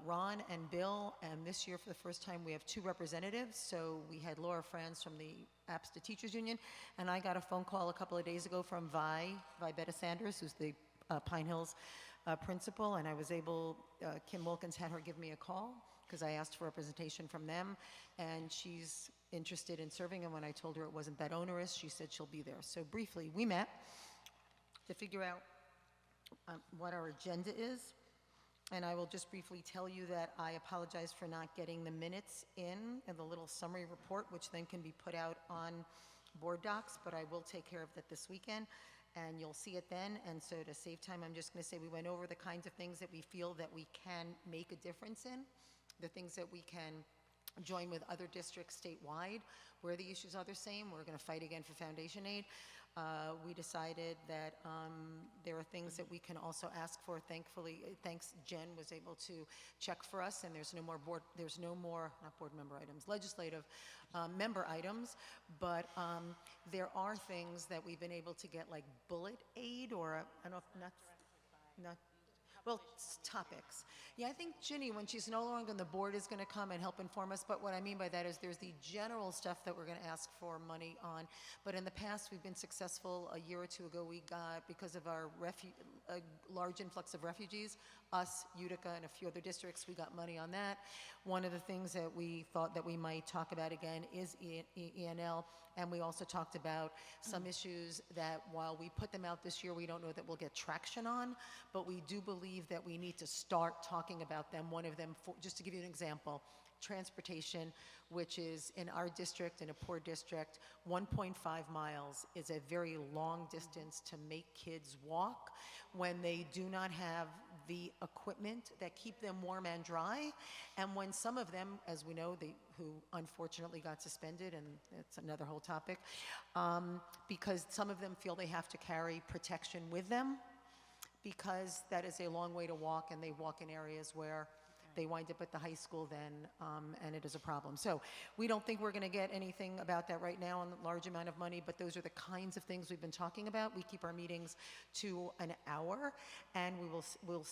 Ron and Bill, and this year for the first time we have 2 representatives. So we had Laura Franz from the APSTA Teachers Union, and I got a phone call a couple of days ago from Betta Sanders, who's the Pine Hills principal, and I was able, Kim Wilkins had her give me a call because I asked for representation from them, and she's interested in serving, and when I told her it wasn't that onerous, she said she'll be there. So briefly, we met to figure out what our agenda is, and I will just briefly tell you that I apologize for not getting the minutes in the little summary report, which then can be put out on board docs, but I will take care of that this weekend, and you'll see it then. And so to save time, I'm just going to say we went over the kinds of things that we feel that we can make a difference in, the things that we can join with other districts statewide where the issues are the same. We're going to fight again for foundation aid. We decided that there are things that we can also ask for. Thankfully, thanks, Jen was able to check for us, and there's no more not board member items, legislative member items, but there are things that we've been able to get, like bullet aid, or I don't know if not well, topics. Yeah, I think Ginny, when she's no longer on the board, is going to come and help inform us. But what I mean by that is there's the general stuff that we're going to ask for money on. But in the past, we've been successful. A year or 2 ago, we got, because of our large influx of refugees, us, Utica, and a few other districts, we got money on that. One of the things that we thought that we might talk about again is ENL. And we also talked about some issues that while we put them out this year, we don't know that we'll get traction on, but we do believe that we need to start talking about them. One of them, just to give you an example, transportation, which is in our district, in a poor district, 1.5 miles is a very long distance to make kids walk when they do not have the equipment that keep them warm and dry, and when some of them, as we know, who unfortunately got suspended, and it's another whole topic, because some of them feel they have to carry protection with them, because that is a long way to walk, and they walk in areas where they wind up at the high school then, and it is a problem. So we don't think we're going to get anything about that right now on the large amount of money, but those are the kinds of things we've been talking about. We keep our meetings to an hour, and we'll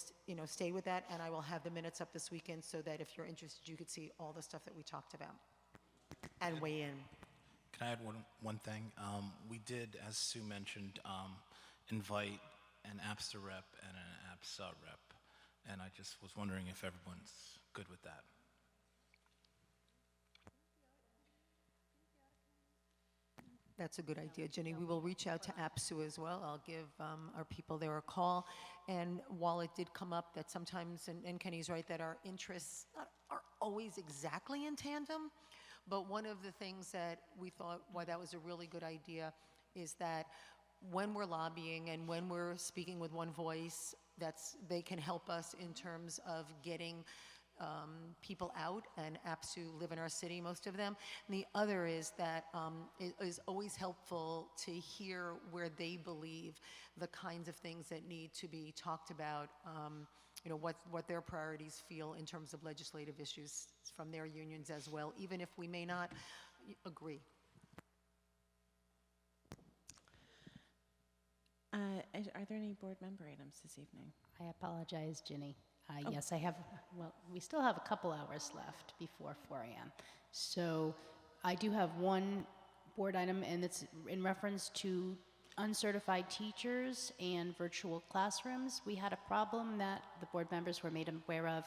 stay with that, and I will have the minutes up this weekend so that if you're interested, you could see all the stuff that we talked about and weigh in. Can I add one thing? We did, as Sue mentioned, invite an APSA rep and an APSA rep, and I just was wondering if everyone's good with that. That's a good idea, Jenny. We will reach out to APSU as well. I'll give our people there a call. And while it did come up that sometimes, and Kenny's right, that our interests are always exactly in tandem, but one of the things that we thought, why that was a really good idea, is that when we're lobbying and when we're speaking with one voice, they can help us in terms of getting people out, and APSU live in our city, most of them. And the other is that it is always helpful to hear where they believe the kinds of things that need to be talked about, what their priorities feel in terms of legislative issues from their unions as well, even if we may not agree. Are there any board member items this evening? I apologize, Ginny. Yes, I have, well, we still have a couple hours left before 4 a.m. So I do have one board item, and it's in reference to uncertified teachers and virtual classrooms. We had a problem that the board members were made aware of,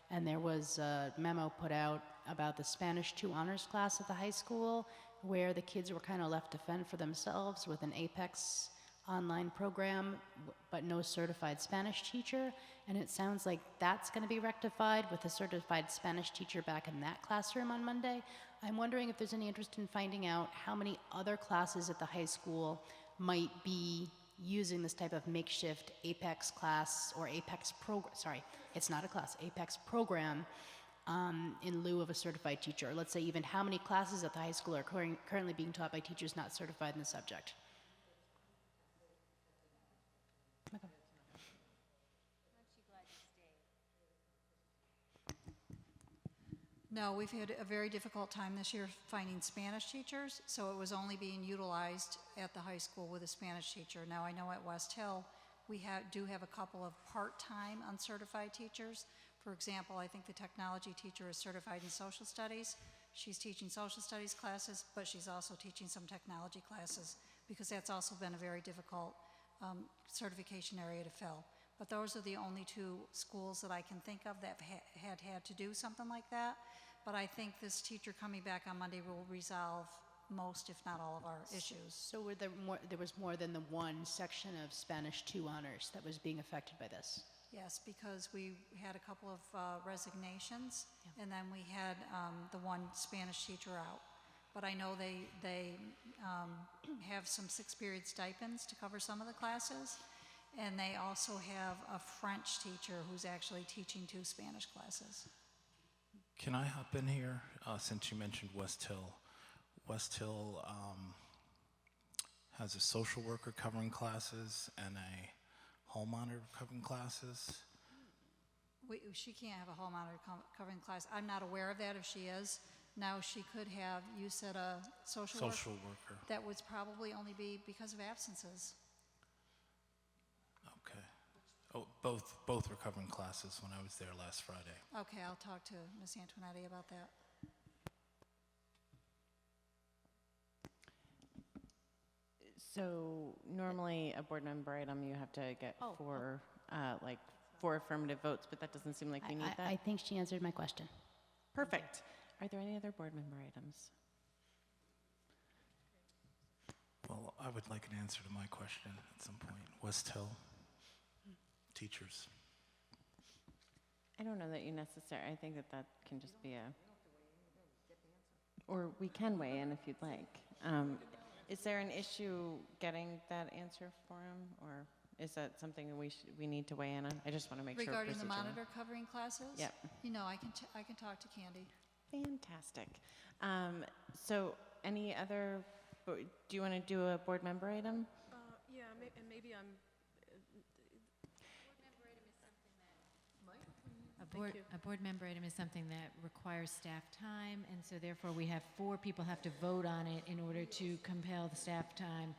and there was a memo put out about the Spanish 2 honors class at the high school, where the kids were kind of left to fend for themselves with an Apex online program, but no certified Spanish teacher. And it sounds like that's going to be rectified with a certified Spanish teacher back in that classroom on Monday. I'm wondering if there's any interest in finding out how many other classes at the high school might be using this type of makeshift Apex class or Apex program, sorry, it's not a class, Apex program in lieu of a certified teacher. Or let's say even how many classes at the high school are currently being taught by teachers not certified in the subject. Okay. No, we've had a very difficult time this year finding Spanish teachers, so it was only being utilized at the high school with a Spanish teacher. Now, I know at West Hill, we do have a couple of part-time uncertified teachers. For example, I think the technology teacher is certified in social studies. She's teaching social studies classes, but she's also teaching some technology classes, because that's also been a very difficult certification area to fill. But those are the only 2 schools that I can think of that had to do something like that. But I think this teacher coming back on Monday will resolve most, if not all, of our issues. So were there was more than the one section of Spanish 2 honors that was being affected by this? Yes, because we had a couple of resignations, and then we had the one Spanish teacher out. But I know they have some 6-period stipends to cover some of the classes, and they also have a French teacher who's actually teaching 2 Spanish classes. Can I hop in here, since you mentioned West Hill? West Hill has a social worker covering classes and a hall monitor covering classes. She can't have a hall monitor covering class. I'm not aware of that if she is. Now, she could have, you said a social worker. That would probably only be because of absences. Okay. Oh, both were covering classes when I was there last Friday. Okay, I'll talk to Ms. Antonetti about that. So normally a board member item, you have to get 4 affirmative votes, but that doesn't seem like we need that. I think she answered my question. Perfect. Are there any other board member items? Well, I would like an answer to my question at some point. West Hill, teachers. I don't know that you necessarily, I think that can just be or we can weigh in if you'd like. Is there an issue getting that answer for him, or is that something that we need to weigh in on? I just want to make sure. Regarding the monitor covering classes? Yep. I can talk to Candy. Fantastic. So any other, do you want to do a board member item? Yeah, and maybe I'm... a board member item is something that requires staff time, and so therefore we have 4 people have to vote on it in order to compel the staff time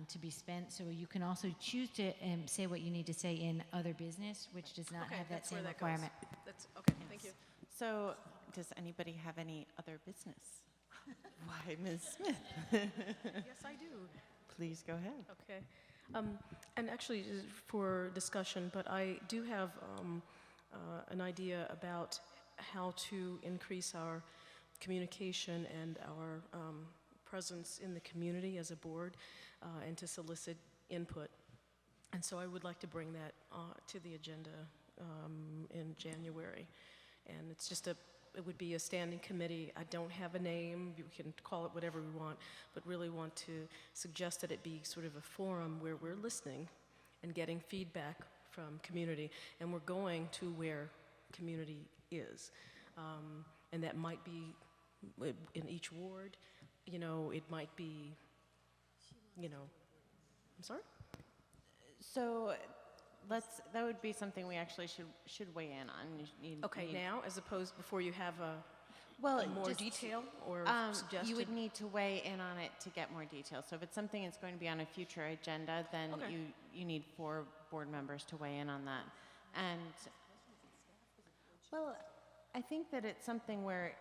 to be spent. So you can also choose to say what you need to say in other business, which does not have that same requirement. That's, okay, thank you. So, does anybody have any other business? Why, Ms. Smith? Yes, I do. Please go ahead. Okay. And actually, for discussion, but I do have an idea about how to increase our communication and our presence in the community as a board and to solicit input. And so I would like to bring that to the agenda in January. And it's just it would be a standing committee. I don't have a name. You can call it whatever we want, but really want to suggest that it be sort of a forum where we're listening and getting feedback from community, and we're going to where community is. And that might be in each ward, you know, it might be, you know, I'm sorry? So, that would be something we actually should weigh in on. Okay, now, as opposed before you have a more just, detail or suggested? You would need to weigh in on it to get more detail. So if it's something that's going to be on a future agenda, then you need 4 board members to weigh in on that. And, well, I think that it's something where,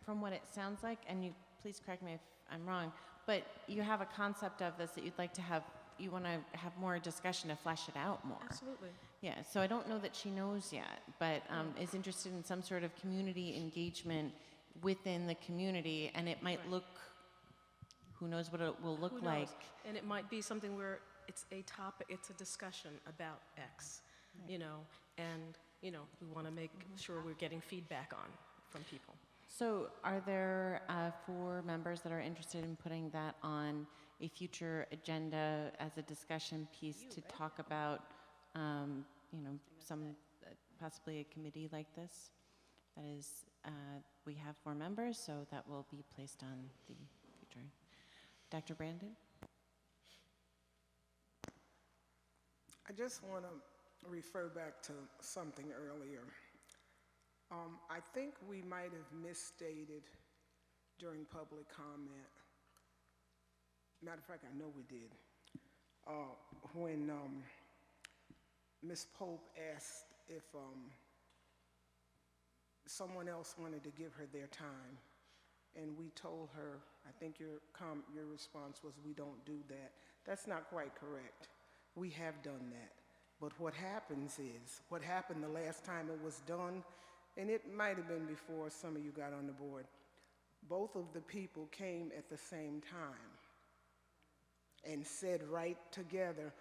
from what it sounds like, and you please correct me if I'm wrong, but you have a concept of this that you'd like to have, you want to have more discussion to flesh it out more. Absolutely. Yeah, so I don't know that she knows yet, but is interested in some sort of community engagement within the community, and it might look, who knows what it will look like. And it might be something where it's a topic, it's a discussion about X, you know, and, you know, we want to make sure we're getting feedback on from people. So are there 4 members that are interested in putting that on a future agenda as a discussion piece to talk about, you know, possibly a committee like this? That is, we have 4 members, so that will be placed on the future. Dr. Brandon? I just want to refer back to something earlier. I think we might have misstated during public comment. Matter of fact, I know we did. When Ms. Pope asked if someone else wanted to give her their time, and we told her, I think your response was, we don't do that. That's not quite correct. We have done that. But what happens is, what happened the last time it was done, and it might have been before some of you got on the board, both of the people came at the same time and said right together,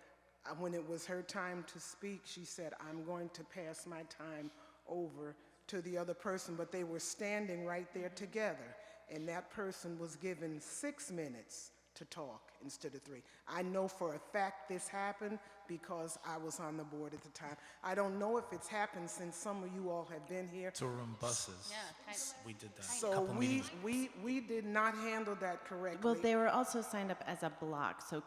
when it was her time to speak, she said, I'm going to pass my time over to the other person, but they were standing right there together, and that person was given 6 minutes to talk instead of 3. I know for a fact this happened because I was on the board at the time. I don't know if it's happened since some of you all have been here. So we're on buses. We did that. So we did not handle that correctly. Well, they were also signed up as a block, so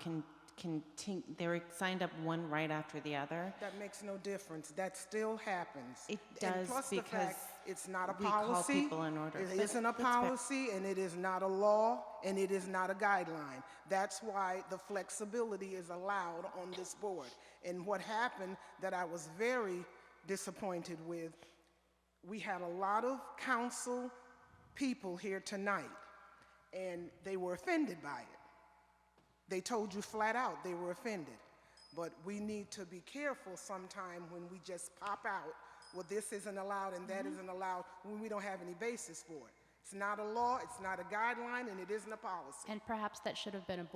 they were signed up one right after the other. That makes no difference. That still happens. It And does plus the because fact it's not a we call policy. people in order. It But isn't a that's fair. policy, and it is not a law, and it is not a guideline. That's why the flexibility is allowed on this board. And what happened that I was very disappointed with, we had a lot of council people here tonight, and they were offended by it. They told you flat out they were offended. But we need to be careful sometime when we just pop out, well, this isn't allowed and that isn't allowed, when we don't have any basis for it. It's not a law, it's not a guideline, and it isn't a policy. And perhaps that should have been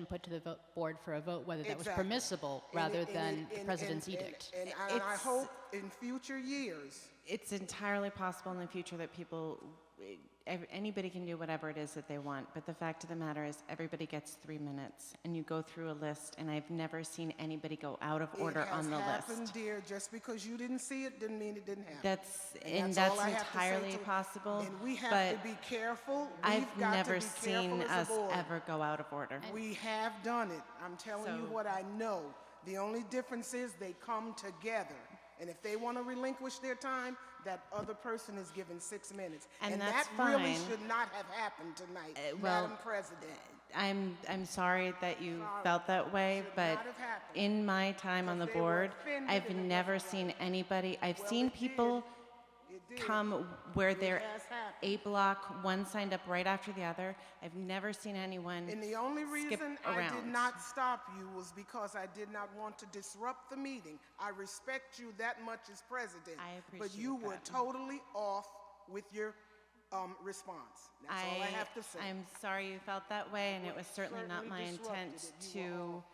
put to the board for a vote, whether that was Exactly. permissible rather than the president's edict. And I hope in future years. It's entirely possible in the future that anybody can do whatever it is that they want, but the fact of the matter is everybody gets 3 minutes, and you go through a list, and I've never seen anybody go out of order on the It has happened, list. dear. Just because you didn't see it didn't mean it didn't happen. That's all I have to say entirely to it. possible, And we have but to be careful. I've We've got never to be seen careful as us a board. ever go out of order. We have done it. I'm telling you So- what I know. The only difference is they come together And if they want to relinquish their time, that other person is given 6 minutes. And that that's really fine. should not have happened tonight, well, Madam President. I'm sorry that you felt that way, Should but not have happened. in my time on the Because they were board, offended I've and it never wasn't seen right. anybody, I've Well, seen it did. people It did. come where they're has happened. A block, one signed up right after the other. I've never seen anyone And the only skip reason around. I did not stop you was because I did not want to disrupt the meeting. I respect you that much as president. I But appreciate you were that. totally off with your response. That's all I have to say. I'm sorry you felt that way, and it was certainly not certainly my disrupted intent it. You were to off.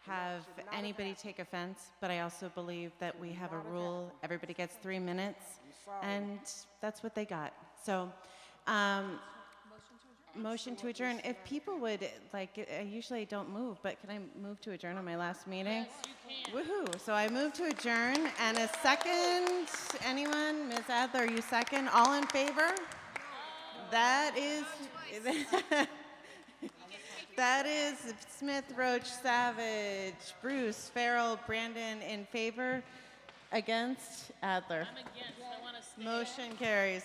have should not have anybody take offense, but I also believe that we have a rule, everybody gets 3 minutes, and that's what they got. So, motion to adjourn. If people would, like, I usually don't move, but can I move to adjourn on my last meeting? Yes, you can. Woohoo. So I move to adjourn, and a second, anyone? Ms. Adler, you second? All in favor? That is, that is Smith, Roach, Savage, Bruce, Farrell, Brandon in favor, against, Adler. I'm against. I want to stay. Motion carries.